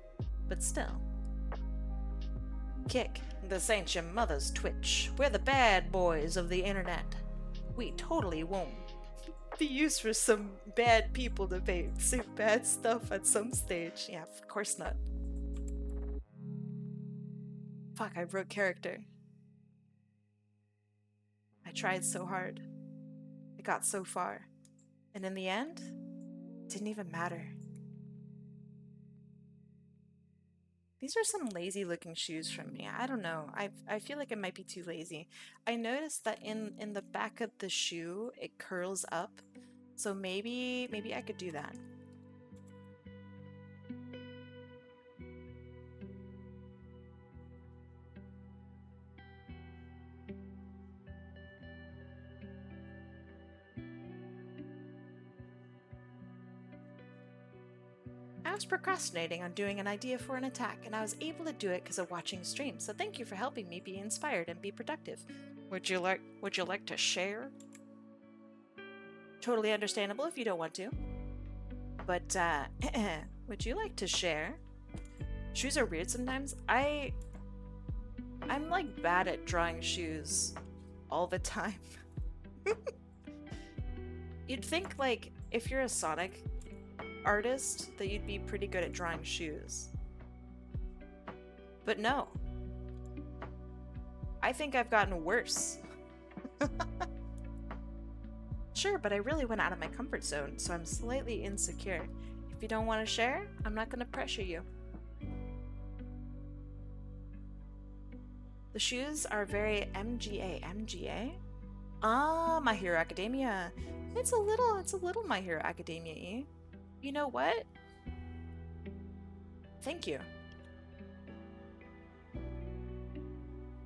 But still. Kick, this ain't your mother's Twitch. We're the bad boys of the internet. We totally won't be used for some bad people to say bad stuff at some stage. Yeah, of course not. Fuck, I wrote character. I tried so hard. I got so far. And in the end, it didn't even matter. These are some lazy looking shoes from me. I don't know. I feel like it might be too lazy. I noticed that in the back of the shoe, it curls up. So maybe I could do that. I was procrastinating on doing an idea for an attack, and I was able to do it because of watching streams. So thank you for helping me be inspired and be productive. Would you like to share? Totally understandable if you don't want to. But would you like to share? Shoes are weird sometimes. I'm like bad at drawing shoes all the time. You'd think like if you're a Sonic artist that you'd be pretty good at drawing shoes. But no. I think I've gotten worse. Sure, but I really went out of my comfort zone, so I'm slightly insecure. If you don't want to share, I'm not going to pressure you. The shoes are very MGA. MGA? Ah, My Hero Academia. It's a little My Hero Academia-y. You know what? Thank you.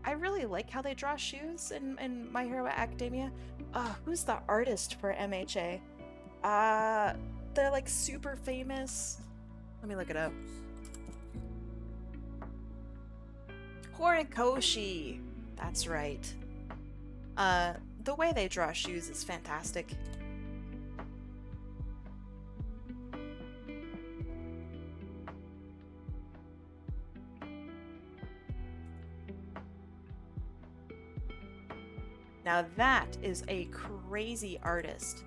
I really like how they draw shoes in My Hero Academia. Who's the artist for MHA? They're like super famous. Let me look it up. Horikoshi. That's right. The way they draw shoes is fantastic. Now that is a crazy artist.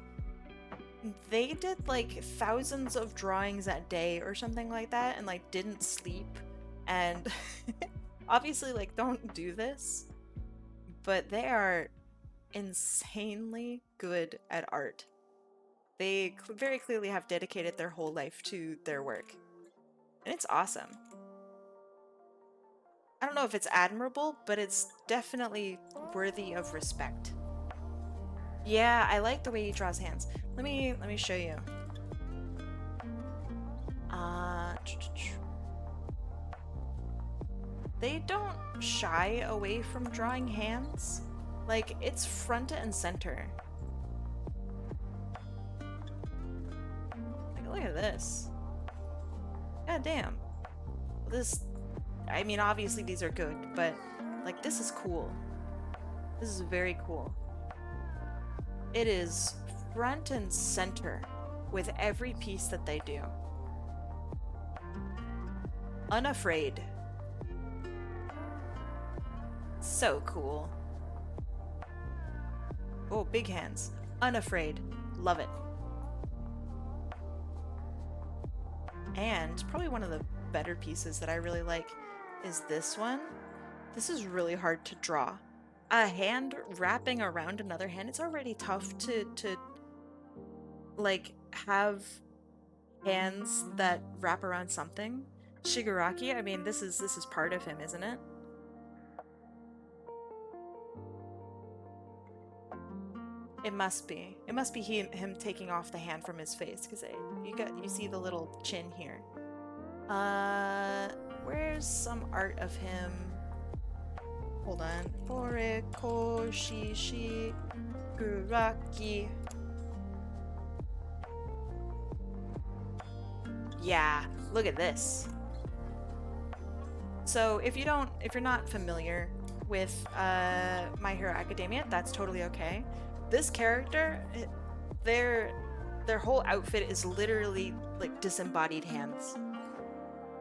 They did like thousands of drawings a day or something like that and like didn't sleep and obviously like don't do this, but they are insanely good at art. They very clearly have dedicated their whole life to their work. And it's awesome. I don't know if it's admirable, but it's definitely worthy of respect. Yeah, I like the way he draws hands. Let me show you. They don't shy away from drawing hands. Like, it's front and center. Like, look at this. God damn. This, I mean, obviously these are good, but like, this is cool. This is very cool. It is front and center with every piece that they do. Unafraid. So cool. Oh, big hands. Unafraid. Love it. And probably one of the better pieces that I really like is this one. This is really hard to draw. A hand wrapping around another hand, it's already tough to like have hands that wrap around something. Shigaraki, I mean, this is part of him, isn't it? It must be. It must be him taking off the hand from his face, because you see the little chin here. Where's some art of him? Hold on. Horikoshi Shigaraki. Yeah, look at this. So if you're not familiar with My Hero Academia, that's totally okay. This character, their whole outfit is literally like disembodied hands.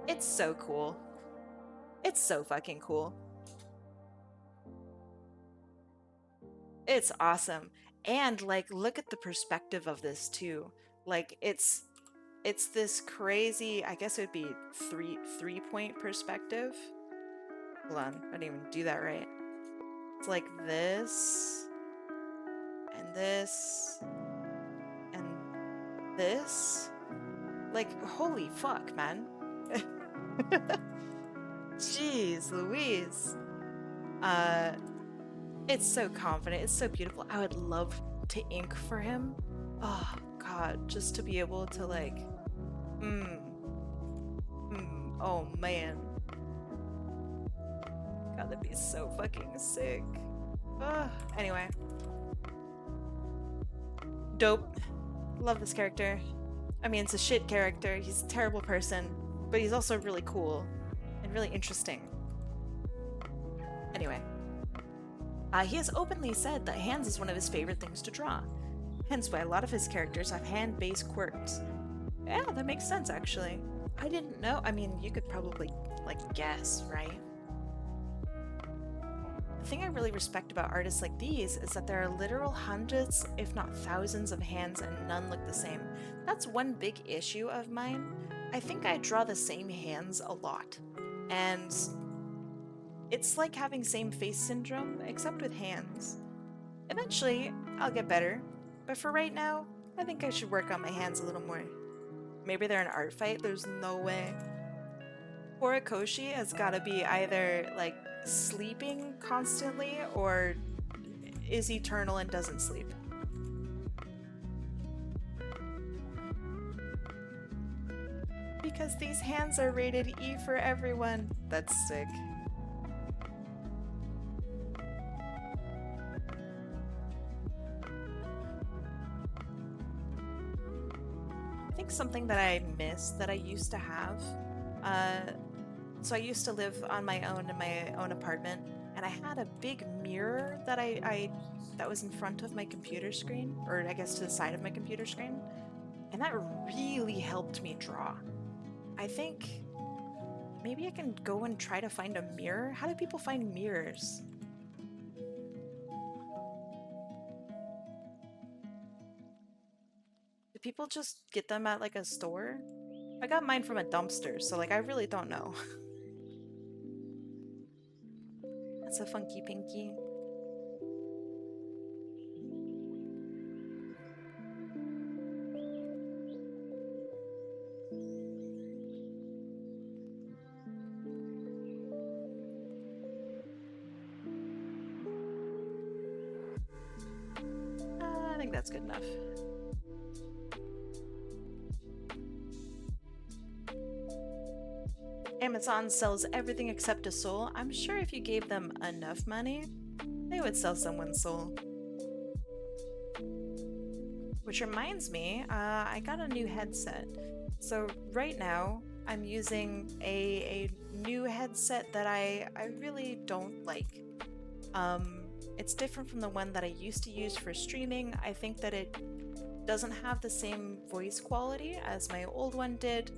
It's so cool. It's so fucking cool. It's awesome. And like, look at the perspective of this too. Like, it's this crazy, I guess it would be three-point perspective. Hold on, I didn't even do that right. It's like this. this and this. Like, holy fuck, man. Jeez Louise. It's so confident, it's so beautiful. I would love to ink for him. Oh god, just to be able to like oh man. God, that'd be so fucking sick. Anyway. Dope. Love this character. I mean, it's a shit character. He's a terrible person, but he's also really cool and really interesting. Anyway. He has openly said that hands is one of his favorite things to draw. Hence why a lot of his characters have hand-based quirks. Yeah, that makes sense, actually. I didn't know. I mean, you could probably, like, guess, right? The thing I really respect about artists like these is that there are literal hundreds, if not thousands, of hands and none look the same. That's one big issue of mine. I think I draw the same hands a lot. And it's like having same face syndrome, except with hands. Eventually, I'll get better. But for right now, I think I should work on my hands a little more. Maybe they're an art fight? There's no way. Horikoshi has gotta be either, like, sleeping constantly or is eternal and doesn't sleep. Because these hands are rated E for everyone. That's sick. I think something that I miss that I used to have, so I used to live on my own in my own apartment, and I had a big mirror that that was in front of my computer screen, or I guess to the side of my computer screen, and that really helped me draw. I think maybe I can go and try to find a mirror. How do people find mirrors? Do people just get them at like a store? I got mine from a dumpster, so like I really don't know. That's a funky pinky. I think that's good enough. Amazon sells everything except a soul. I'm sure if you gave them enough money, they would sell someone's soul. Which reminds me, I got a new headset. So right now, I'm using a new headset that I really don't like. It's different from the one that I used to use for streaming. I think that it doesn't have the same voice quality as my old one did.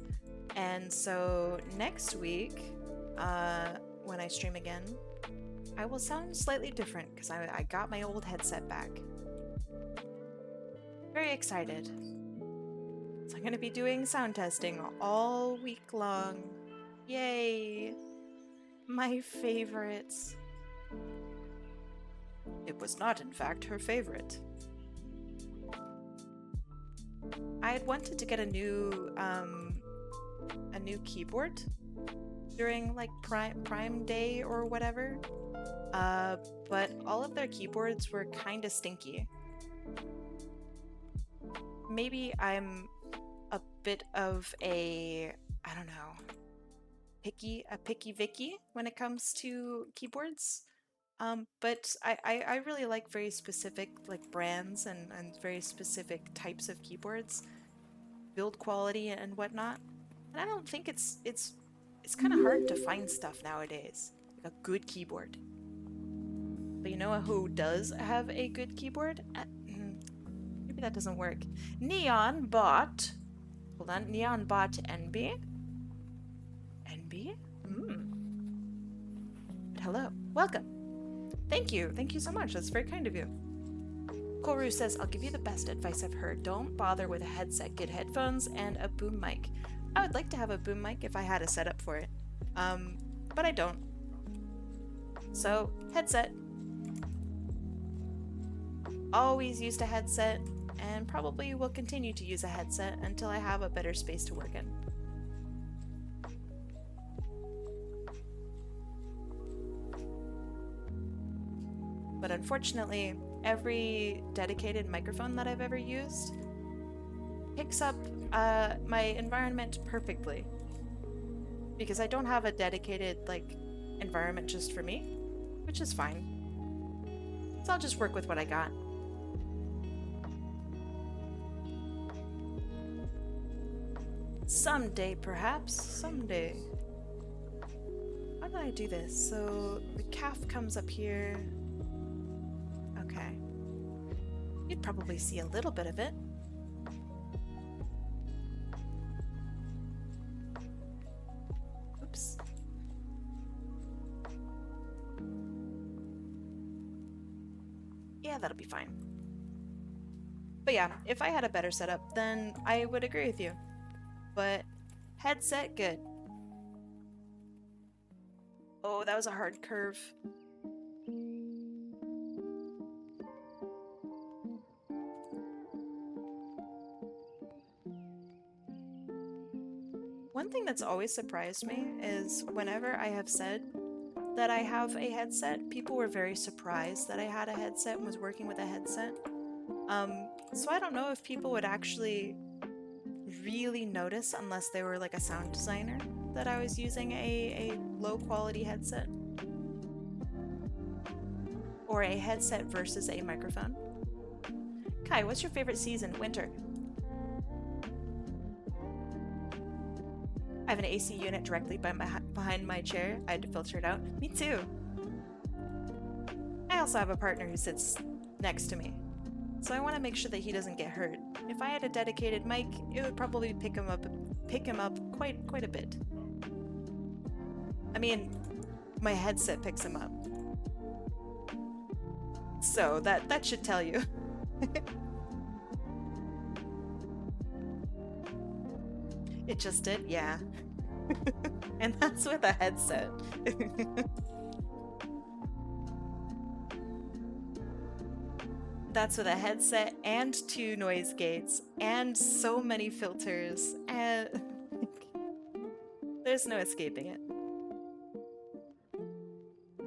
And so next week, when I stream again, I will sound slightly different because I got my old headset back. Very excited. So I'm going to be doing sound testing all week long. Yay! My favorites. It was not, in fact, her favorite. I had wanted to get a new keyboard during like Prime Day or whatever, but all of their keyboards were kind of stinky. Maybe I'm a bit of a, I don't know, picky Vicky when it comes to keyboards. But I really like very specific like brands and very specific types of keyboards, build quality and whatnot. And I don't think it's kind of hard to find stuff nowadays, like a good keyboard. But you know who does have a good keyboard? Maybe that doesn't work. Neonbot. Hold on, Neonbot NB. NB? But hello, welcome. Thank you so much. That's very kind of you. Koru says, I'll give you the best advice I've heard. Don't bother with a headset. Get headphones and a boom mic. I would like to have a boom mic if I had a setup for it. But I don't. So, headset. always used a headset and probably will continue to use a headset until I have a better space to work in. But unfortunately, every dedicated microphone that I've ever used picks up my environment perfectly. Because I don't have a dedicated, like, environment just for me, which is fine. So I'll just work with what I got. Someday, perhaps. Someday. How do I do this? So the calf comes up here. Okay. You'd probably see a little bit of it. Oops. Yeah, that'll be fine. But yeah, if I had a better setup, then I would agree with you. But headset, good. Oh, that was a hard curve. One thing that's always surprised me is whenever I have said that I have a headset, people were very surprised that I had a headset and was working with a headset. So I don't know if people would actually really notice unless they were like a sound designer that I was using a low quality headset. Or a headset versus a microphone. Kai, what's your favorite season? Winter. I have an AC unit directly behind my chair. I had to filter it out. Me too. I also have a partner who sits next to me, so I want to make sure that he doesn't get hurt. If I had a dedicated mic, it would probably pick him up quite a bit. I mean, my headset picks him up, so that should tell you. It just did, yeah. And that's with a headset. That's with a headset and 2 noise gates and so many filters, and there's no escaping it.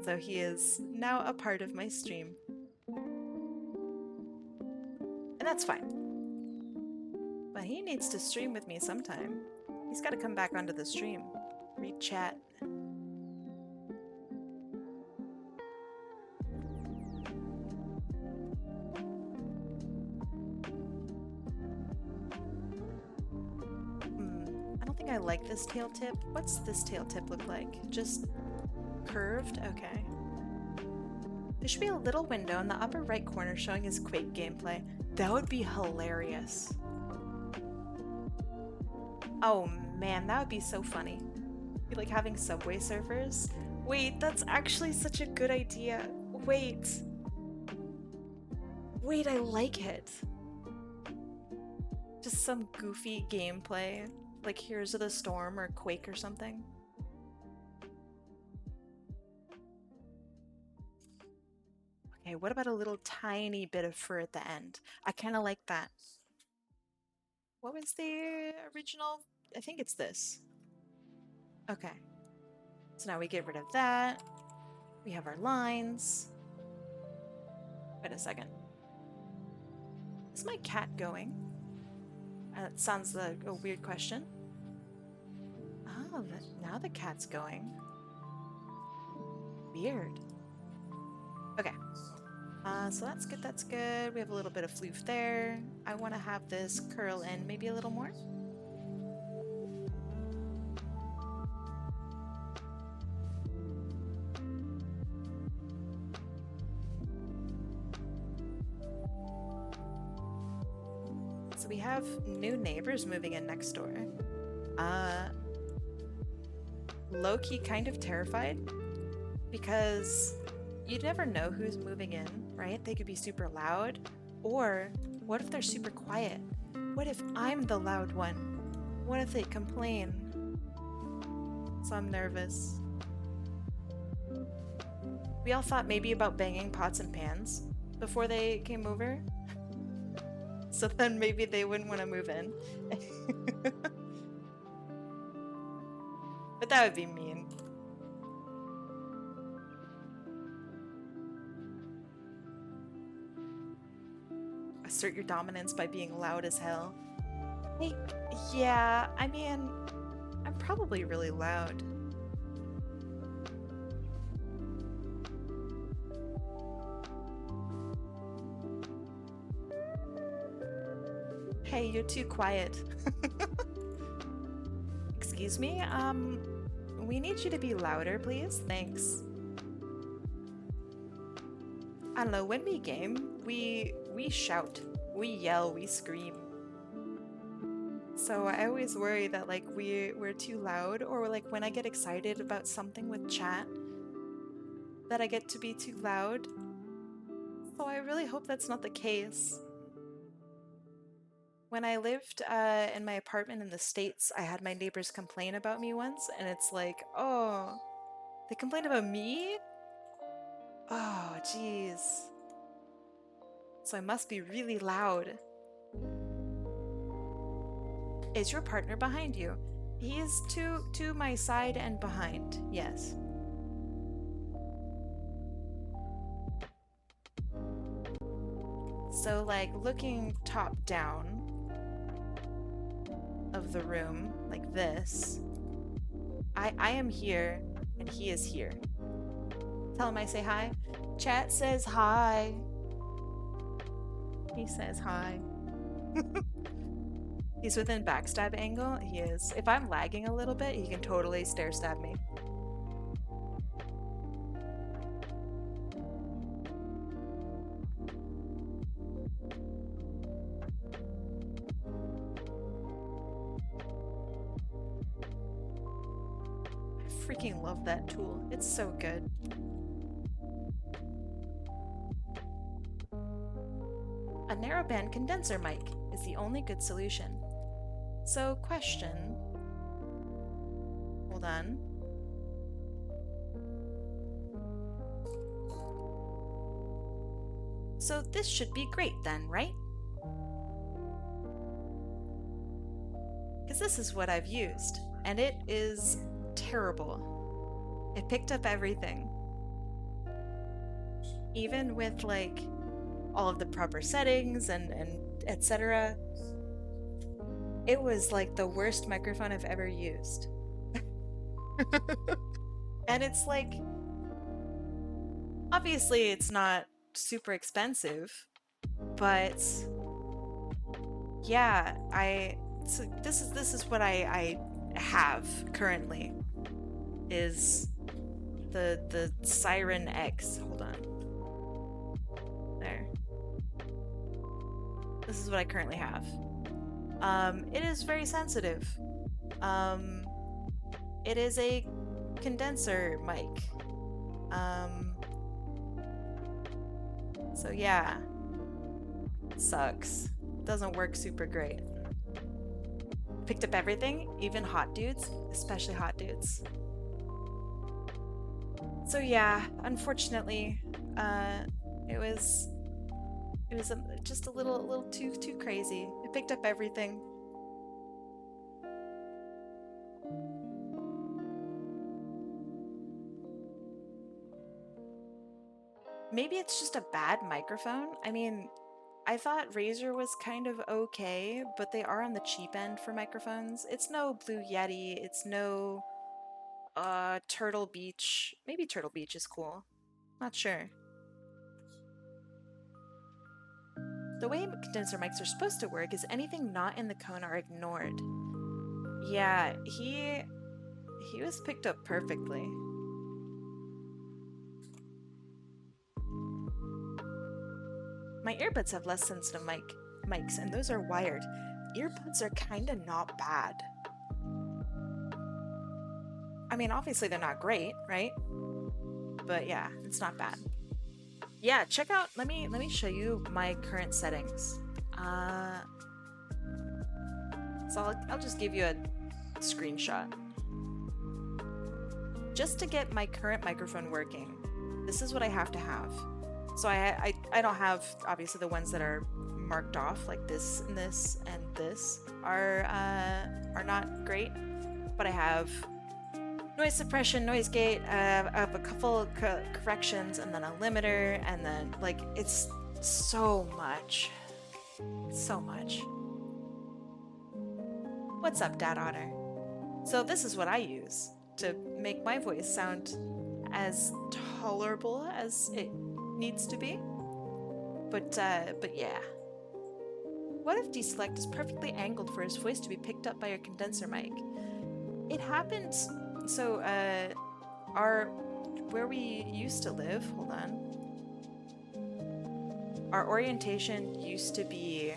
So he is now a part of my stream. And that's fine. But he needs to stream with me sometime. He's got to come back onto the stream. Read chat. I don't think I like this tail tip. What's this tail tip look like? Just curved? Okay. There should be a little window in the upper right corner showing his Quake gameplay. That would be hilarious. Oh man, that would be so funny. It'd be like having Subway Surfers. Wait, that's actually such a good idea. Wait, I like it. Just some goofy gameplay, like Heroes of the Storm or Quake or something. Okay, what about a little tiny bit of fur at the end? I kind of like that. What was the original? I think it's this. Okay. So now we get rid of that. We have our lines. Wait a second. Is my cat going? That sounds like a weird question. Oh, now the cat's going. Weird. Okay. So that's good, that's good. We have a little bit of floof there. I want to have this curl in maybe a little more. So we have new neighbors moving in next door. Low-key kind of terrified because you never know who's moving in, right? They could be super loud, or what if they're super quiet? What if I'm the loud one? What if they complain? So I'm nervous. We all thought maybe about banging pots and pans. before they came over. So then maybe they wouldn't want to move in. But that would be mean. Assert your dominance by being loud as hell. Hey, yeah, I mean, I'm probably really loud. Hey, you're too quiet. Excuse me, we need you to be louder, please. Thanks. I don't know, when we game, we shout, we yell, we scream. So I always worry that like we're too loud, or like when I get excited about something with chat, that I get to be too loud. So I really hope that's not the case. When I lived in my apartment in the States, I had my neighbors complain about me once, and it's like, oh, they complained about me? Oh, jeez. So I must be really loud. Is your partner behind you? He is to my side and behind, yes. So like looking top down of the room, like this, I am here and he is here. Tell him I say hi. Chat says hi. He says hi. He's within backstab angle. He is. If I'm lagging a little bit, he can totally stare stab me. I freaking love that tool. It's so good. A narrowband condenser mic is the only good solution. So, question. Hold on. So this should be great then, right? Because this is what I've used, and it is terrible. It picked up everything. Even with like all of the proper settings and etc. It was like the worst microphone I've ever used. And it's like, obviously it's not super expensive, but yeah, so this is what I have currently, is the Siren X. Hold on. There. This is what I currently have. It is very sensitive. It is a condenser mic. So yeah, sucks. Doesn't work super great. Picked up everything, even hot dudes, especially hot dudes. So yeah, unfortunately, it was just a little too crazy. It picked up everything. Maybe it's just a bad microphone. I mean, I thought Razer was kind of okay, but they are on the cheap end for microphones. It's no Blue Yeti, it's no Turtle Beach. Maybe Turtle Beach is cool. Not sure. The way condenser mics are supposed to work is anything not in the cone are ignored. Yeah, he was picked up perfectly. My earbuds have less sensitive mics, and those are wired. Earbuds are kinda not bad. I mean, obviously they're not great, right? But yeah, it's not bad. Yeah, check out, let me show you my current settings. So I'll just give you a screenshot. Just to get my current microphone working, this is what I have to have. So I don't have, obviously, the ones that are marked off, like this and this and this are not great, but I have noise suppression, noise gate, I have a couple corrections, and then a limiter, and then, like, it's so much. So much. What's up, Dad Otter? So this is what I use to make my voice sound as tolerable as it needs to be. But yeah. What if deselect is perfectly angled for his voice to be picked up by your condenser mic? It happens. So, where we used to live, hold on. Our orientation used to be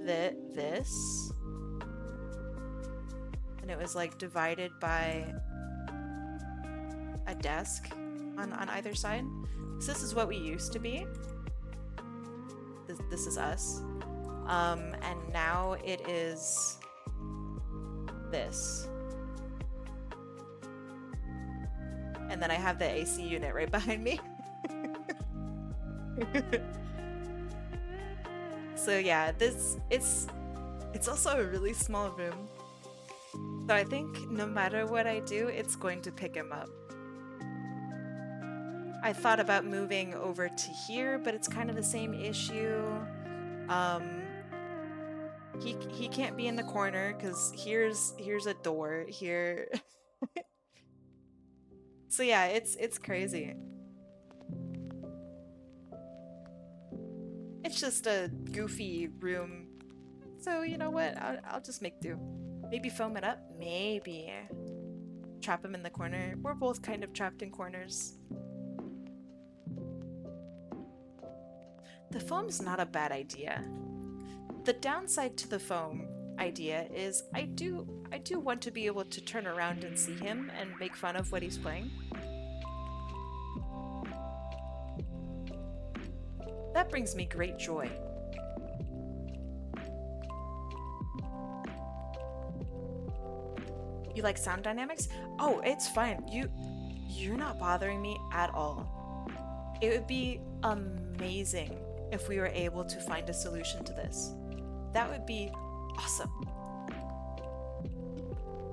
this. And it was like divided by a desk on either side. So this is what we used to be. This is us. And now it is this. And then I have the AC unit right behind me. So yeah, it's also a really small room. So I think no matter what I do, it's going to pick him up. I thought about moving over to here, but it's kind of the same issue. He can't be in the corner because here's a door here. So yeah, it's crazy. It's just a goofy room. So you know what? I'll just make do. Maybe foam it up? Maybe. Trap him in the corner. We're both kind of trapped in corners. The foam's not a bad idea. The downside to the foam idea is I do want to be able to turn around and see him and make fun of what he's playing. That brings me great joy. You like sound dynamics? Oh, it's fine. You're not bothering me at all. It would be amazing if we were able to find a solution to this. That would be awesome.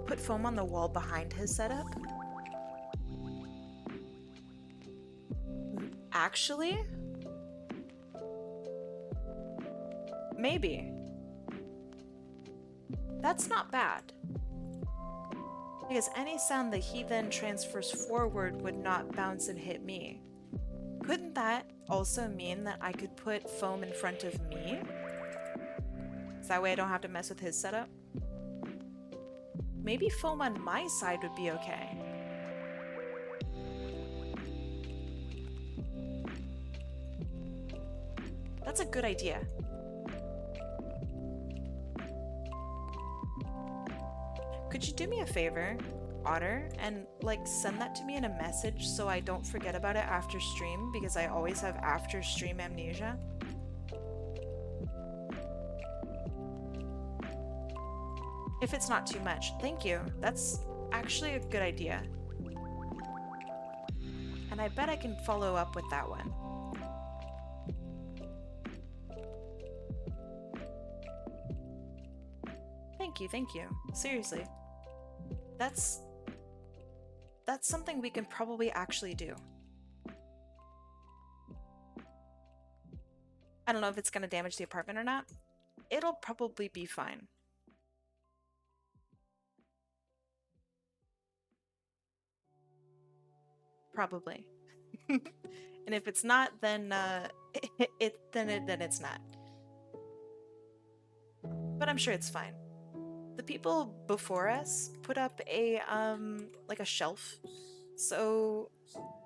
Put foam on the wall behind his setup? Actually? Maybe. That's not bad. Because any sound that he then transfers forward would not bounce and hit me. Couldn't that also mean that I could put foam in front of me? So that way I don't have to mess with his setup? Maybe foam on my side would be okay. That's a good idea. Could you do me a favor, Otter, and like send that to me in a message so I don't forget about it after stream, because I always have after stream amnesia? If it's not too much. Thank you. That's actually a good idea. And I bet I can follow up with that one. Thank you. Seriously. That's something we can probably actually do. I don't know if it's going to damage the apartment or not. It'll probably be fine. Probably. And if it's not, then then it's not. But I'm sure it's fine. The people before us put up a like a shelf. So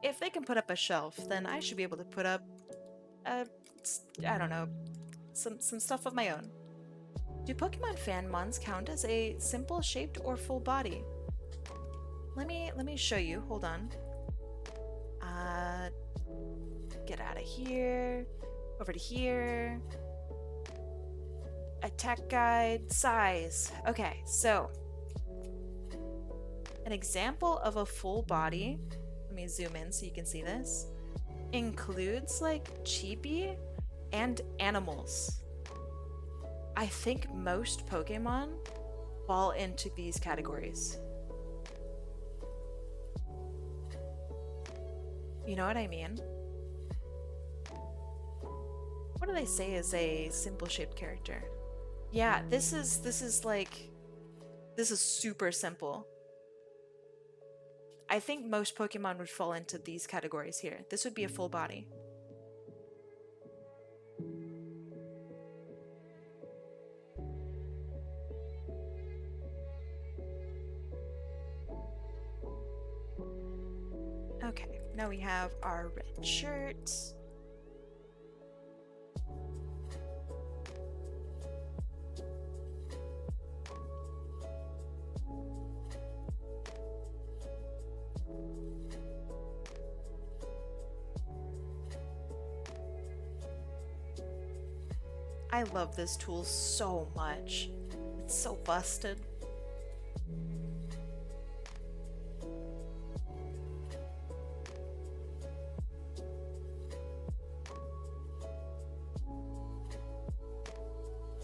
if they can put up a shelf, then I should be able to put up I don't know, some stuff of my own. Do Pokemon fan mons count as a simple shaped or full body? Let me show you. Hold on. Get out of here. Over to here. Attack guide, size. Okay, so an example of a full body, let me zoom in so you can see this, includes like chibi and animals. I think most Pokemon fall into these categories. You know what I mean? What do they say is a simple shaped character? Yeah, this is super simple. I think most Pokemon would fall into these categories here. This would be a full body. Okay, now we have our red shirts. I love this tool so much. It's so busted.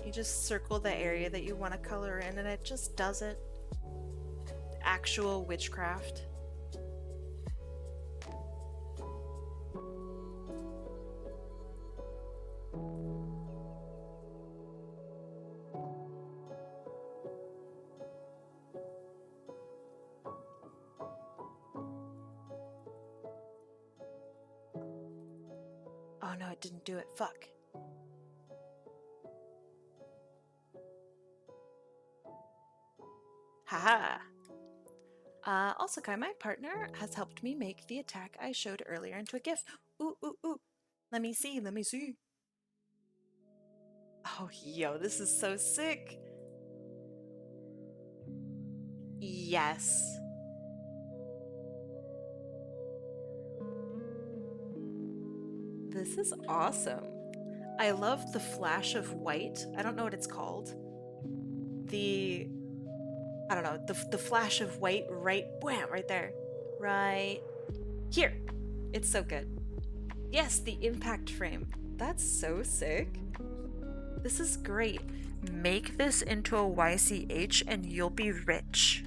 You just circle the area that you want to color in and it just does it. Actual witchcraft. Oh no, it didn't do it. Fuck. Haha. Also, Kai, my partner, has helped me make the attack I showed earlier into a GIF. Ooh, ooh, ooh. Let me see, let me see. Oh, yo, this is so sick. Yes. This is awesome. I love the flash of white. I don't know what it's called. I don't know, the flash of white right, wham, right there. Right here. It's so good. Yes, the impact frame. That's so sick. This is great. Make this into a YCH and you'll be rich.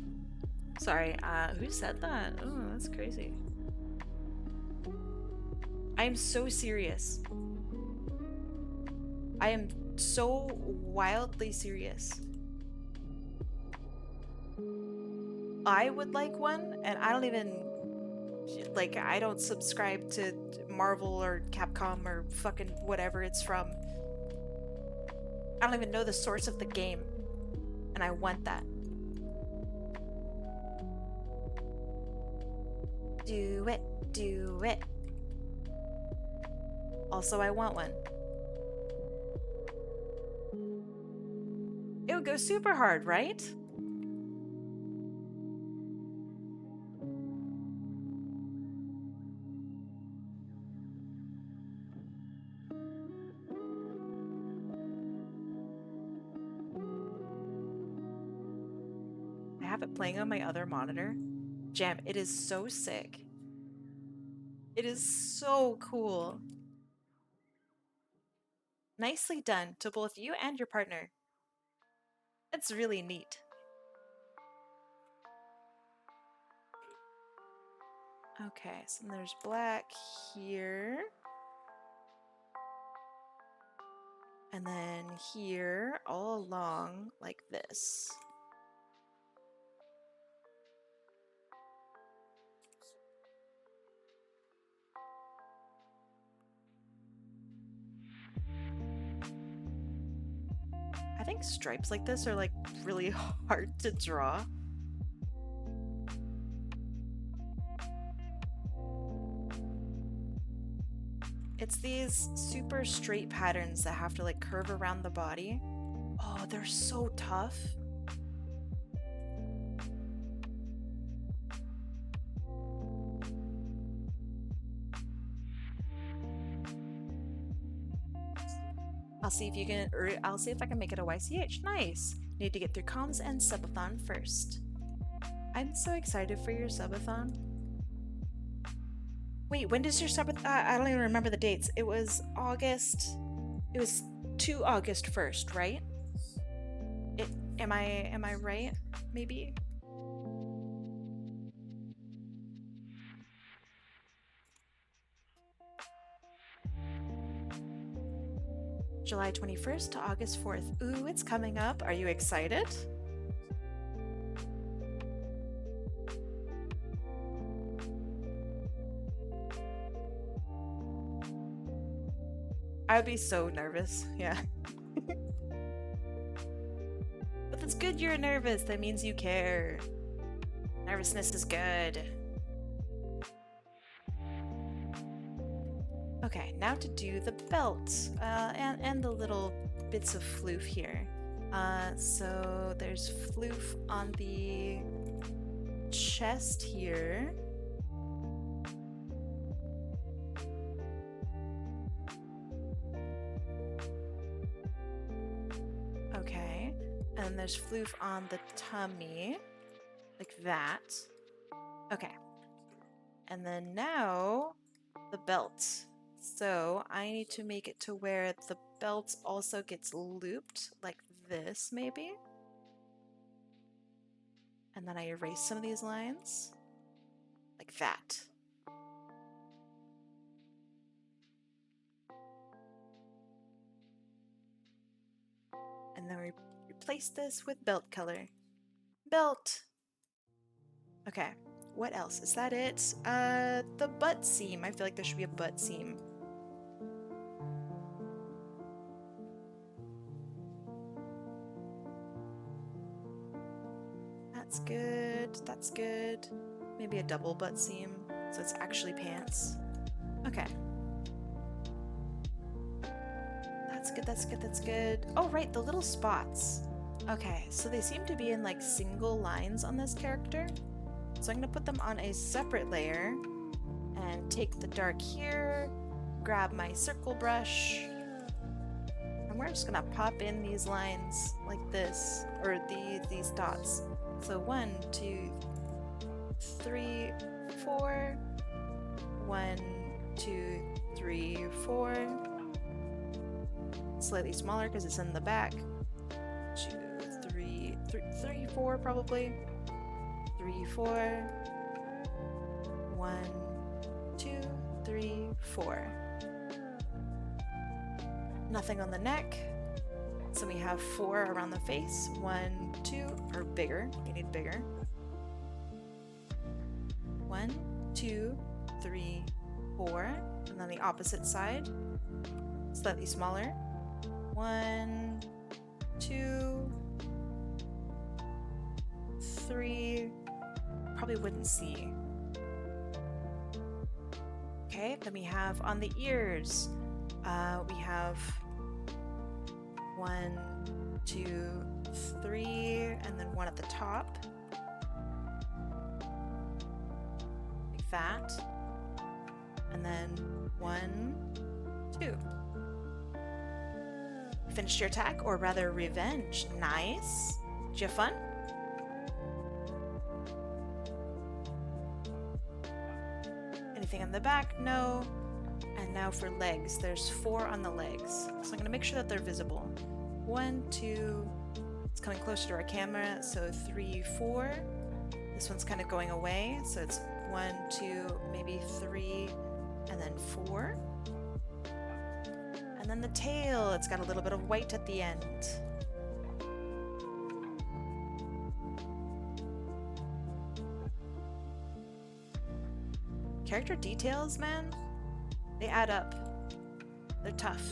Sorry, who said that? Oh, that's crazy. I am so serious. I am so wildly serious. I would like one, and I don't even, like, I don't subscribe to Marvel or Capcom or fucking whatever it's from. I don't even know the source of the game, and I want that. Do it, do it. Also, I want one. It would go super hard, right? I have it playing on my other monitor. Jam, it is so sick. It is so cool. Nicely done to both you and your partner. It's really neat. Okay, so there's black here. And then here, all along, like this. I think stripes like this are like really hard to draw. It's these super straight patterns that have to like curve around the body. Oh, they're so tough. I'll see if you can, or I'll see if I can make it a YCH. Nice. Need to get through comms and subathon first. I'm so excited for your subathon. Wait, when does your stop with I don't even remember the dates. It was August. It was to August 1st, right? Am I right? Maybe? July 21st to August 4th. Ooh, it's coming up. Are you excited? I would be so nervous. Yeah. But that's good you're nervous. That means you care. Nervousness is good. Okay, now to do the belt and the little bits of floof here. So there's floof on the chest here. Okay, and there's floof on the tummy, like that. Okay, and then now the belt. So I need to make it to where the belt also gets looped like this, maybe? And then I erase some of these lines like that. And then we replace this with belt color. Belt! Okay, what else? Is that it? The butt seam. I feel like there should be a butt seam. That's good. That's good. Maybe a double butt seam, so it's actually pants. Okay. That's good, that's good, that's good. Oh, right, the little spots. Okay, so they seem to be in like single lines on this character. So I'm gonna put them on a separate layer and take the dark here, grab my circle brush, and we're just gonna pop in these lines like this, or these dots. So 1, 2, 3, 4. 1, 2, 3, 4. Slightly smaller because it's in the back. 2, 3, 4 probably. 3, 4. 1, 2, 3, 4. Nothing on the neck. So we have 4 around the face. 1, 2, or bigger. We need bigger. 1, 2, 3, 4. And then the opposite side. Slightly smaller. 1, 2, 3. Probably wouldn't see. Okay, then we have on the ears. We have 1, 2, 3, and then 1 at the top. Like that. And then 1, 2. Finished your attack, or rather revenge. Nice. Did you have fun? Anything on the back? No. And now for legs. There's 4 on the legs. So I'm going to make sure that they're visible. 1, 2. It's coming closer to our camera. So 3, 4. This one's kind of going away. So it's 1, 2, maybe 3, and then 4. And then the tail, it's got a little bit of white at the end. Character details, man, they add up. They're tough.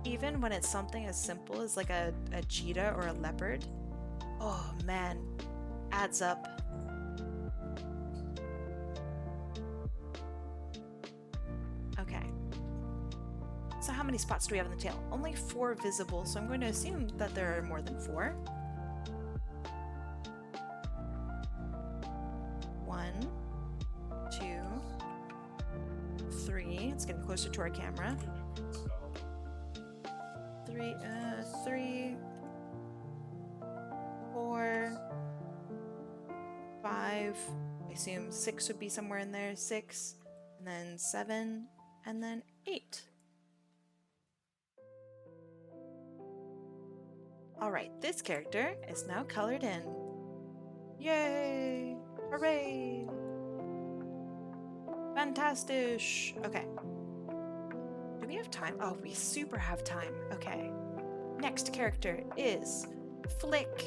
Even when it's something as simple as like a cheetah or a leopard. Oh man, adds up. Okay. So how many spots do we have in the tail? Only 4 visible, so I'm going to assume that there are more than 4. 1, 2, 3. It's getting closer to our camera. 3, 4, 5. I assume 6 would be somewhere in there. 6, and then 7, and then 8. Alright, this character is now colored in. Yay! Hooray! Fantastic! Okay. Do we have time? Oh, we super have time. Okay. Next character is Flick.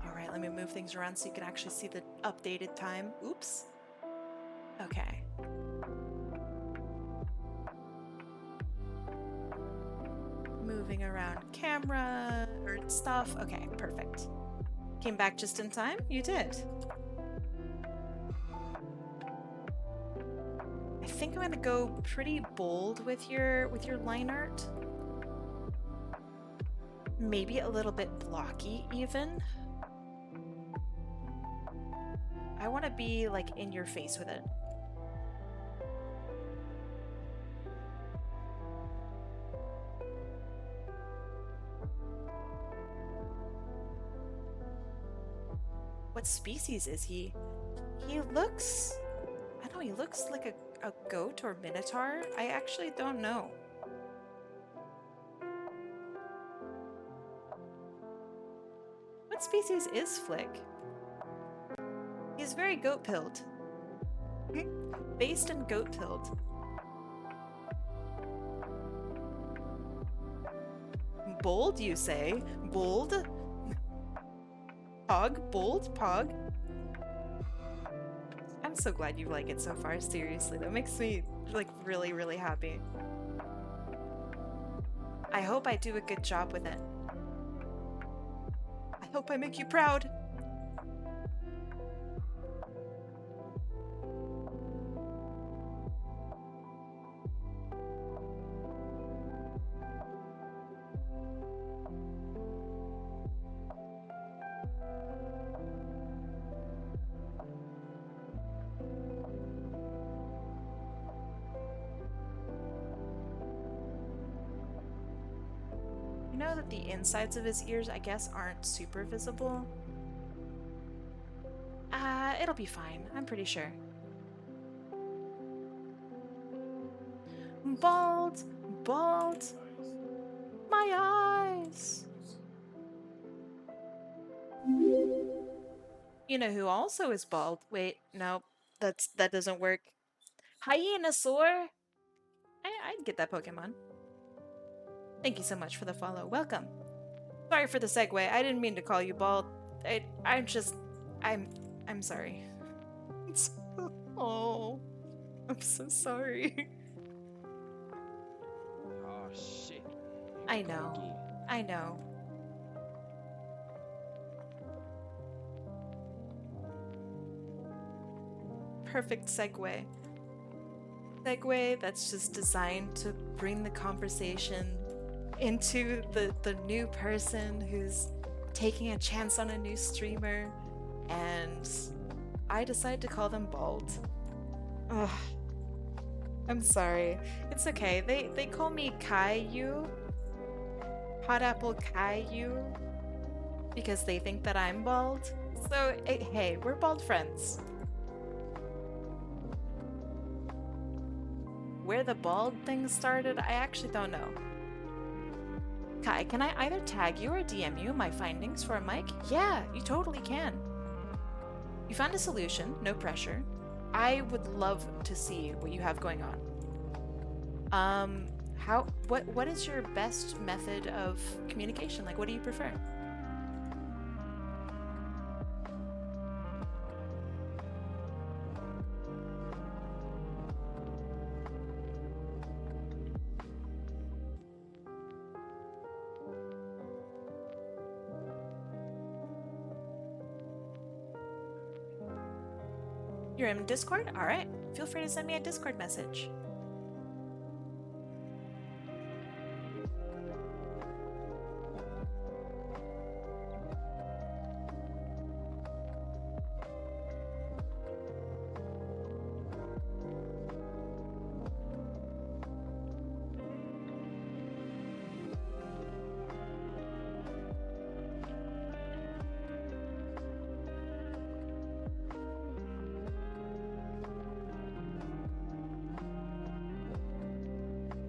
Alright, let me move things around so you can actually see the updated time. Oops. Okay. Moving around camera or stuff. Okay, perfect. Came back just in time? You did. I think I'm gonna go pretty bold with your line art. Maybe a little bit blocky even. I want to be like in your face with it. What species is he? He looks... I don't know, he looks like a goat or minotaur. I actually don't know. What species is Flick? He's very goat-pilled. Based and goat-pilled. Bold, you say? Bold? Pog? Bold? Pog? I'm so glad you like it so far, seriously. That makes me, like, really, really happy. I hope I do a good job with it. I hope I make you proud. Know that the insides of his ears, I guess, aren't super visible. It'll be fine. I'm pretty sure. Bald! Bald! My eyes! You know who also is bald? Wait, no. That doesn't work. Hyenasaur! I'd get that Pokemon. Thank you so much for the follow. Welcome. Sorry for the segue. I didn't mean to call you bald. I'm sorry. Oh, I'm so sorry. Oh shit. I know. I know. Perfect segue. Segue that's just designed to bring the conversation into the new person who's taking a chance on a new streamer, and I decide to call them bald. Ugh. I'm sorry. It's okay. They call me Caillou. Hot Apple Caillou. Because they think that I'm bald. So, hey, we're bald friends. Where the bald thing started, I actually don't know. Kai, can I either tag you or DM you my findings for a mic? Yeah, you totally can. You found a solution, no pressure. I would love to see what you have going on. What is your best method of communication? Like, what do you prefer? You're in Discord? Alright. Feel free to send me a Discord message.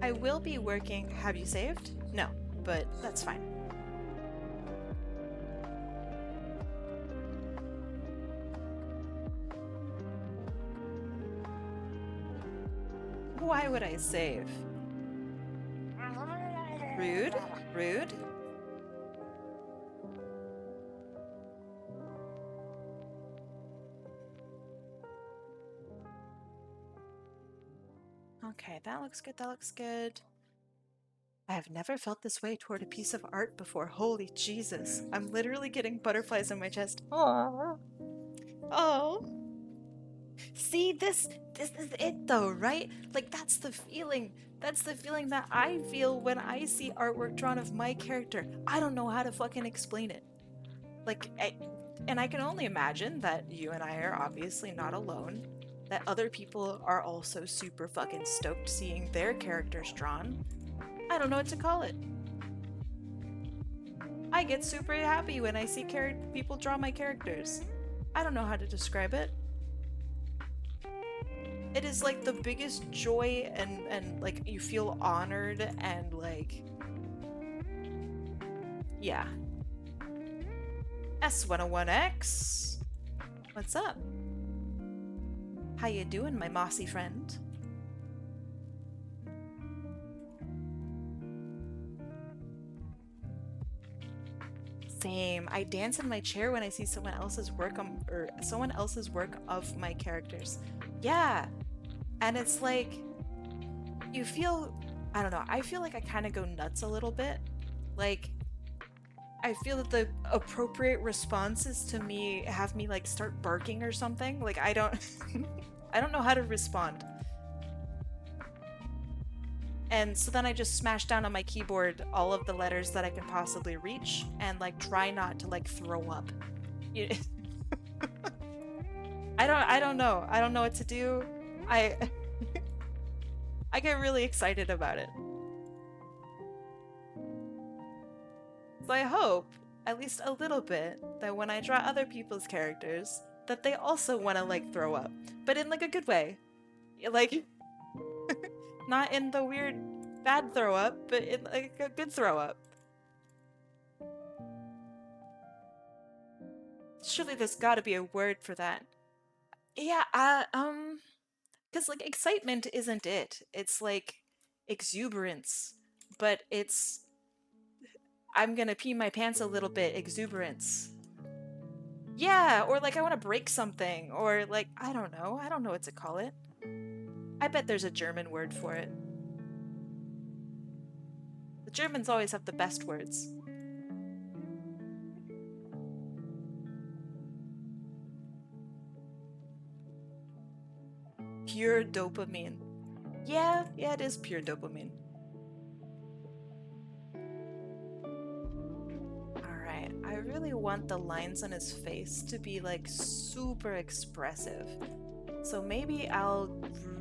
I will be working... Have you saved? No, but that's fine. Why would I save? Rude? Rude? Okay, that looks good, that looks good. I have never felt this way toward a piece of art before. Holy Jesus. I'm literally getting butterflies in my chest. Aww. Oh. See, this is it though, right? Like, that's the feeling. That's the feeling that I feel when I see artwork drawn of my character. I don't know how to fucking explain it. Like, and I can only imagine that you and I are obviously not alone. That other people are also super fucking stoked seeing their characters drawn. I don't know what to call it. I get super happy when I see people draw my characters. I don't know how to describe it. It is like the biggest joy and like you feel honored and like... Yeah. S101X! What's up? How you doing, my mossy friend? Same. I dance in my chair when I see someone else's work or someone else's work of my characters. Yeah. And it's like you feel, I don't know, I feel like I kind of go nuts a little bit. Like I feel that the appropriate response is to me have me like start barking or something. Like I don't I don't know how to respond. And so then I just smash down on my keyboard all of the letters that I can possibly reach and like try not to like throw up. I don't know. I don't know what to do. I get really excited about it. So I hope, at least a little bit, that when I draw other people's characters, that they also want to like throw up. But in like a good way. Like not in the weird bad throw up, but in like a good throw up. Surely there's gotta be a word for that. Yeah, because like excitement isn't it. It's like exuberance, but it's I'm gonna pee my pants a little bit exuberance. Yeah, or like I want to break something, or like I don't know what to call it. I bet there's a German word for it. The Germans always have the best words. Pure dopamine. Yeah, it is pure dopamine. Alright, I really want the lines on his face to be like super expressive. So maybe I'll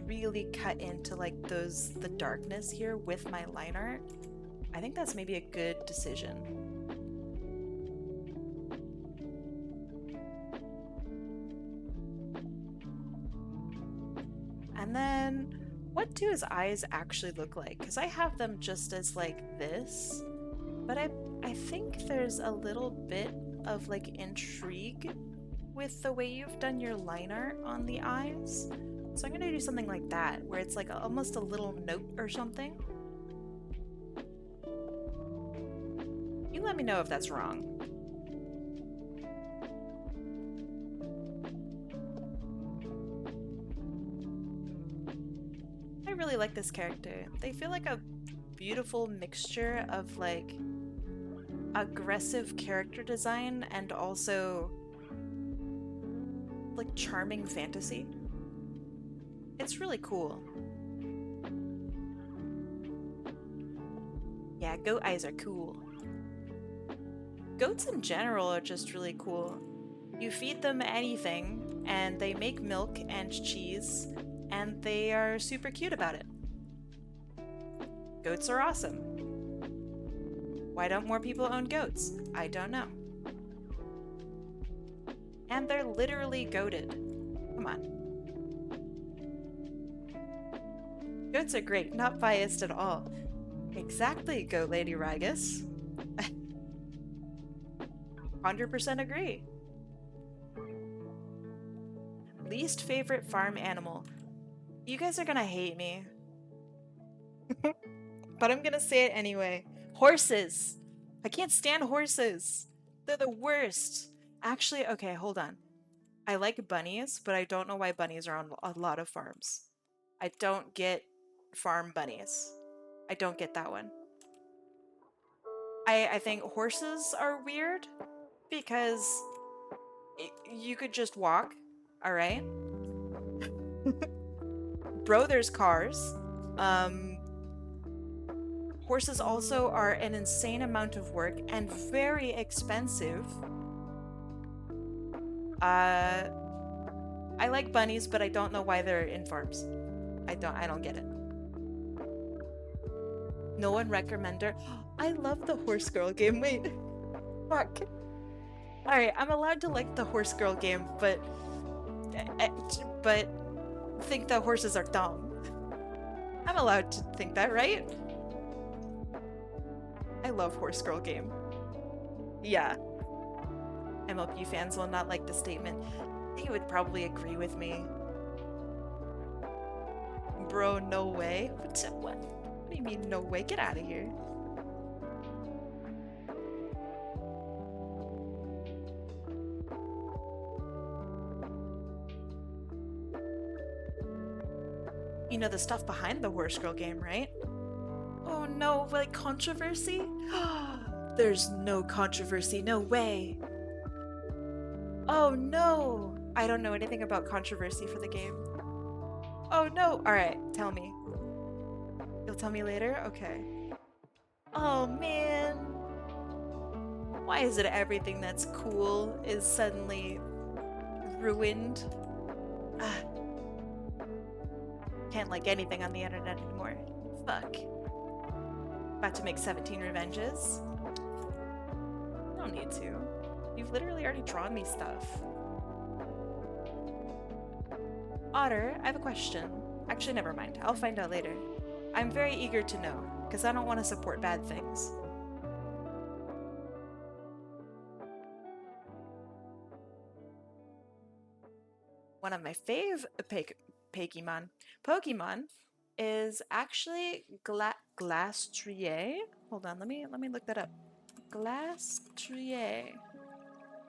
really cut into like the darkness here with my line art. I think that's maybe a good decision. And then, what do his eyes actually look like? Because I have them just as like this, but I think there's a little bit of like intrigue with the way you've done your line art on the eyes. So I'm gonna do something like that, where it's like almost a little note or something. You let me know if that's wrong. I really like this character. They feel like a beautiful mixture of like aggressive character design and also like charming fantasy. It's really cool. Yeah, goat eyes are cool. Goats in general are just really cool. You feed them anything, and they make milk and cheese, and they are super cute about it. Goats are awesome. Why don't more people own goats? I don't know. And they're literally goated. Come on. Goats are great, not biased at all. Exactly, Goat Lady Ragus. 100% agree. Least favorite farm animal. You guys are gonna hate me. But I'm gonna say it anyway. Horses! I can't stand horses. They're the worst. Actually, okay, hold on. I like bunnies, but I don't know why bunnies are on a lot of farms. I don't get farm bunnies. I don't get that one. I think horses are weird because you could just walk, alright? Bro, there's cars. Horses also are an insane amount of work and very expensive. I like bunnies, but I don't know why they're in farms. I don't get it. No one recommender. I love the Horse Girl game. Wait. Fuck. Alright, I'm allowed to like the Horse Girl game, but think that horses are dumb. I'm allowed to think that, right? I love Horse Girl game. Yeah. MLP fans will not like the statement. I think it would probably agree with me. Bro, no way. What do you mean, no way? Get out of here. You know the stuff behind the Horse Girl game, right? Oh no, like controversy? There's no controversy, no way. Oh no! I don't know anything about controversy for the game. Oh no! Alright, tell me. You'll tell me later? Okay. Oh man! Why is it everything that's cool is suddenly ruined? Can't like anything on the internet anymore. Fuck. About to make 17 revenges? I don't need to. You've literally already drawn me stuff. Otter, I have a question. Actually, never mind. I'll find out later. I'm very eager to know, because I don't want to support bad things. One of my fave Pokemon is actually Glastrier. Hold on, let me look that up. Glastrier.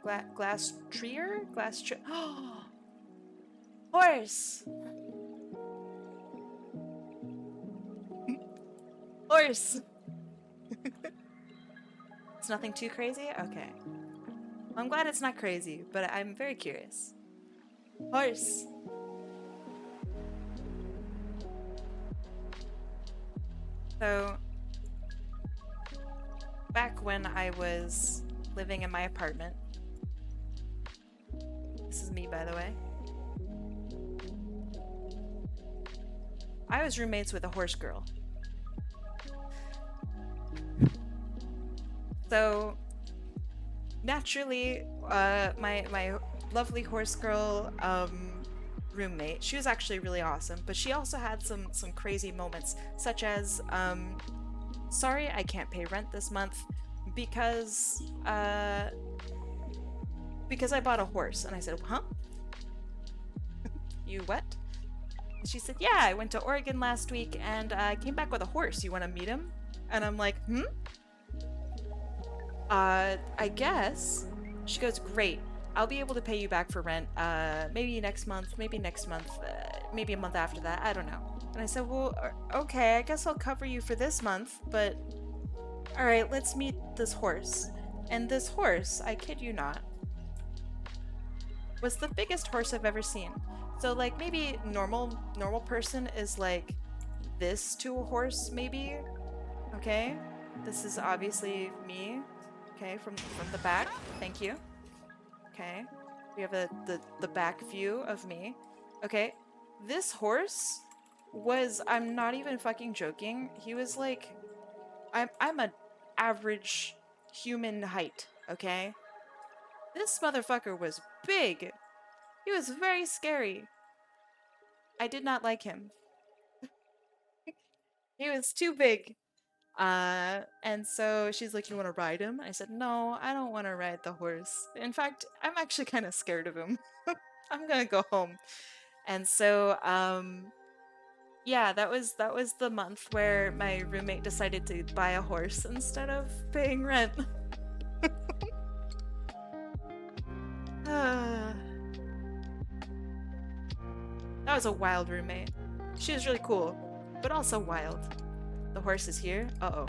Glastrier? Glastrier. Horse! Horse! It's nothing too crazy? Okay. I'm glad it's not crazy, but I'm very curious. Horse! So, back when I was living in my apartment, this is me, by the way, I was roommates with a horse girl. So, naturally, my lovely horse girl roommate, she was actually really awesome, but she also had some crazy moments, such as, sorry, I can't pay rent this month because I bought a horse. And I said, huh? You what? And she said, yeah, I went to Oregon last week and I came back with a horse. You want to meet him? And I'm like, I guess. She goes, great. I'll be able to pay you back for rent, maybe next month, maybe a month after that, I don't know. And I said, well, okay, I guess I'll cover you for this month, but alright, let's meet this horse. And this horse, I kid you not, was the biggest horse I've ever seen. So like maybe normal person is like this to a horse, maybe, okay? This is obviously me, okay, from the back, thank you. Okay, we have the back view of me. Okay, this horse was, I'm not even fucking joking, he was like, I'm an average human height, okay? This motherfucker was big. He was very scary. I did not like him. He was too big. And so she's like, "You want to ride him?" I said, "No, I don't want to ride the horse. In fact, I'm actually kind of scared of him. I'm gonna go home." And so, yeah, that was the month where my roommate decided to buy a horse instead of paying rent. That was a wild roommate. She was really cool, but also wild. The horse is here. Uh-oh.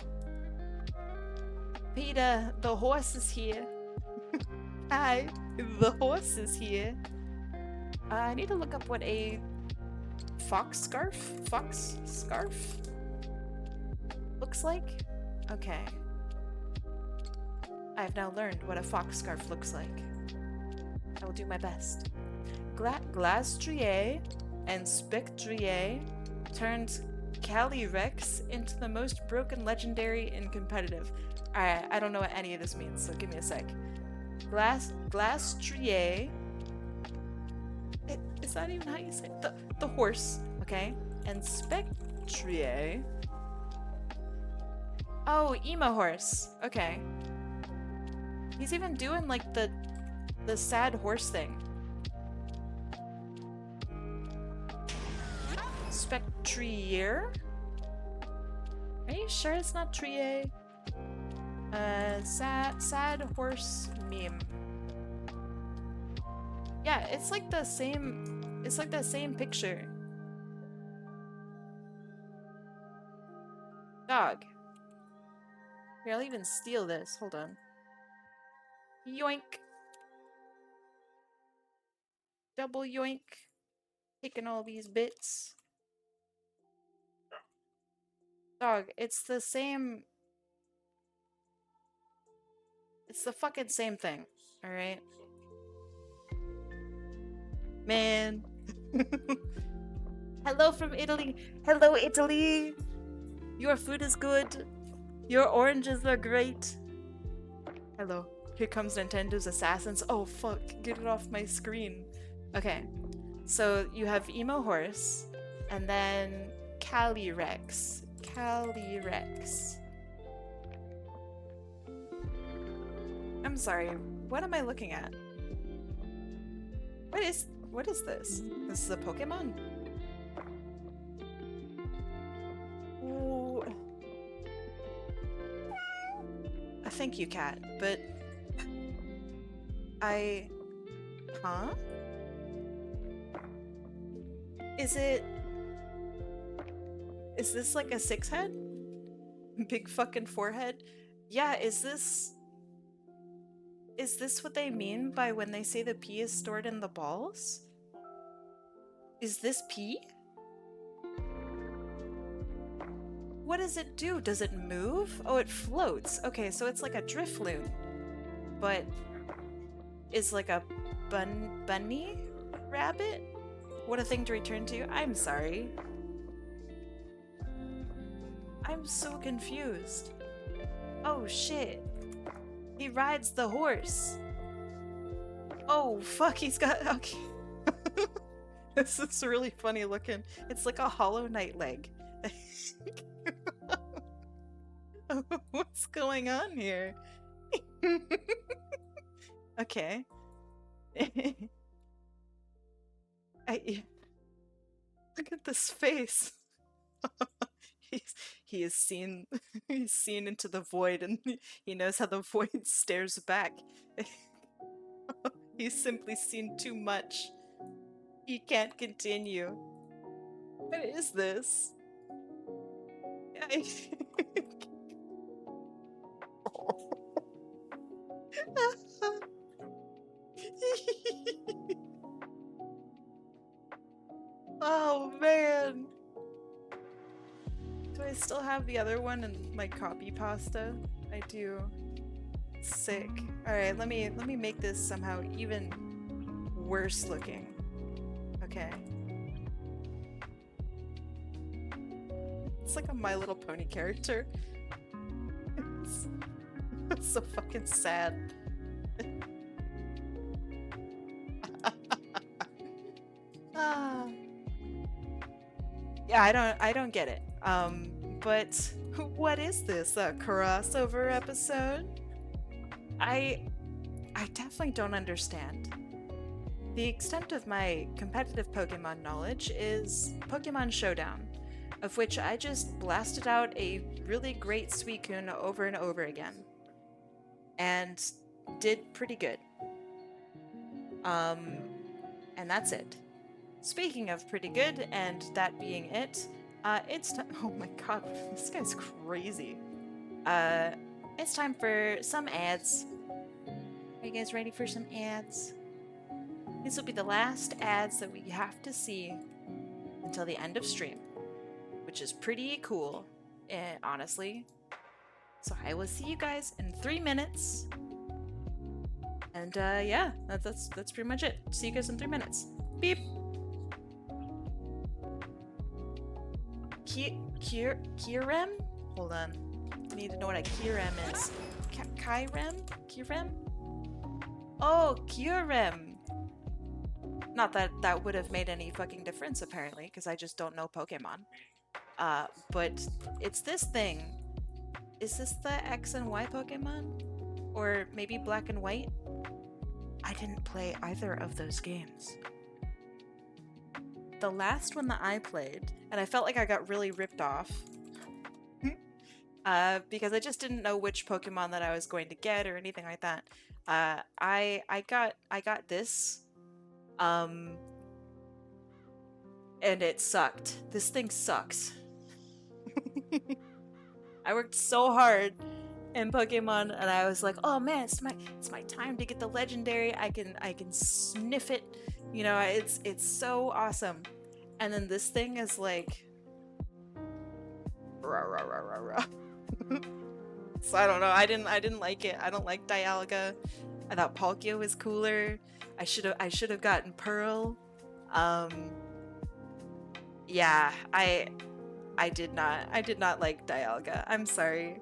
Peter, the horse is here. Hi, the horse is here. I need to look up what a fox scarf looks like. Okay. I have now learned what a fox scarf looks like. I will do my best. Glastrier and Spectrier turned Calyrex into the most broken legendary in competitive. Alright, I don't know what any of this means, so give me a sec. Glastrier. Is that even how you say it? The horse, okay? And Spectrier. Oh, emo horse. Okay. He's even doing like the sad horse thing. Spectrier? Are you sure it's not Trier? Sad horse meme. Yeah, it's like the same picture. Dog. Here, I'll even steal this. Hold on. Yoink. Double yoink. Taking all these bits. Dog, it's the same. It's the fucking same thing. Alright? Man. Hello from Italy. Hello, Italy. Your food is good. Your oranges are great. Hello. Here comes Nintendo's Assassins. Oh, fuck. Get it off my screen. Okay. So you have Emo Horse. And then Calyrex. Calyrex. I'm sorry. What am I looking at? What is this? This is a Pokemon? Ooh. Thank you, cat, but huh? Is this like a 6-head? Big fucking forehead? Yeah, is this what they mean by when they say the pee is stored in the balls? Is this pee? What does it do? Does it move? Oh, it floats. Okay, so it's like a Drifloon. But is like a bunny rabbit? What a thing to return to. I'm sorry. I'm so confused. Oh shit. He rides the horse. Oh fuck, he's got... Okay. This is really funny looking. It's like a Hollow Knight leg. What's going on here? Okay. Look at this face. He is seen. He's seen into the void, and he knows how the void stares back. He's simply seen too much. He can't continue. What is this? Oh man. Do I still have the other one in my copy pasta? I do. Sick. Alright, let me make this somehow even worse looking. Okay. It's like a My Little Pony character. It's so fucking sad. Yeah, I don't get it. But what is this, a crossover episode? I definitely don't understand. The extent of my competitive Pokemon knowledge is Pokemon Showdown, of which I just blasted out a really great Suicune over and over again. And did pretty good. And that's it. Speaking of pretty good, and that being it, it's time. Oh my god, this guy's crazy. It's time for some ads. Are you guys ready for some ads? These will be the last ads that we have to see until the end of stream, which is pretty cool, honestly. So I will see you guys in 3 minutes. And yeah, that's pretty much it. See you guys in 3 minutes. Beep. Kyurem? Hold on. I need to know what a Kyurem is. Kyrem? Kyurem? Oh, Kyurem! Not that that would have made any fucking difference, apparently, because I just don't know Pokemon. But it's this thing. Is this the X and Y Pokemon? Or maybe Black and White? I didn't play either of those games. The last one that I played, and I felt like I got really ripped off, because I just didn't know which Pokemon that I was going to get or anything like that. I got this, and it sucked. This thing sucks. I worked so hard in Pokemon, and I was like, oh man, it's my time to get the legendary. I can sniff it. You know, it's so awesome. And then this thing is like rah rah rah rah rah. So I don't know. I didn't like it. I don't like Dialga. I thought Palkia was cooler. I should have gotten Pearl. Yeah, I did not like Dialga. I'm sorry.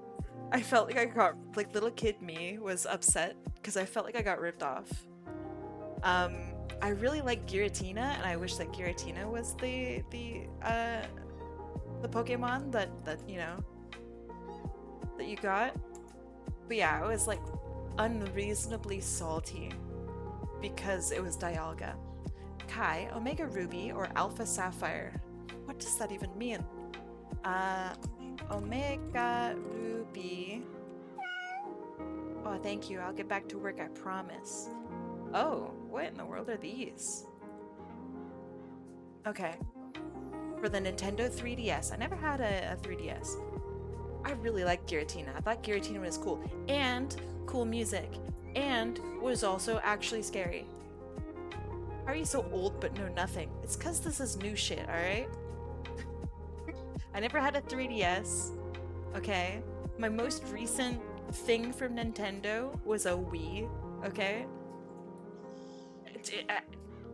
I felt like I got, like, little kid me was upset because I felt like I got ripped off. I really like Giratina, and I wish that Giratina was the Pokemon that you know that you got. But yeah, I was like unreasonably salty because it was Dialga. Kai, Omega Ruby, or Alpha Sapphire. What does that even mean? Omega Ruby. Oh, thank you. I'll get back to work, I promise. Oh, what in the world are these? Okay. For the Nintendo 3DS. I never had a 3DS. I really liked Giratina. I thought Giratina was cool. And cool music. And was also actually scary. How are you so old but know nothing? It's because this is new shit, alright? I never had a 3DS. Okay? My most recent thing from Nintendo was a Wii. Okay?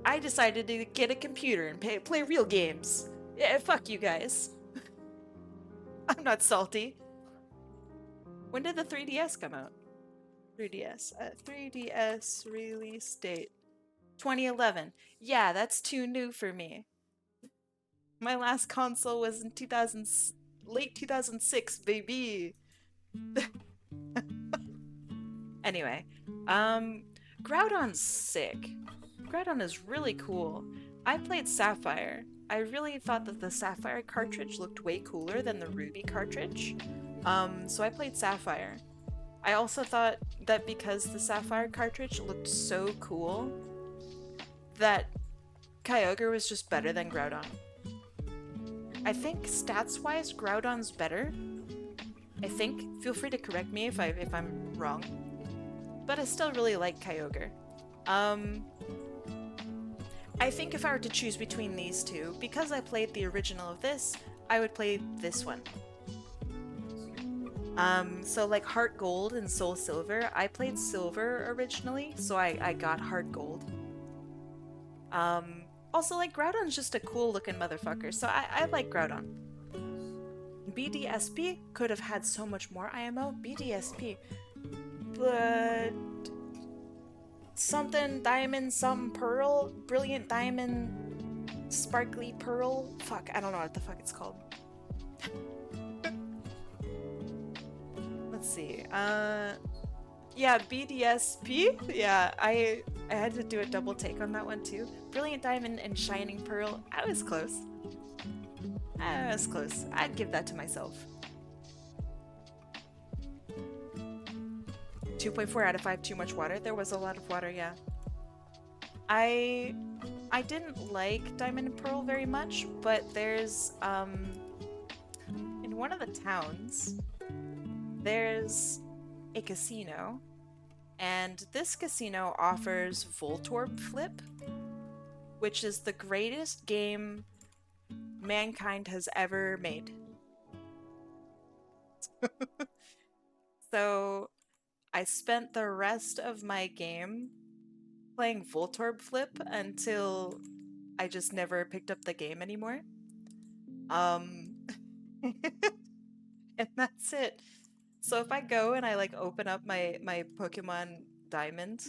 I decided to get a computer and play real games. Yeah, fuck you guys. I'm not salty. When did the 3DS come out? 3DS. 3DS release date. 2011. Yeah, that's too new for me. My last console was in late 2006, baby. Anyway, Groudon's sick. Groudon is really cool. I played Sapphire. I really thought that the Sapphire cartridge looked way cooler than the Ruby cartridge. So I played Sapphire. I also thought that because the Sapphire cartridge looked so cool, that Kyogre was just better than Groudon. I think stats-wise, Groudon's better. I think. Feel free to correct me if I'm wrong. But I still really like Kyogre. I think if I were to choose between these two, because I played the original of this, I would play this one. So like Heart Gold and Soul Silver, I played Silver originally, so I got Heart Gold. Also, like, Groudon's just a cool looking motherfucker, so I like Groudon. BDSP could have had so much more IMO. BDSP. But something diamond, some pearl, brilliant diamond, sparkly pearl. Fuck, I don't know what the fuck it's called. let's see. Yeah, BDSP. Yeah, I had to do a double take on that one too. Brilliant Diamond and Shining Pearl. I was close. I was close. I'd give that to myself. 2.4 out of 5. Too much water. There was a lot of water. Yeah. I didn't like Diamond and Pearl very much, but there's in one of the towns there's a casino, and this casino offers Voltorb Flip, which is the greatest game mankind has ever made. So I spent the rest of my game playing Voltorb Flip until I just never picked up the game anymore. And that's it. So if I go and I like open up my Pokemon Diamond,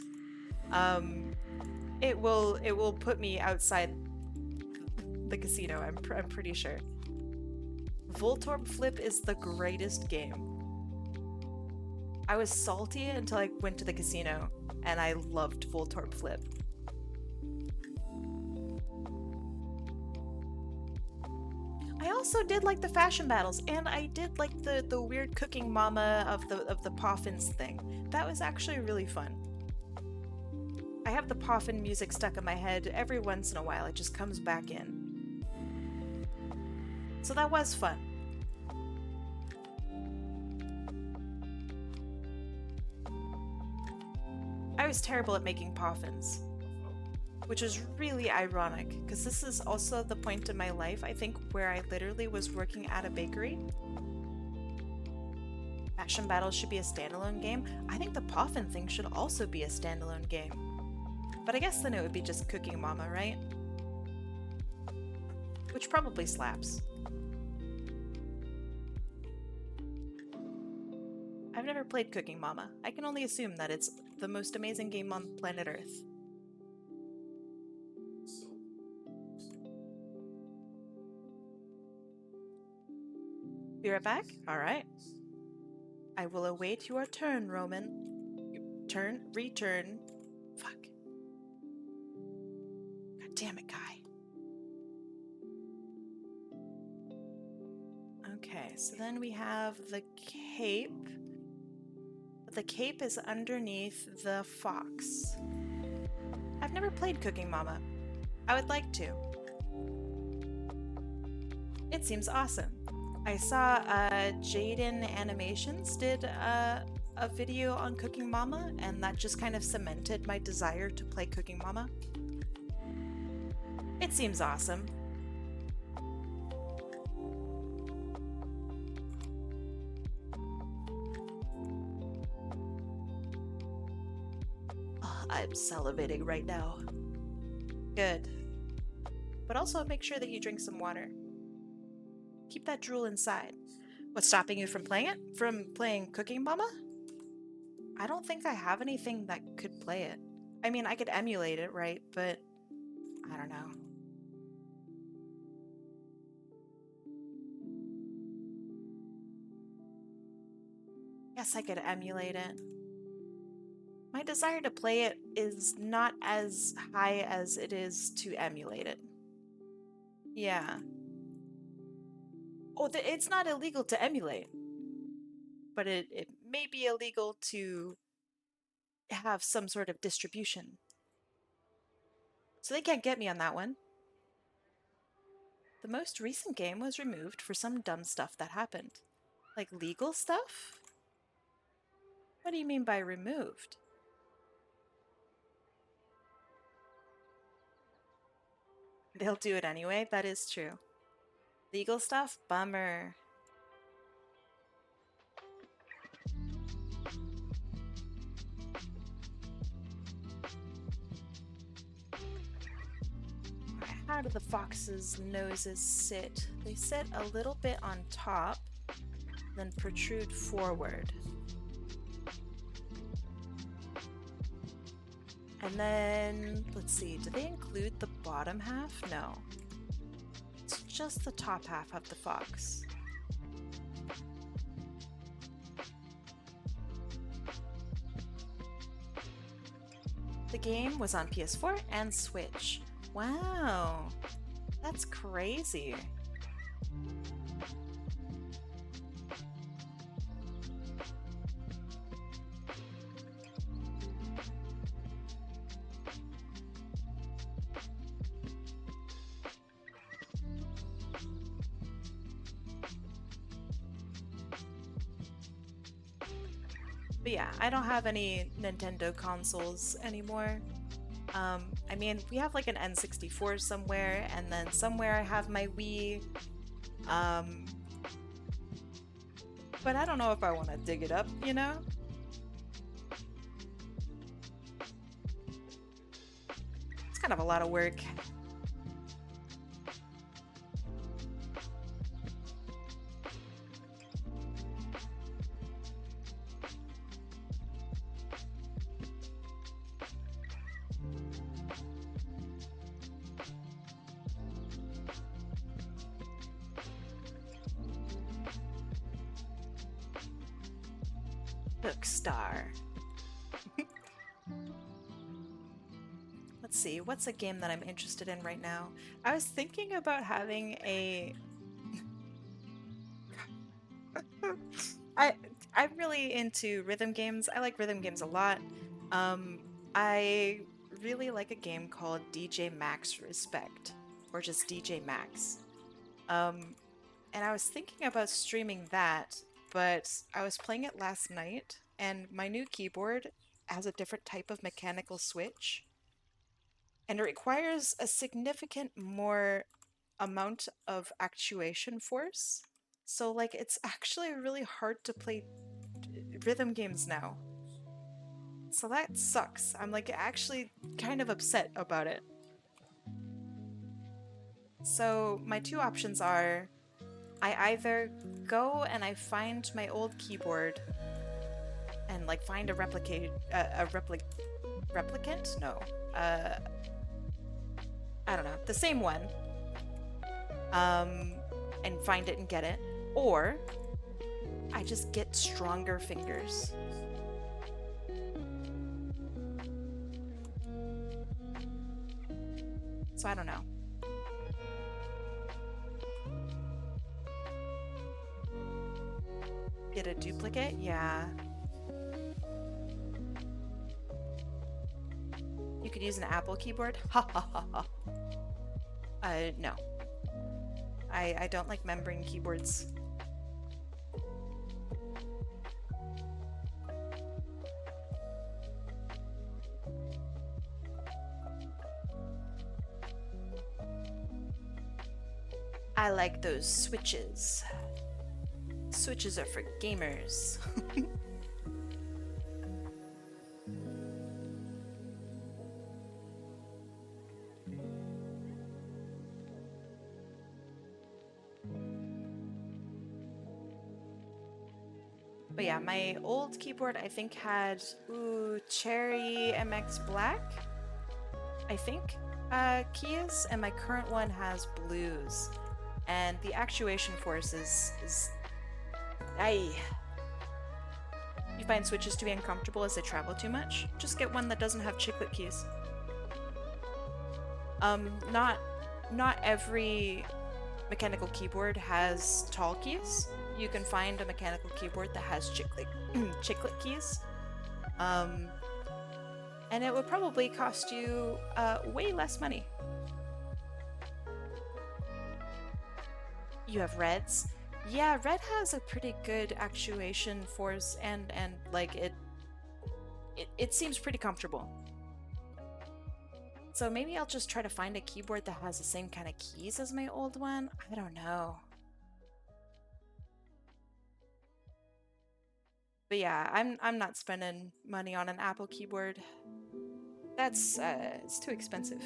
it will put me outside the casino. I'm pretty sure. Voltorb Flip is the greatest game. I was salty until I went to the casino, and I loved Voltorb Flip. I also did like the fashion battles, and I did like the weird cooking mama of the Poffins thing. That was actually really fun. I have the Poffin music stuck in my head every once in a while. It just comes back in. So that was fun. I was terrible at making Poffins, which is really ironic, because this is also the point in my life, I think, where I literally was working at a bakery. Fashion Battles should be a standalone game. I think the Poffin thing should also be a standalone game. But I guess then it would be just Cooking Mama, right? Which probably slaps. I've never played Cooking Mama. I can only assume that it's the most amazing game on planet Earth. Be right back? Alright. I will await your turn, Roman. Return. Fuck. God damn it, Kai. Okay, so then we have the cape. The cape is underneath the fox. I've never played Cooking Mama. I would like to. It seems awesome. I saw Jaden Animations did a video on Cooking Mama, and that just kind of cemented my desire to play Cooking Mama. It seems awesome. I'm salivating right now. Good. But also make sure that you drink some water. Keep that drool inside. What's stopping you from playing it? From playing Cooking Mama? I don't think I have anything that could play it. I mean, I could emulate it, right? But I don't know. Guess I could emulate it. My desire to play it is not as high as it is to emulate it. Yeah. Oh, it's not illegal to emulate, but it may be illegal to have some sort of distribution. So they can't get me on that one. The most recent game was removed for some dumb stuff that happened. Like legal stuff? What do you mean by removed? They'll do it anyway, that is true. Legal stuff? Bummer. How do the fox's noses sit? They sit a little bit on top, then protrude forward. And then, let's see, do they include the bottom half? No. It's just the top half of the fox. the game was on PS4 and Switch. Wow, that's crazy. But yeah, I don't have any Nintendo consoles anymore. I mean, we have like an N64 somewhere, and then somewhere I have my Wii. But I don't know if I want to dig it up, you know? It's kind of a lot of work. Bookstar. Let's see, what's a game that I'm interested in right now? I was thinking about having a... I'm really into rhythm games. I like rhythm games a lot. I really like a game called DJ Max Respect, or just DJ Max. And I was thinking about streaming that, but I was playing it last night, and my new keyboard has a different type of mechanical switch, and it requires a significant more amount of actuation force. So, like, it's actually really hard to play rhythm games now. So that sucks. I'm, like, actually kind of upset about it. So, my two options are I either go and I find my old keyboard and like find a replicant? No. I don't know. The same one. And find it and get it. Or I just get stronger fingers. So I don't know. Get a duplicate? Yeah. You could use an Apple keyboard? Ha ha ha ha. No. I don't like membrane keyboards. I like those switches. Switches are for gamers. But yeah, my old keyboard I think had Cherry MX Black, I think, keys, and my current one has blues. And the actuation force is you find switches to be uncomfortable as they travel too much? Just get one that doesn't have chiclet keys. Not every mechanical keyboard has tall keys. You can find a mechanical keyboard that has chiclet keys. And it would probably cost you way less money. You have Reds. Yeah, Red has a pretty good actuation force, and like it seems pretty comfortable. So maybe I'll just try to find a keyboard that has the same kind of keys as my old one. I don't know. But yeah, I'm not spending money on an Apple keyboard. That's it's too expensive.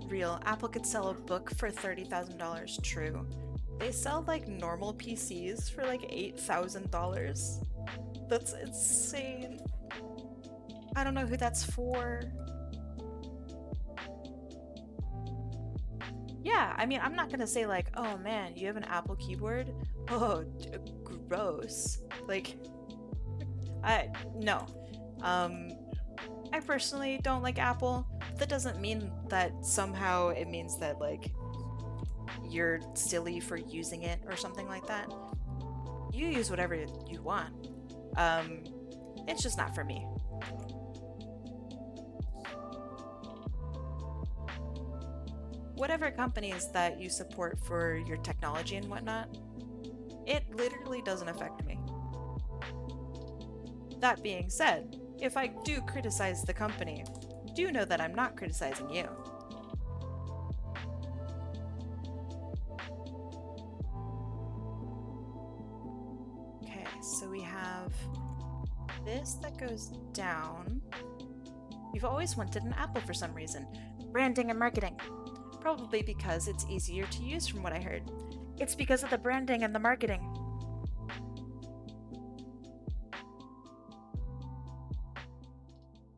Real. Apple could sell a book for $30,000. True. They sell like normal PCs for like $8,000. That's insane. I don't know who that's for. Yeah, I mean, I'm not gonna say like, oh man, you have an Apple keyboard? Oh, gross. Like, no. Um, I personally don't like Apple. That doesn't mean that somehow it means that like you're silly for using it or something like that. You use whatever you want. Um, it's just not for me. Whatever companies that you support for your technology and whatnot, it literally doesn't affect me. That being said, if I do criticize the company, do know that I'm not criticizing you. Okay, so we have this that goes down. You've always wanted an Apple for some reason. Branding and marketing. Probably because it's easier to use from what I heard. It's because of the branding and the marketing.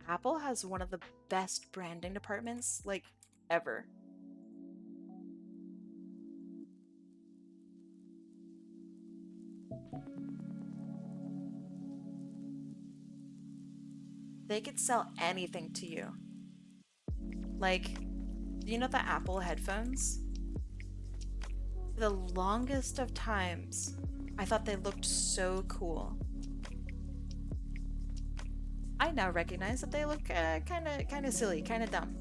Apple has one of the best branding departments, like, ever. They could sell anything to you. Like, you know the Apple headphones? For the longest of times, I thought they looked so cool. I now recognize that they look kind of silly, kind of dumb.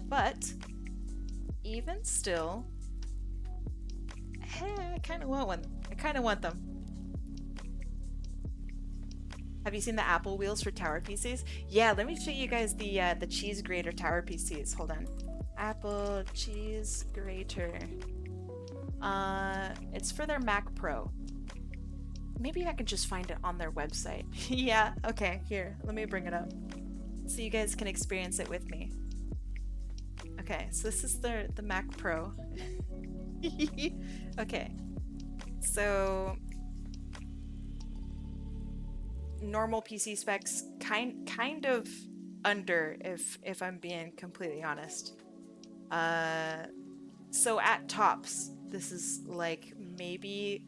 But even still, I kind of want one. I kind of want them. Have you seen the Apple wheels for tower PCs? Yeah, let me show you guys the cheese grater tower PCs. Hold on. Apple cheese grater. It's for their Mac Pro. Maybe I could just find it on their website. Yeah, okay, here, let me bring it up so you guys can experience it with me. Okay, so this is the Mac Pro. Okay, so normal PC specs, kind of under, if I'm being completely honest. So at tops, this is like maybe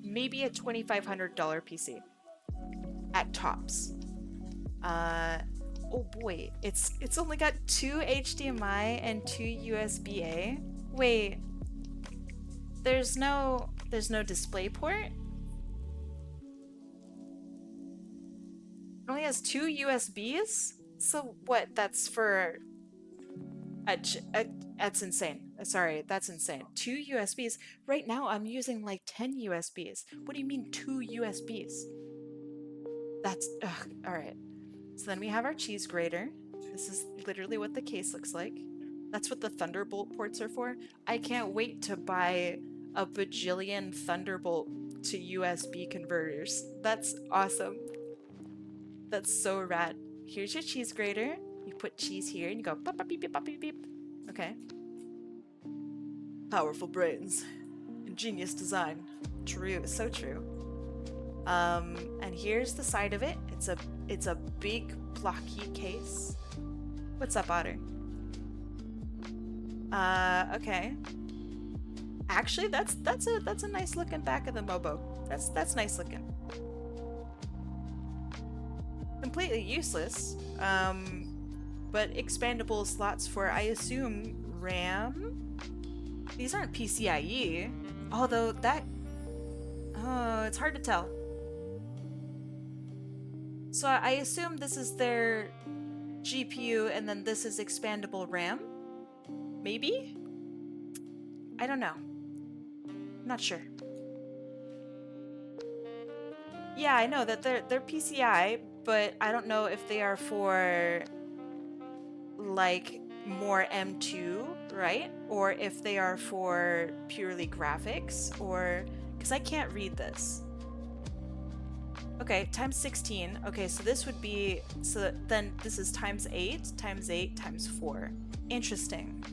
a $2,500 PC at tops. Oh boy, it's only got 2 HDMI and 2 USB-A. Wait, there's no display port? It only has 2 USBs? So what, that's for that's insane. Sorry, that's insane. 2 USBs. Right now I'm using like 10 USBs. What do you mean 2 USBs? That's all right. So then we have our cheese grater. This is literally what the case looks like. That's what the Thunderbolt ports are for. I can't wait to buy a bajillion Thunderbolt to USB converters. That's awesome. That's so rad. Here's your cheese grater. You put cheese here and you go pop, pop, beep, beep, pop, beep, beep. Okay. Powerful brains. Ingenious design. True, so true. And here's the side of it. It's a big blocky case. What's up, Otter? Okay. Actually, that's a nice looking back of the Mobo. That's nice looking. Completely useless. But expandable slots for, I assume, RAM? These aren't PCIe, although that... Oh, it's hard to tell. So I assume this is their GPU and then this is expandable RAM? Maybe? I don't know. I'm not sure. Yeah, I know that they're PCI, but I don't know if they are for like more M2, right? Or if they are for purely graphics, or because I can't read this. Okay, times 16. Okay, so this would be, so then this is times 8 times 4. Interesting.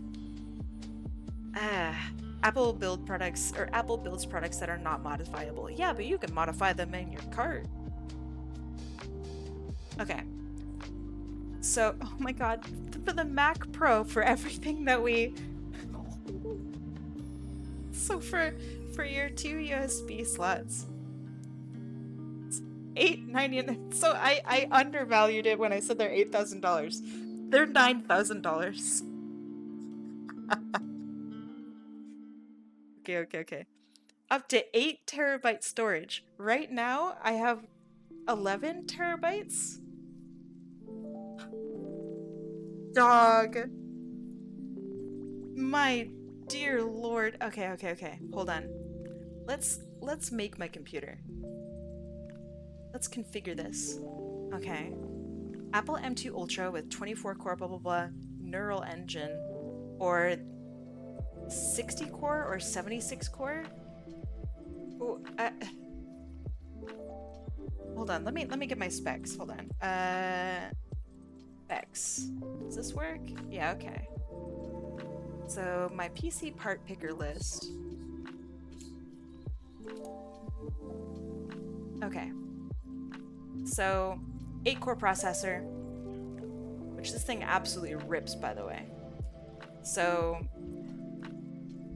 Apple build products, or Apple builds products that are not modifiable. Yeah, but you can modify them in your cart. Okay. So, oh my god, for the Mac Pro, for everything that we... So for your 2 USB slots, it's $8.99. So I undervalued it when I said they're $8,000. They're $9,000. Okay. Up to 8 terabyte storage. Right now, I have 11 terabytes. Dog. My dear lord. Okay. Hold on. Let's make my computer. Let's configure this. Okay. Apple M2 Ultra with 24 core blah blah blah neural engine, or 60 core or 76 core. Ooh, hold on. Let me get my specs. Hold on. Specs. Does this work? Yeah. Okay. So my PC part picker list. Okay. So 8-core processor, which this thing absolutely rips, by the way. So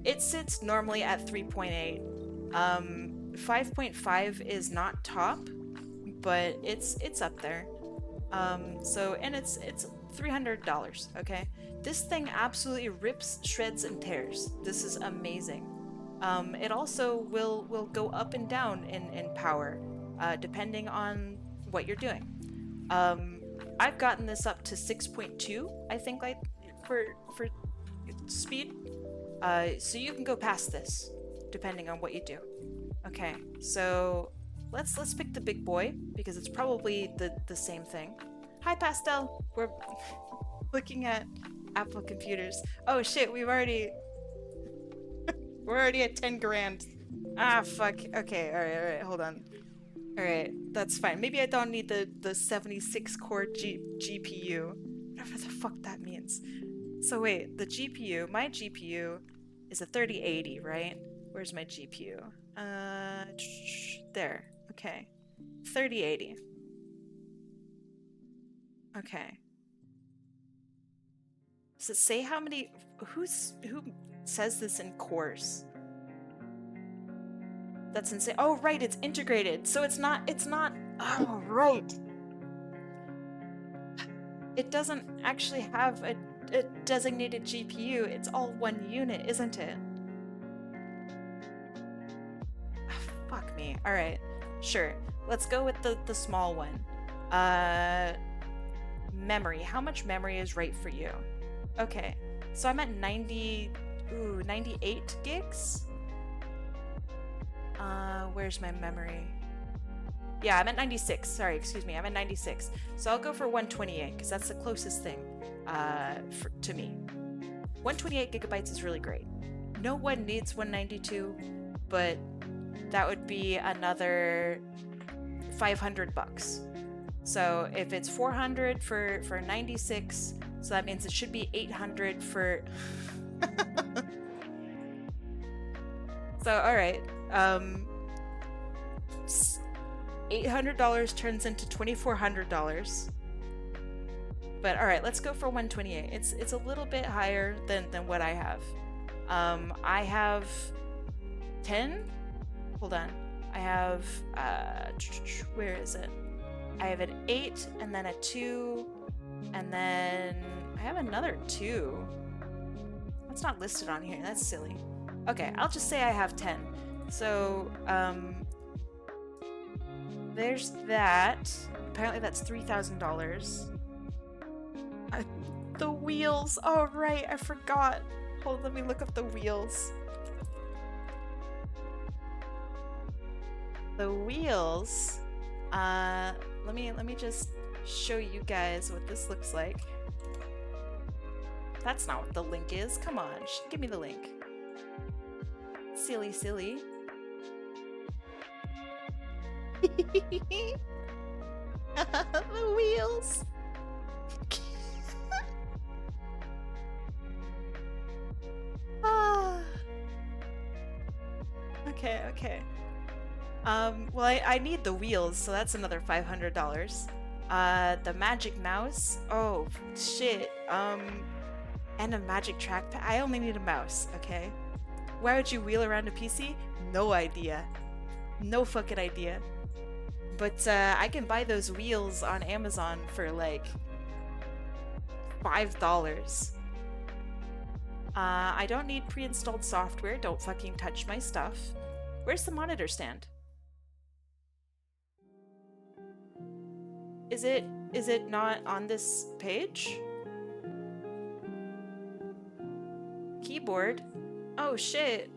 it sits normally at 3.8. 5.5 is not top, but it's up there. So, and it's $300. Okay, this thing absolutely rips, shreds, and tears. This is amazing. It also will go up and down in power, depending on what you're doing. I've gotten this up to 6.2, I think, like for speed. So you can go past this, depending on what you do. Okay, so let's pick the big boy, because it's probably the same thing. Hi, Pastel. We're looking at Apple computers. Oh shit, we're already at 10 grand. Ah, fuck. Okay, all right, hold on. All right, that's fine. Maybe I don't need the 76 core GPU, whatever the fuck that means. So wait, the GPU, my GPU is a 3080, right? Where's my GPU? There. Okay, 3080. Okay. Does it say how many? Who says this in cores? That's insane. Oh, right, it's integrated. So it's not. Oh, right. It doesn't actually have a designated GPU. It's all one unit, isn't it? Fuck me. All right, sure. Let's go with the small one. Memory. How much memory is right for you? Okay, so I'm at 98 gigs. Where's my memory? Yeah, I'm at 96. Sorry, excuse me. I'm at 96. So I'll go for 128 because that's the closest thing to me. 128 gigabytes is really great. No one needs 192, but that would be another $500. So if it's 400 for 96, so that means it should be 800 for. So all right, $800 turns into $2,400. But all right, let's go for 128. It's a little bit higher than what I have. I have 10. Hold on. I have where is it? I have an 8 and then a 2, and then I have another 2. That's not listed on here. That's silly. Okay, I'll just say I have 10. So, there's that. Apparently that's $3,000. The wheels. Oh, right, I forgot. Hold on, let me look up the wheels. The wheels. Let me just show you guys what this looks like. That's not what the link is. Come on, give me the link. Silly. The wheels. Okay. Well, I need the wheels, so that's another $500. The magic mouse. Oh shit. And a magic trackpad. I only need a mouse, okay? Why would you wheel around a PC? No idea. No fucking idea. But I can buy those wheels on Amazon for like $5. I don't need pre-installed software. Don't fucking touch my stuff. Where's the monitor stand? Is it not on this page? Keyboard? Oh shit.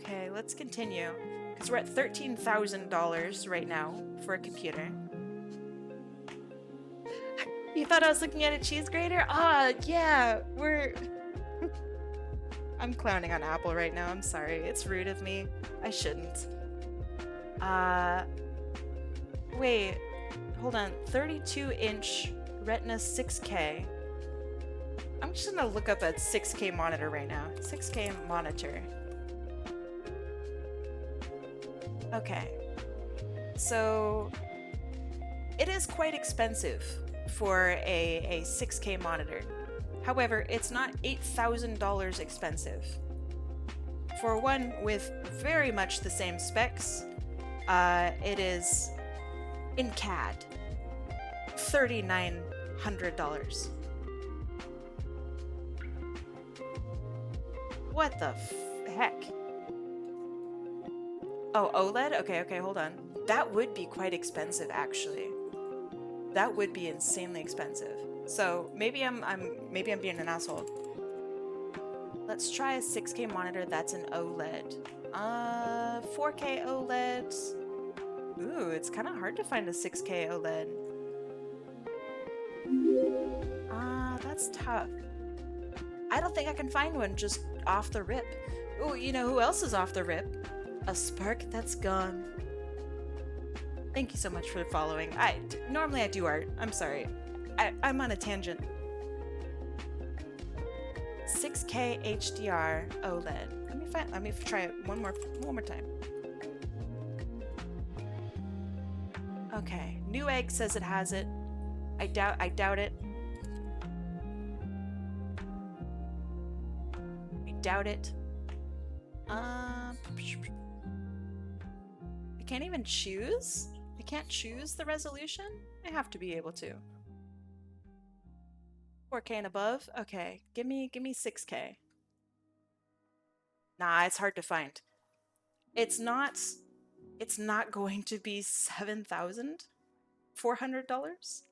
Okay, let's continue. Because we're at $13,000 right now for a computer. You thought I was looking at a cheese grater? Ah, yeah, we're... I'm clowning on Apple right now, I'm sorry. It's rude of me. I shouldn't. Wait. Hold on. 32-inch Retina 6K. I'm just gonna look up a 6K monitor right now. 6K monitor. Okay. So... it is quite expensive for a 6K monitor. However, it's not $8,000 expensive. For one with very much the same specs, it is in CAD, $3,900. What the heck? Oh, OLED? Okay, hold on. That would be quite expensive, actually. That would be insanely expensive. So maybe I'm being an asshole. Let's try a 6K monitor that's an OLED. 4K OLED. Ooh, it's kind of hard to find a 6K OLED. That's tough. I don't think I can find one just off the rip. Ooh, you know who else is off the rip? A spark that's gone. Thank you so much for following. Normally I do art. I'm sorry. I'm on a tangent. 6K HDR OLED. Let me try it one more time. Okay. Newegg says it has it. I doubt it. I doubt it. I can't even choose? I can't choose the resolution? I have to be able to. 4K and above? Okay. Give me 6K. Nah, it's hard to find. It's not going to be $7,400.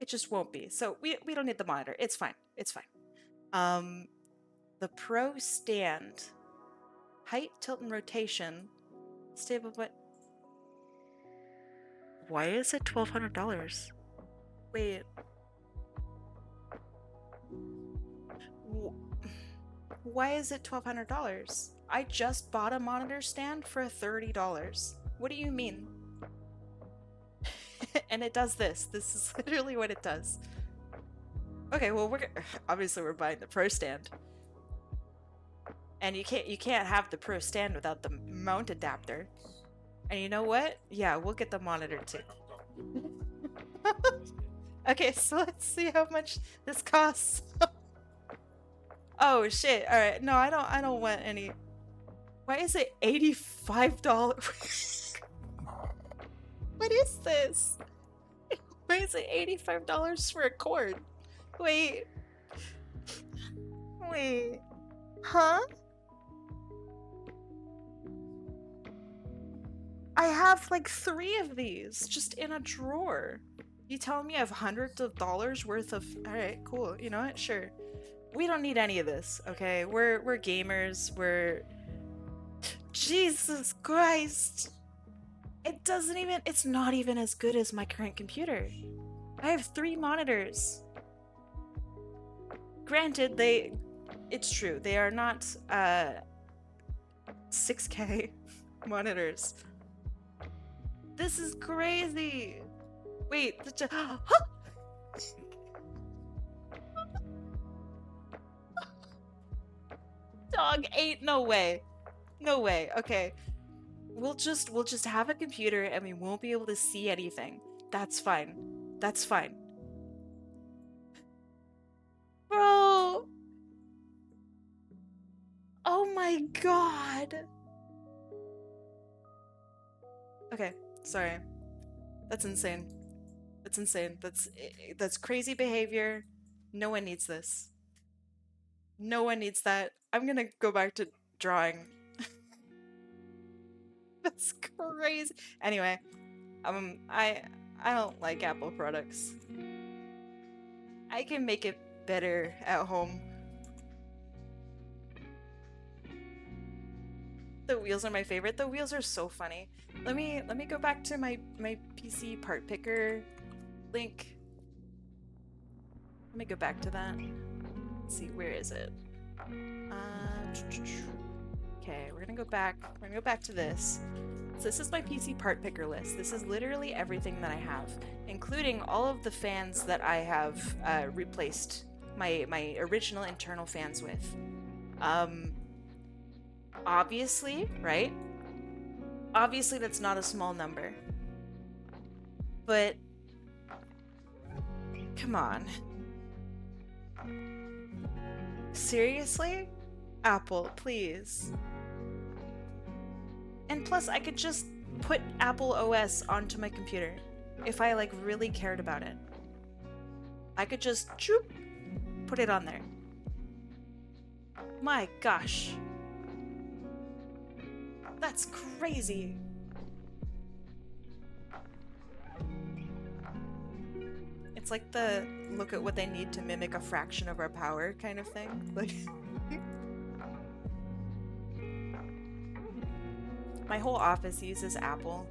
It just won't be. So we don't need the monitor. It's fine. It's fine. The Pro stand. Height, tilt, and rotation. Stable, but why is it $1,200? Wait. Why is it $1,200? I just bought a monitor stand for $30. What do you mean? And it does this. This is literally what it does. Okay, well obviously we're buying the Pro stand. And you can't have the Pro stand without the mount adapter. And you know what? Yeah, we'll get the monitor too. Okay, so let's see how much this costs. Oh shit! All right, no, I don't want any. Why is it $85? What is this? Why is it $85 for a cord? Wait, huh? I have like 3 of these just in a drawer. You telling me I have hundreds of dollars worth of... Alright, cool. You know what? Sure. We don't need any of this, okay? We're gamers. We're... Jesus Christ! It's not even as good as my current computer. I have 3 monitors. Granted, it's true. They are not 6K monitors. This is crazy. Wait, Dog 8, no way. No way. Okay. we'll just have a computer and we won't be able to see anything. That's fine. That's fine. Bro! Oh my god! Okay, sorry. That's insane. That's insane. That's crazy behavior. No one needs this. No one needs that. I'm gonna go back to drawing. That's crazy. Anyway, I don't like Apple products. I can make it better at home. The wheels are my favorite. The wheels are so funny. Let me go back to my PC part picker link. Let me go back to that. Let's see, where is it? Okay, we're gonna go back. We're gonna go back to this. So this is my PC part picker list. This is literally everything that I have, including all of the fans that I have replaced my original internal fans with. Obviously, right? Obviously that's not a small number. But come on. Seriously? Apple, please. And plus, I could just put Apple OS onto my computer if I like really cared about it. I could just put it on there. My gosh. That's crazy. It's like the look at what they need to mimic a fraction of our power kind of thing. Like my whole office uses Apple.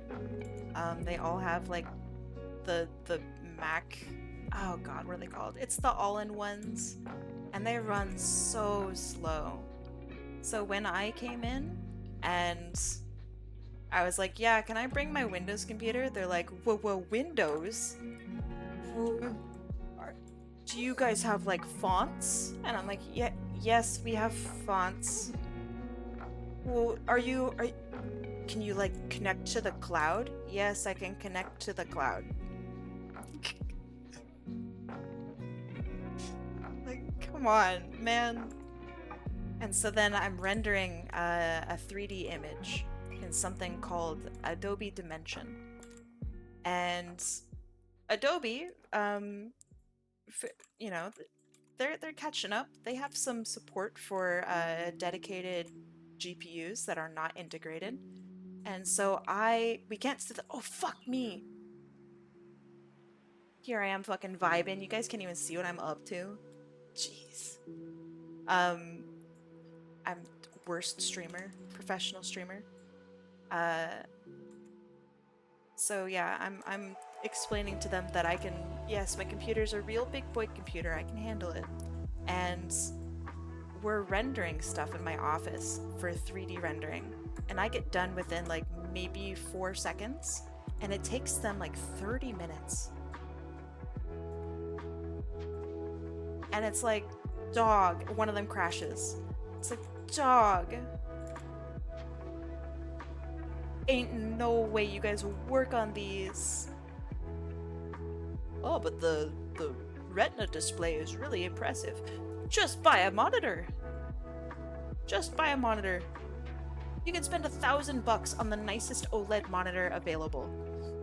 They all have like the Mac. Oh god, what are they called? It's the all-in-ones, and they run so slow. So when I came in and I was like, yeah, can I bring my Windows computer? They're like, whoa, Windows? Do you guys have like fonts? And I'm like, yeah, yes, we have fonts. Well, can you like connect to the cloud? Yes, I can connect to the cloud. Like, come on, man. And so then I'm rendering a 3D image in something called Adobe Dimension. And Adobe, you know, they're catching up. They have some support for dedicated GPUs that are not integrated. And so we can't oh fuck me. Here I am fucking vibing. You guys can't even see what I'm up to. Jeez. I'm worst streamer, professional streamer. So yeah, I'm explaining to them that I can, yes, my computer's a real big boy computer, I can handle it. And we're rendering stuff in my office for 3D rendering. And I get done within like maybe 4 seconds, and it takes them like 30 minutes. And it's like, dog, one of them crashes. It's like, dog. Ain't no way you guys work on these. Oh, but the Retina display is really impressive. Just buy a monitor. Just buy a monitor. You can spend $1,000 on the nicest OLED monitor available.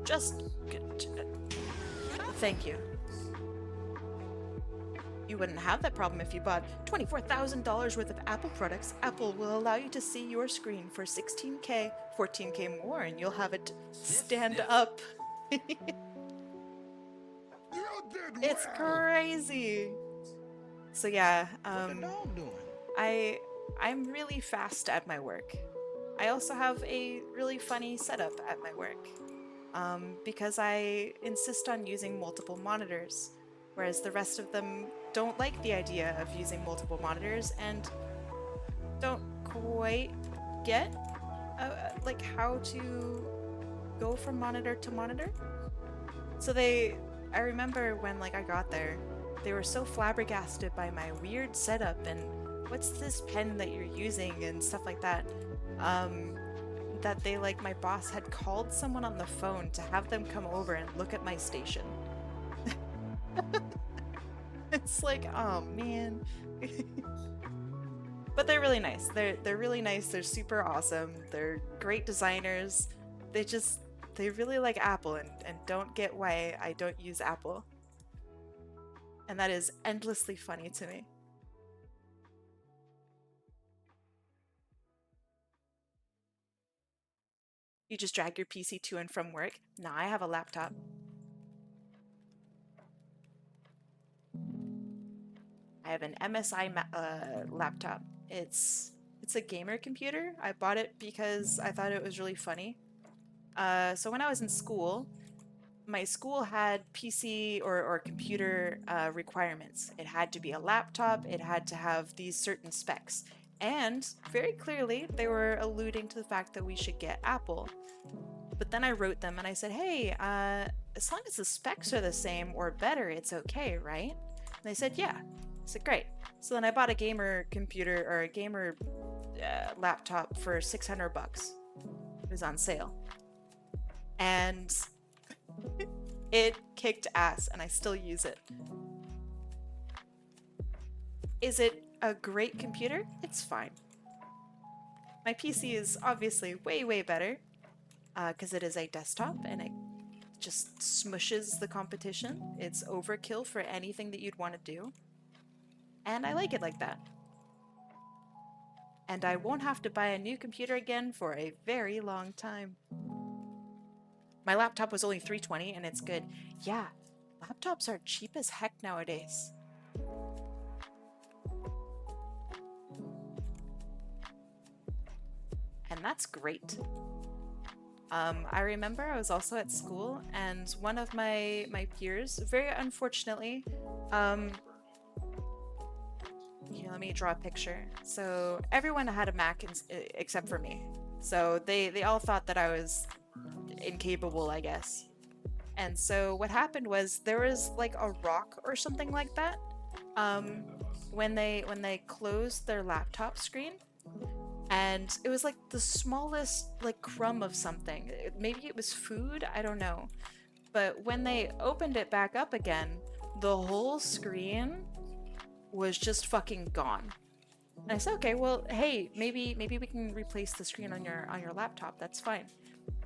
Just thank you. You wouldn't have that problem if you bought $24,000 worth of Apple products. Apple will allow you to see your screen for 16K, 14K more, and you'll have it stand up. It's crazy. So yeah, I'm really fast at my work. I also have a really funny setup at my work, because I insist on using multiple monitors, whereas the rest of them don't like the idea of using multiple monitors and don't quite get like how to go from monitor to monitor. So I remember when like I got there, they were so flabbergasted by my weird setup and what's this pen that you're using and stuff like that. that they, like, my boss had called someone on the phone to have them come over and look at my station. It's like, oh man. But they're really nice. They're really nice. They're super awesome. They're great designers. They really like Apple and don't get why I don't use Apple. And that is endlessly funny to me. You just drag your PC to and from work? Nah, I have a laptop. I have an MSI laptop. It's a gamer computer. I bought it because I thought it was really funny. So when I was in school, my school had PC or computer requirements. It had to be a laptop, it had to have these certain specs. And very clearly, they were alluding to the fact that we should get Apple. But then I wrote them and I said, hey, as long as the specs are the same or better, it's okay, right? And they said, yeah. I said, great. So then I bought a gamer computer or a gamer laptop for 600 bucks. It was on sale. And it kicked ass and I still use it. Is it a great computer? It's fine. My PC is obviously way, way better because it is a desktop and it just smushes the competition. It's overkill for anything that you'd want to do. And I like it like that. And I won't have to buy a new computer again for a very long time. My laptop was only $320 and it's good. Yeah, laptops are cheap as heck nowadays. And that's great. I remember I was also at school and one of my peers, very unfortunately, here, let me draw a picture. So everyone had a Mac except for me. So they all thought that I was incapable, I guess. And so what happened was there was like a rock or something like that when they closed their laptop screen, and it was like the smallest like crumb of something. Maybe it was food, I don't know. But when they opened it back up again, the whole screen was just fucking gone. And I said, okay, well, hey, maybe we can replace the screen on your laptop. That's fine.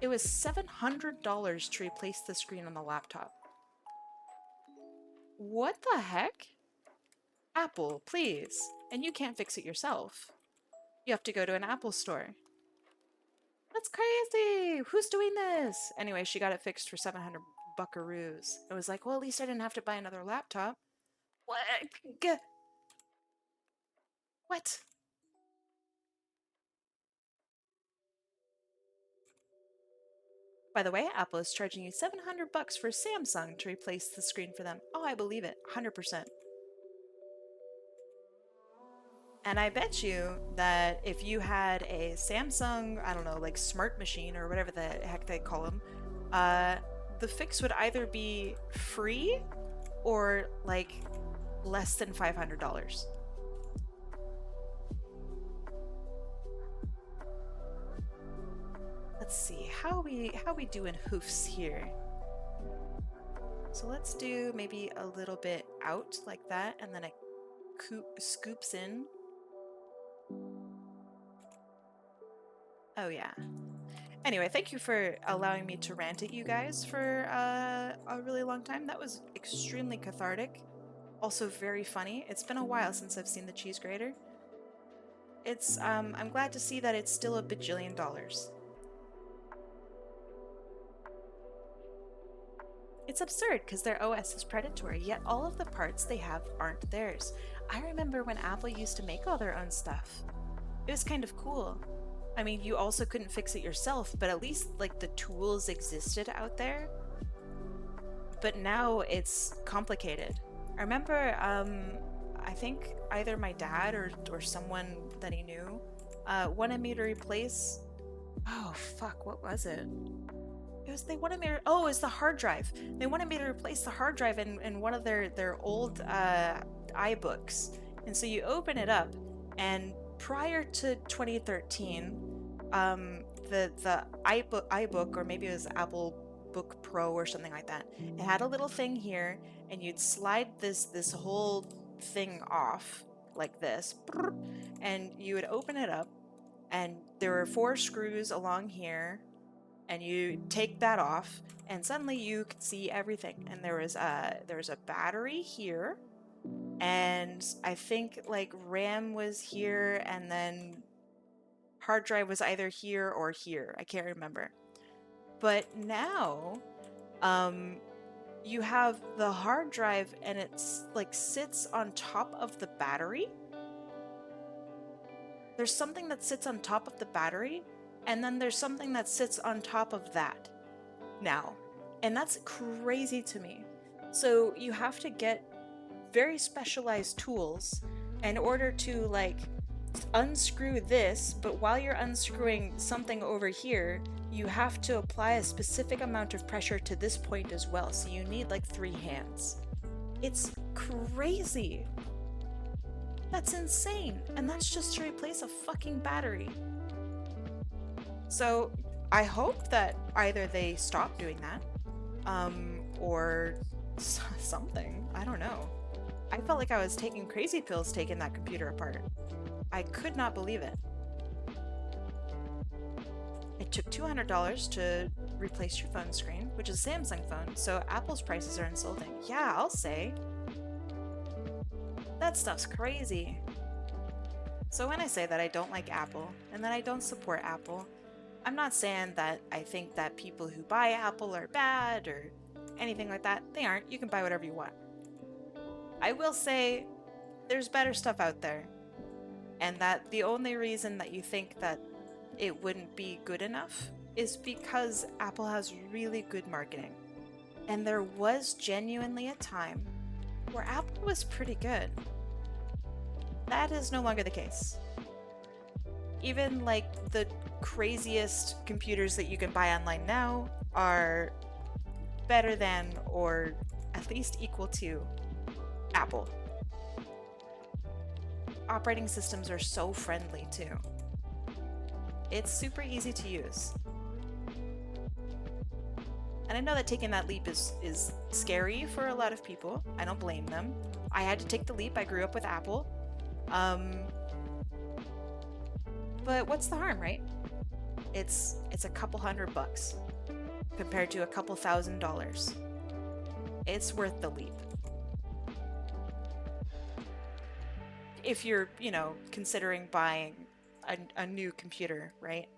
It was $700 to replace the screen on the laptop. What the heck? Apple, please. And you can't fix it yourself. You have to go to an Apple store. That's crazy! Who's doing this? Anyway, she got it fixed for 700 buckaroos. It was like, well, at least I didn't have to buy another laptop. What? What? By the way, Apple is charging you 700 bucks for Samsung to replace the screen for them. Oh, I believe it. 100%. And I bet you that if you had a Samsung, I don't know, like smart machine or whatever the heck they call them, the fix would either be free or like less than $500. Let's see, how we doing hoofs here? So let's do maybe a little bit out like that, and then it scoops in. Oh yeah. Anyway, thank you for allowing me to rant at you guys for a really long time. That was extremely cathartic. Also very funny. It's been a while since I've seen the cheese grater. It's, I'm glad to see that it's still a bajillion dollars. It's absurd because their OS is predatory, yet all of the parts they have aren't theirs. I remember when Apple used to make all their own stuff. It was kind of cool. I mean, you also couldn't fix it yourself, but at least like the tools existed out there. But now it's complicated. I remember, I think either my dad or someone that he knew wanted me to replace, oh fuck, what was it? They wanted me to, oh, it's the hard drive. They wanted me to replace the hard drive in one of their old iBooks. And so you open it up, and prior to 2013, the iBook, or maybe it was Apple Book Pro or something like that. It had a little thing here, and you'd slide this whole thing off like this, and you would open it up, and there were 4 screws along here, and you take that off, and suddenly you could see everything. And there was a battery here, and I think like RAM was here, and then hard drive was either here or here. I can't remember. But now, you have the hard drive, and it's like sits on top of the battery. There's something that sits on top of the battery, and then there's something that sits on top of that now. And that's crazy to me. So you have to get very specialized tools in order to like unscrew this, but while you're unscrewing something over here, you have to apply a specific amount of pressure to this point as well. So you need like 3 hands. It's crazy. That's insane. And that's just to replace a fucking battery. So I hope that either they stop doing that, or something. I don't know. I felt like I was taking crazy pills taking that computer apart. I could not believe it. It took $200 to replace your phone screen, which is a Samsung phone, so Apple's prices are insulting. Yeah, I'll say. That stuff's crazy. So when I say that I don't like Apple, and that I don't support Apple, I'm not saying that I think that people who buy Apple are bad or anything like that. They aren't. You can buy whatever you want. I will say there's better stuff out there, and that the only reason that you think that it wouldn't be good enough is because Apple has really good marketing. And there was genuinely a time where Apple was pretty good. That is no longer the case. Even like the craziest computers that you can buy online now are better than, or at least equal to, Apple. Operating systems are so friendly too. It's super easy to use. And I know that taking that leap is scary for a lot of people. I don't blame them. I had to take the leap. I grew up with Apple. But what's the harm, right? It's a couple $100 compared to a couple $1,000. It's worth the leap. If you're, considering buying a new computer, right?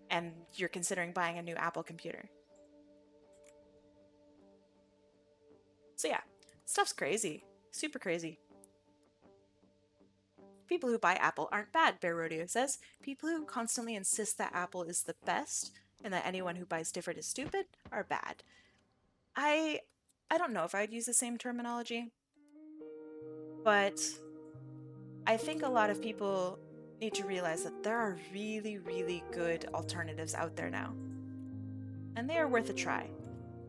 And you're considering buying a new Apple computer. So yeah, stuff's crazy. Super crazy. People who buy Apple aren't bad, Bear Rodeo says. People who constantly insist that Apple is the best and that anyone who buys different is stupid are bad. I don't know if I'd use the same terminology, but I think a lot of people need to realize that there are really, really good alternatives out there now, and they are worth a try.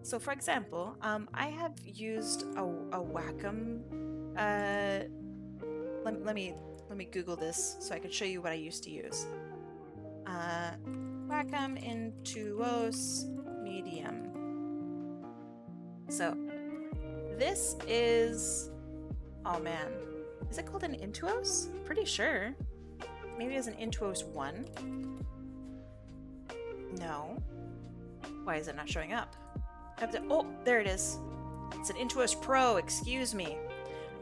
So for example, I have used a Wacom. Let me Google this so I can show you what I used to use. Wacom Intuos Medium. So this is, oh man, is it called an Intuos? Pretty sure. Maybe it's an Intuos 1. No. Why is it not showing up? Oh, there it is. It's an Intuos Pro, excuse me.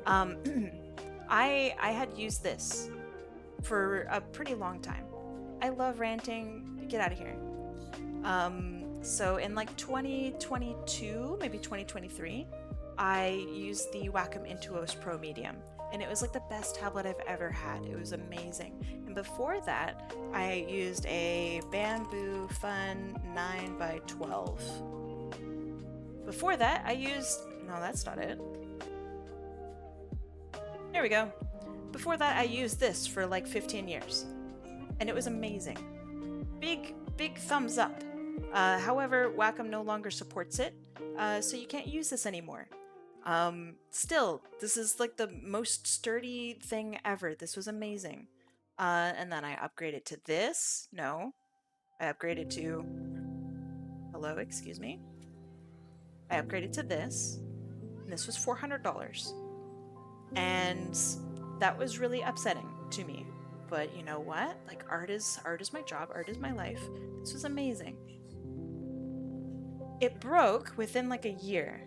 I had used this for a pretty long time. I love ranting. Get out of here. So in like 2022, maybe 2023, I used the Wacom Intuos Pro Medium, and it was like the best tablet I've ever had. It was amazing. And before that, I used a Bamboo Fun 9x12. Before that, I used, no, that's not it. There we go. Before that, I used this for like 15 years, and it was amazing. Big thumbs up. However, Wacom no longer supports it, so you can't use this anymore. Still, this is like the most sturdy thing ever. This was amazing. And then I upgraded to this. No. I upgraded to, hello, excuse me. I upgraded to this, and this was $400. And that was really upsetting to me. But you know what? Like, art is my job, art is my life. This was amazing. It broke within like a year.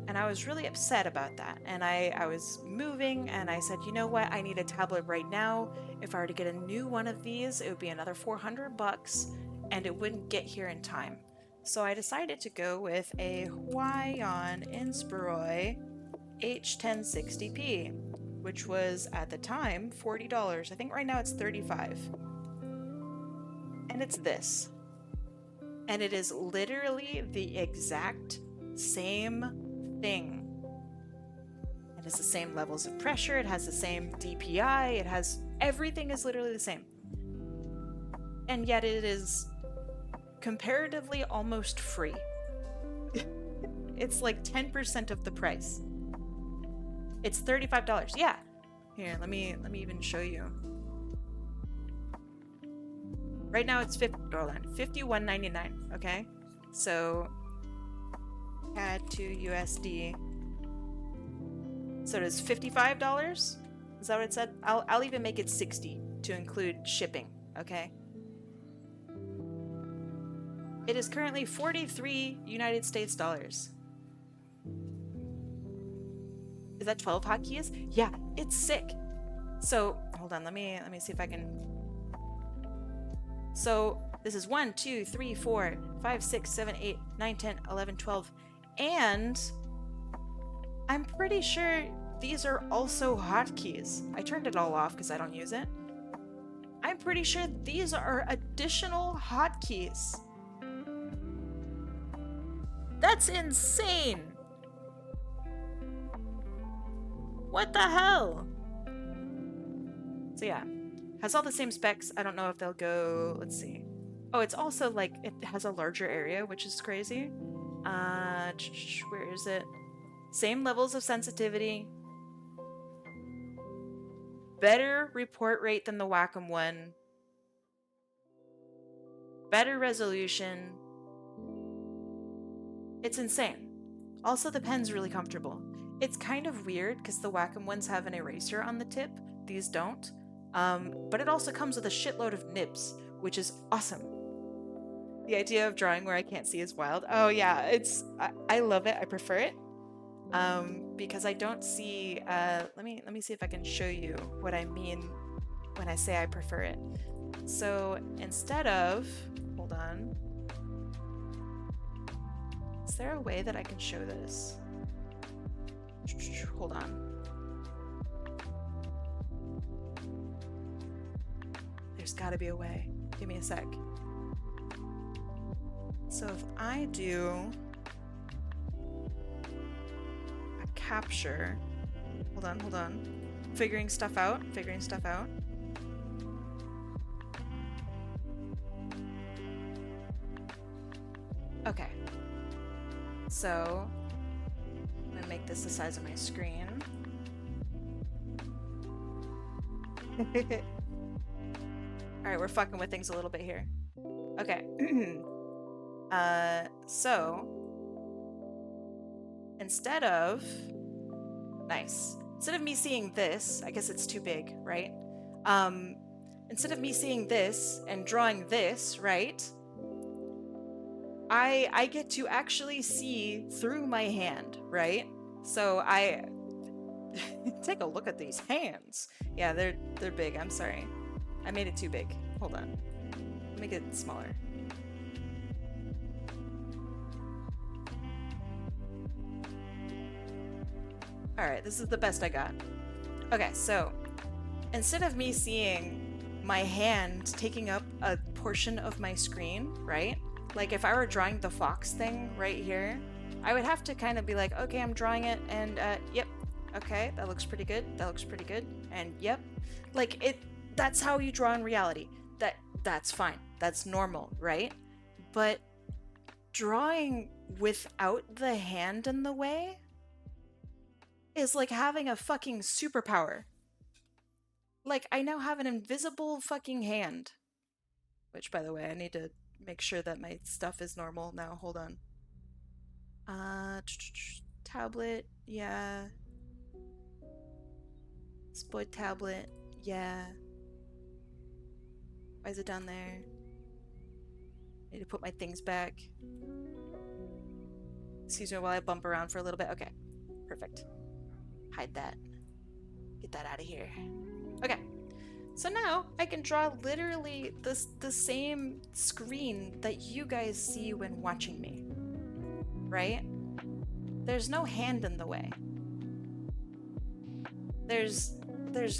And I was really upset about that. And I was moving and I said, you know what? I need a tablet right now. If I were to get a new one of these, it would be another $400 and it wouldn't get here in time. So I decided to go with a Huion Inspiroi H1060p, which was at the time $40. I think right now it's $35. And it's this. And it is literally the exact same thing. It has the same levels of pressure, it has the same DPI, it has everything is literally the same. And yet it is comparatively almost free. It's like 10% of the price. It's $35. Yeah. Here, let me even show you. Right now it's $51.99, okay? So CAD to USD. So it is $55? Is that what it said? I'll even make it 60 to include shipping, okay? It is currently 43 United States dollars. Is that 12 hotkeys? Yeah, it's sick. So hold on, let me see if I can. So this is 1, 2, 3, 4, 5, 6, 7, 8, 9, 10, 11, 12, and I'm pretty sure these are also hotkeys. I turned it all off because I don't use it. I'm pretty sure these are additional hotkeys. That's insane. What the hell? So yeah, has all the same specs. I don't know if they'll go, let's see. Oh, it's also like, it has a larger area, which is crazy. Where is it? Same levels of sensitivity. Better report rate than the Wacom one. Better resolution. It's insane. Also, the pen's really comfortable. It's kind of weird because the Wacom ones have an eraser on the tip. These don't. But it also comes with a shitload of nibs, which is awesome. The idea of drawing where I can't see is wild. Oh yeah, I love it. I prefer it. Because I don't see, let me see if I can show you what I mean when I say I prefer it. So instead of, hold on. Is there a way that I can show this? Hold on. There's gotta be a way. Give me a sec. So if I do a capture, hold on. Figuring stuff out. Okay. So I'm gonna make this the size of my screen. Alright, we're fucking with things a little bit here. Okay. So instead of me seeing this, I guess it's too big, right? Instead of me seeing this and drawing this, right? I get to actually see through my hand, right? So I take a look at these hands. Yeah, they're big. I'm sorry. I made it too big. Hold on. Make it smaller. Alright, this is the best I got. Okay, so instead of me seeing my hand taking up a portion of my screen, right? Like if I were drawing the fox thing right here, I would have to kind of be like, okay, I'm drawing it and yep, okay, that looks pretty good, and yep. Like that's how you draw in reality. That's fine. That's normal, right? But drawing without the hand in the way is like having a fucking superpower. Like, I now have an invisible fucking hand. Which, by the way, I need to make sure that my stuff is normal now. Hold on. Tablet, yeah. Split tablet, yeah. Why is it down there? I need to put my things back. Excuse me while I bump around for a little bit. Okay, perfect. Hide that. Get that out of here. Okay, so now I can draw literally the same screen that you guys see when watching me, right? There's no hand in the way. There's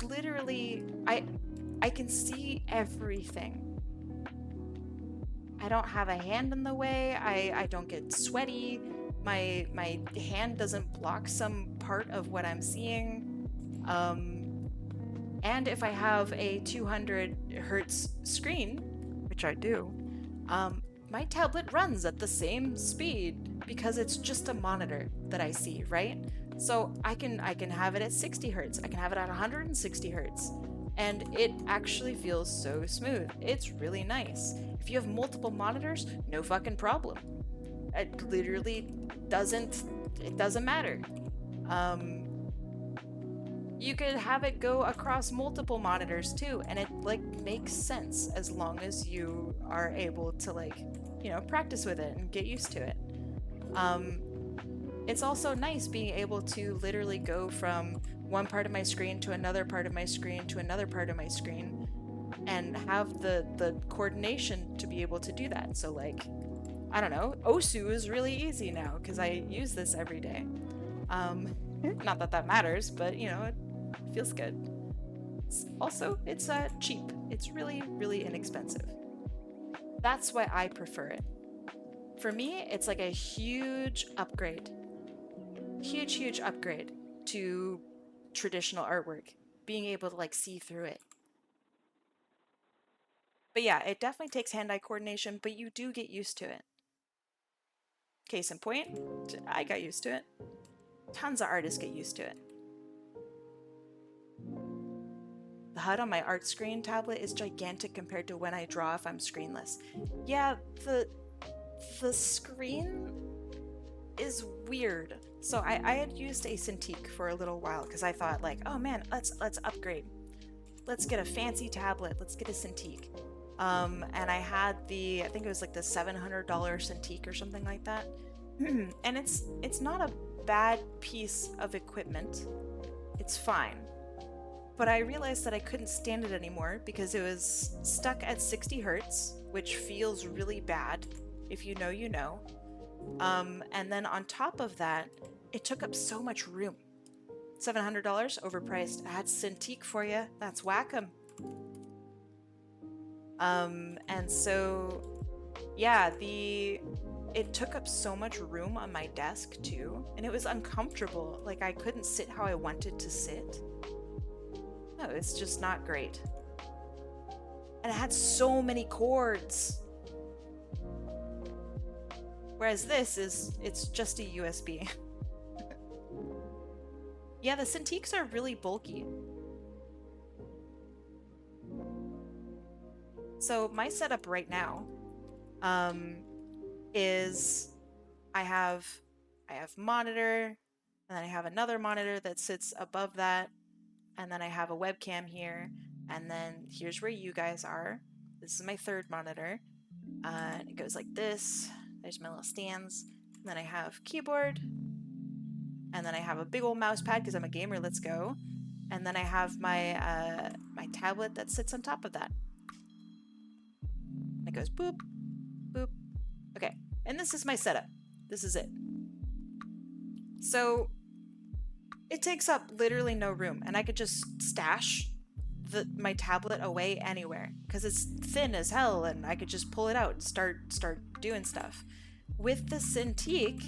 literally, I can see everything. I don't have a hand in the way. I don't get sweaty. My hand doesn't block some part of what I'm seeing. And if I have a 200 hertz screen, which I do, my tablet runs at the same speed because it's just a monitor that I see, right? So I can have it at 60 hertz. I can have it at 160 hertz. And it actually feels so smooth. It's really nice. If you have multiple monitors, no fucking problem. It literally doesn't matter. You could have it go across multiple monitors too, and it like makes sense as long as you are able to like, you know, practice with it and get used to it. It's also nice being able to literally go from one part of my screen to another part of my screen to another part of my screen and have the coordination to be able to do that. So like, I don't know, OSU is really easy now because I use this every day. Not that that matters, but you know, it feels good. Also, it's cheap. It's really, really inexpensive. That's why I prefer it. For me, it's like a huge upgrade. Huge upgrade to traditional artwork. Being able to like see through it. But yeah, it definitely takes hand-eye coordination, but you do get used to it. Case in point, I got used to it. Tons of artists get used to it. The HUD on my art screen tablet is gigantic compared to when I draw if I'm screenless. Yeah, the screen is weird. So I had used a Cintiq for a little while because I thought like, oh man, let's upgrade. Let's get a fancy tablet. Let's get a Cintiq. And I had I think it was like the $700 Cintiq or something like that. And it's not a bad piece of equipment. It's fine. But I realized that I couldn't stand it anymore because it was stuck at 60 hertz, which feels really bad. If you know, you know. And then on top of that, it took up so much room. $700, overpriced. I had Cintiq for you. That's Wacom. And so, yeah, it took up so much room on my desk too, and it was uncomfortable. Like I couldn't sit how I wanted to sit. No, it's just not great. And it had so many cords. Whereas this it's just a USB. Yeah, the Cintiqs are really bulky. So my setup right now is I have monitor, and then I have another monitor that sits above that, and then I have a webcam here, and then here's where you guys are. This is my third monitor. It goes like this. There's my little stands. And then I have keyboard, and then I have a big old mouse pad because I'm a gamer. Let's go. And then I have my my tablet that sits on top of that. And it goes boop, boop. Okay, and this is my setup. This is it. So it takes up literally no room, and I could just stash my tablet away anywhere because it's thin as hell, and I could just pull it out and start doing stuff. With the Cintiq,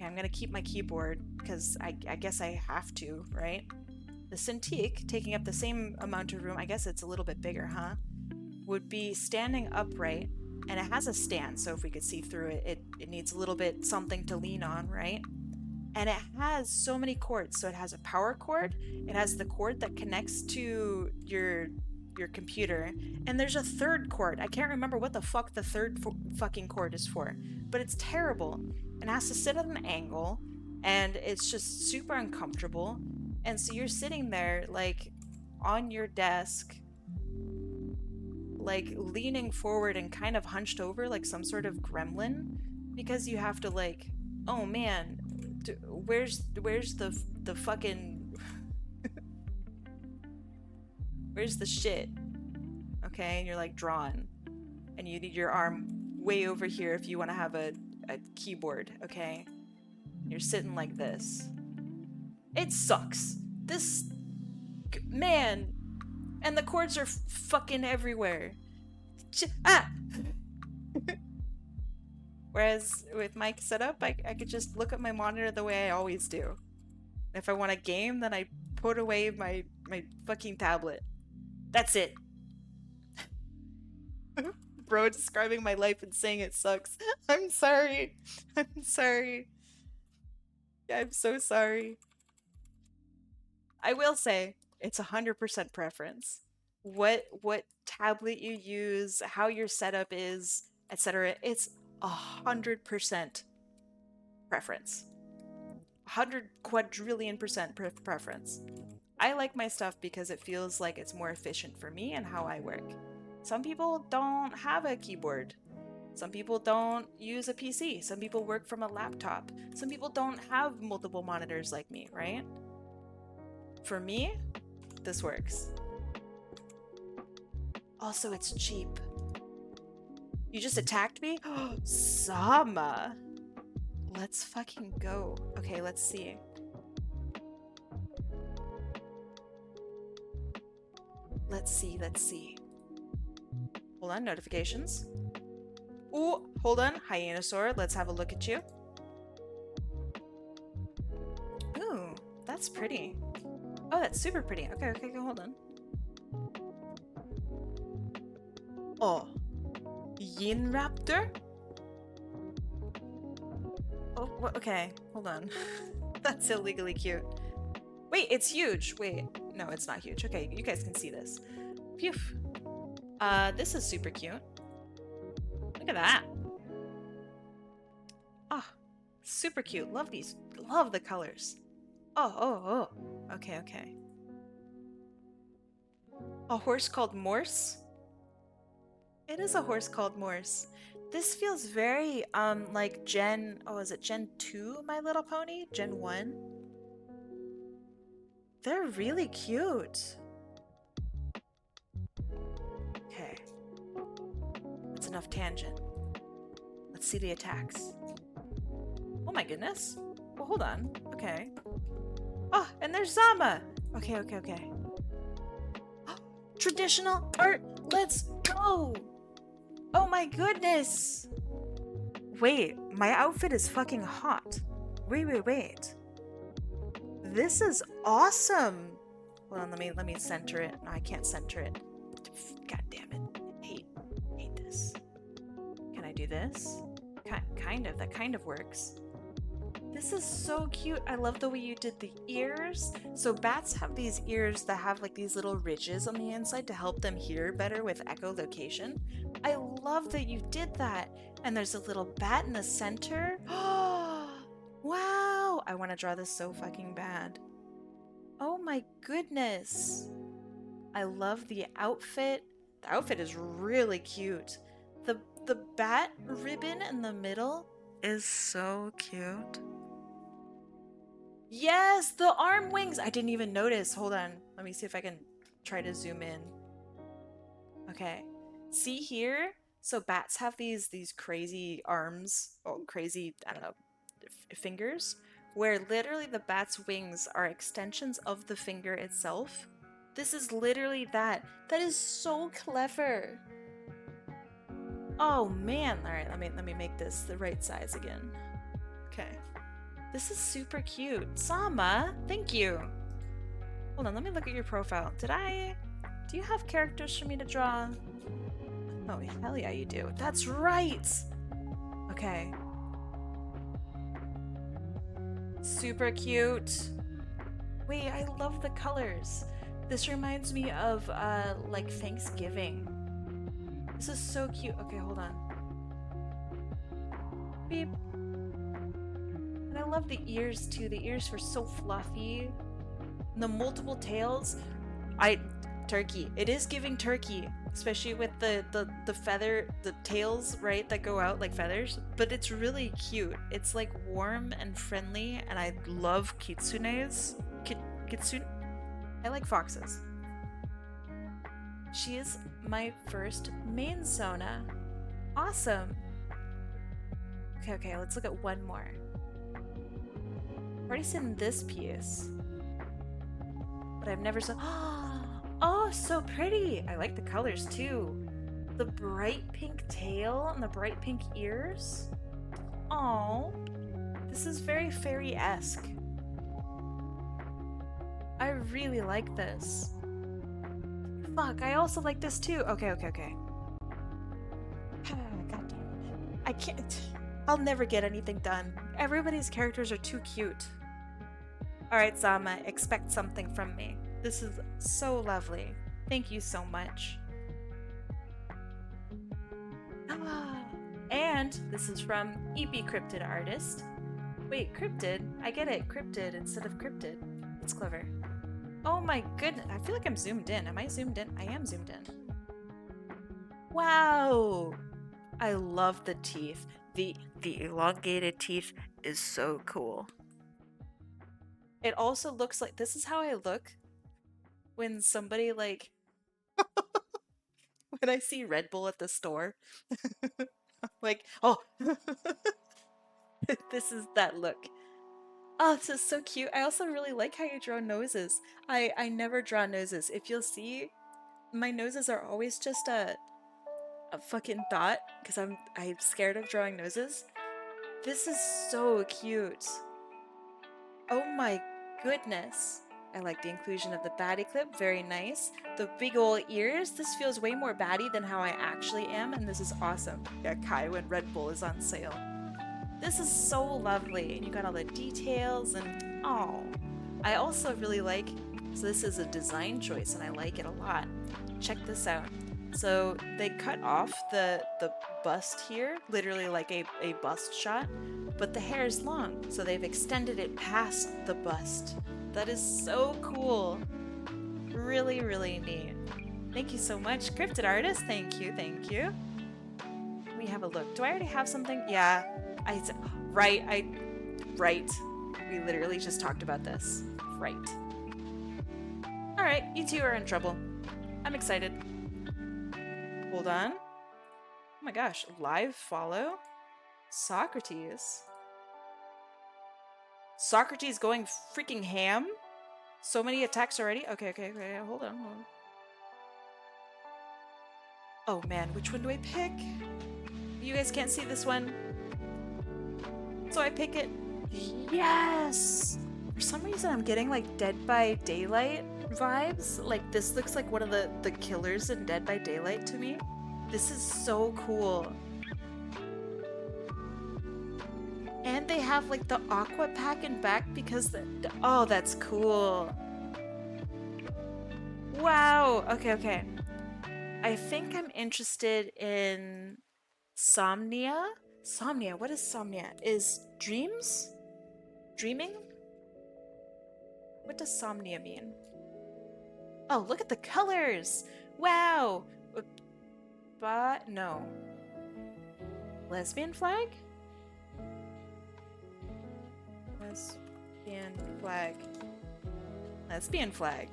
I'm gonna keep my keyboard because I guess I have to, right? The Cintiq, taking up the same amount of room, I guess it's a little bit bigger, huh? Would be standing upright, and it has a stand, so if we could see through it, it needs a little bit something to lean on, right? And it has so many cords. So it has a power cord, it has the cord that connects to your your computer, and there's a third cord. I can't remember what the fuck the third fucking cord is for, but it's terrible. It has to sit at an angle, and it's just super uncomfortable. And so you're sitting there, like, on your desk, like, leaning forward and kind of hunched over like some sort of gremlin, because you have to, like, oh man, where's the fucking where's the shit? Okay, and you're like drawn, and you need your arm way over here if you want to have a keyboard. Okay, you're sitting like this. It sucks. This man, and the cords are fucking everywhere. Ah. Whereas with my setup, I could just look at my monitor the way I always do. If I want a game, then I put away my fucking tablet. That's it. Bro describing my life and saying it sucks. I'm sorry. I'm sorry. I'm so sorry. I will say, it's 100% preference. What tablet you use, how your setup is, etc. It's 100% preference. 100 quadrillion% preference. I like my stuff because it feels like it's more efficient for me and how I work. Some people don't have a keyboard. Some people don't use a PC. Some people work from a laptop. Some people don't have multiple monitors like me, right? For me, this works. Also, it's cheap. You just attacked me? Sama! Let's fucking go. Okay, let's see. Let's see. Hold on, notifications. Ooh, hold on, Hyenosaur, let's have a look at you. Ooh, that's pretty. Oh, that's super pretty. Okay, hold on. Oh, Yin Raptor? Oh, okay, hold on. That's illegally cute. Wait, it's huge. Wait, no, it's not huge. Okay, you guys can see this. Phew. This is super cute. Look at that. Ah, super cute. Love these. Love the colors. Oh. Okay. A horse called Morse? It is a horse called Morse. This feels very, like Gen... Oh, is it Gen 2, My Little Pony? Gen 1? They're really cute. Okay. That's enough tangent. Let's see the attacks. Oh my goodness. Well, hold on. Okay. Oh, and there's Zama! Okay. Traditional art! Let's go! Oh my goodness! Wait, my outfit is fucking hot. Wait. This is awesome! Hold on, let me center it. No, I can't center it. God damn it. I hate this. Can I do this? Kind of. That kind of works. This is so cute. I love the way you did the ears. So bats have these ears that have like these little ridges on the inside to help them hear better with echolocation. I love that you did that. And there's a little bat in the center. Oh, wow. I want to draw this so fucking bad. Oh my goodness. I love the outfit. The outfit is really cute. The bat ribbon in the middle is so cute. Yes, the arm wings. I didn't even notice. Hold on. Let me see if I can try to zoom in. Okay. See here? So bats have these crazy arms. Oh, crazy, I don't know, fingers. Where literally the bat's wings are extensions of the finger itself. This is literally that. That is so clever. Oh man. Alright, let me make this the right size again. Okay. This is super cute. Sama, thank you. Hold on, let me look at your profile. Do you have characters for me to draw? Oh, hell yeah, you do. That's right! Okay. Super cute. Wait, I love the colors. This reminds me of like Thanksgiving. This is so cute. Okay, hold on. Beep. And I love the ears too. The ears were so fluffy. And the multiple tails. Turkey. It is giving turkey, especially with the feather, the tails, right, that go out like feathers. But it's really cute. It's like warm and friendly, and I love kitsunes. Kitsune. I like foxes. She is my first main Sona. Awesome. Okay, let's look at one more. I've already seen this piece, but I've never seen. Oh, so pretty! I like the colors too. The bright pink tail and the bright pink ears. Oh, this is very fairy-esque. I really like this. Fuck, I also like this too. Okay. God damn it. I can't. I'll never get anything done. Everybody's characters are too cute. Alright, Zama, expect something from me. This is so lovely. Thank you so much. And this is from EP Cryptid Artist. Wait, Cryptid? I get it. Cryptid instead of Cryptid. It's clever. Oh my goodness. I feel like I'm zoomed in. Am I zoomed in? I am zoomed in. Wow. I love the teeth. The elongated teeth is so cool. It also looks like, this is how I look when somebody like, when I see Red Bull at the store. Like, oh, this is that look. Oh, this is so cute. I also really like how you draw noses. I never draw noses. If you'll see, my noses are always just a fucking thought because I'm scared of drawing noses. This is so cute. Oh my goodness. I like the inclusion of the baddie clip. Very nice. The big ol' ears. This feels way more baddie than how I actually am, and this is awesome. Yeah, Kai when Red Bull is on sale. This is so lovely. And you got all the details and oh. I also really like, so this is a design choice and I like it a lot. Check this out. So they cut off the bust here, literally like a bust shot, but the hair is long, so they've extended it past the bust. That is so cool. Really, really neat. Thank you so much, Cryptid Artist. Thank you. Let me have a look. Do I already have something? Yeah, right. We literally just talked about this. Right. All right, you two are in trouble. I'm excited. Hold on. Oh my gosh, live follow? Socrates. Socrates going freaking ham? So many attacks already? Okay, hold on. Oh man, which one do I pick? You guys can't see this one. So I pick it. Yes! For some reason I'm getting like Dead by Daylight vibes. Like this looks like one of the killers in Dead by Daylight to me. This is so cool. And they have like the aqua pack in back because oh, that's cool. Wow. Okay. I think I'm interested in Somnia. Somnia. What is Somnia? Is dreams? Dreaming? What does Somnia mean? Oh, look at the colors. Wow. But no. Lesbian flag? Lesbian flag.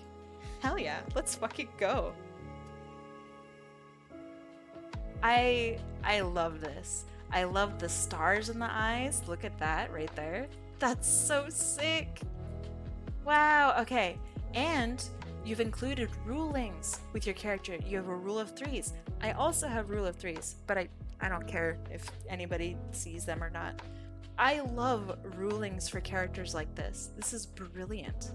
Hell yeah, let's fucking go. I love this. I love the stars in the eyes. Look at that right there. That's so sick. Wow, okay. And you've included rulings with your character. You have a rule of threes. I also have rule of threes, but I don't care if anybody sees them or not. I love rulings for characters like this. This is brilliant.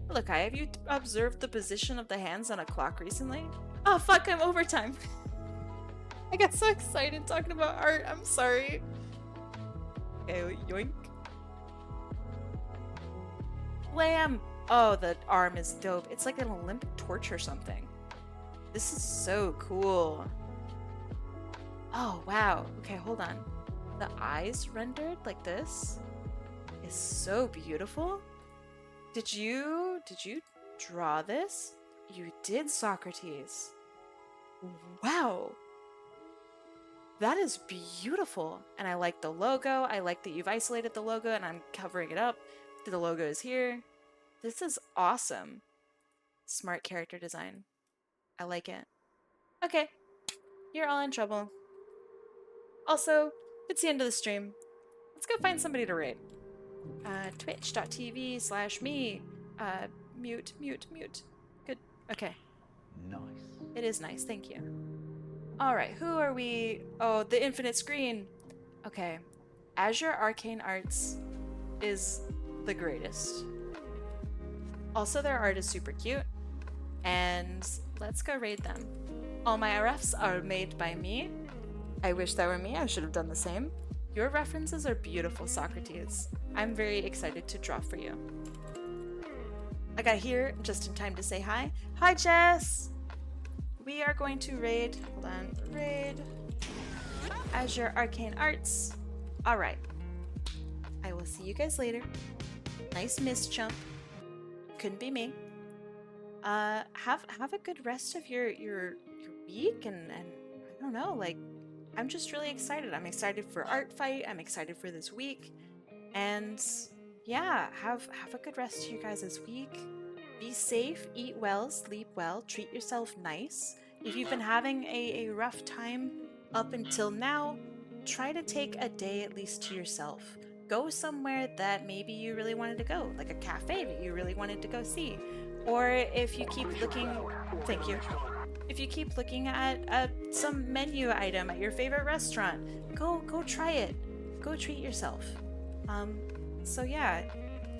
Look, have you observed the position of the hands on a clock recently? Oh fuck, I'm overtime. I got so excited talking about art. I'm sorry. Okay, yoink. Lamb. Oh, the arm is dope. It's like an Olympic torch or something. This is so cool. Oh, wow. Okay, hold on. The eyes rendered like this is so beautiful. Did you draw this? You did, Socrates. Wow. That is beautiful. And I like the logo. I like that you've isolated the logo and I'm covering it up. The logo is here. This is awesome. Smart character design. I like it. Okay. You're all in trouble. Also, it's the end of the stream. Let's go find somebody to raid. Twitch.tv/me. Mute. Good. Okay. Nice. It is nice, thank you. Alright, who are we? Oh, the infinite screen. Okay. Azure Arcane Arts is the greatest. Also, their art is super cute. And let's go raid them. All my RFs are made by me. I wish that were me, I should have done the same. Your references are beautiful, Socrates. I'm very excited to draw for you. I got here just in time to say hi. Hi, Jess! We are going to raid, hold on, raid Azure Arcane Arts. Alright. I will see you guys later. Nice miss chump. Couldn't be me. Have a good rest of your week and I don't know, like, I'm just really excited. I'm excited for Art Fight. I'm excited for this week. And yeah, have a good rest of you guys this week. Be safe, eat well, sleep well, treat yourself nice. If you've been having a rough time up until now, try to take a day at least to yourself. Go somewhere that maybe you really wanted to go, like a cafe that you really wanted to go see. Or if you keep looking, thank you. If you keep looking at some menu item at your favorite restaurant, go try it. Go treat yourself. So yeah,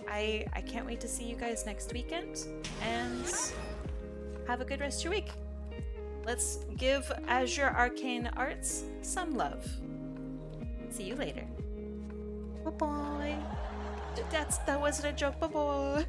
I can't wait to see you guys next weekend, and have a good rest of your week. Let's give Azure Arcane Arts some love. See you later. Bye-bye. That wasn't a joke. Bye-bye.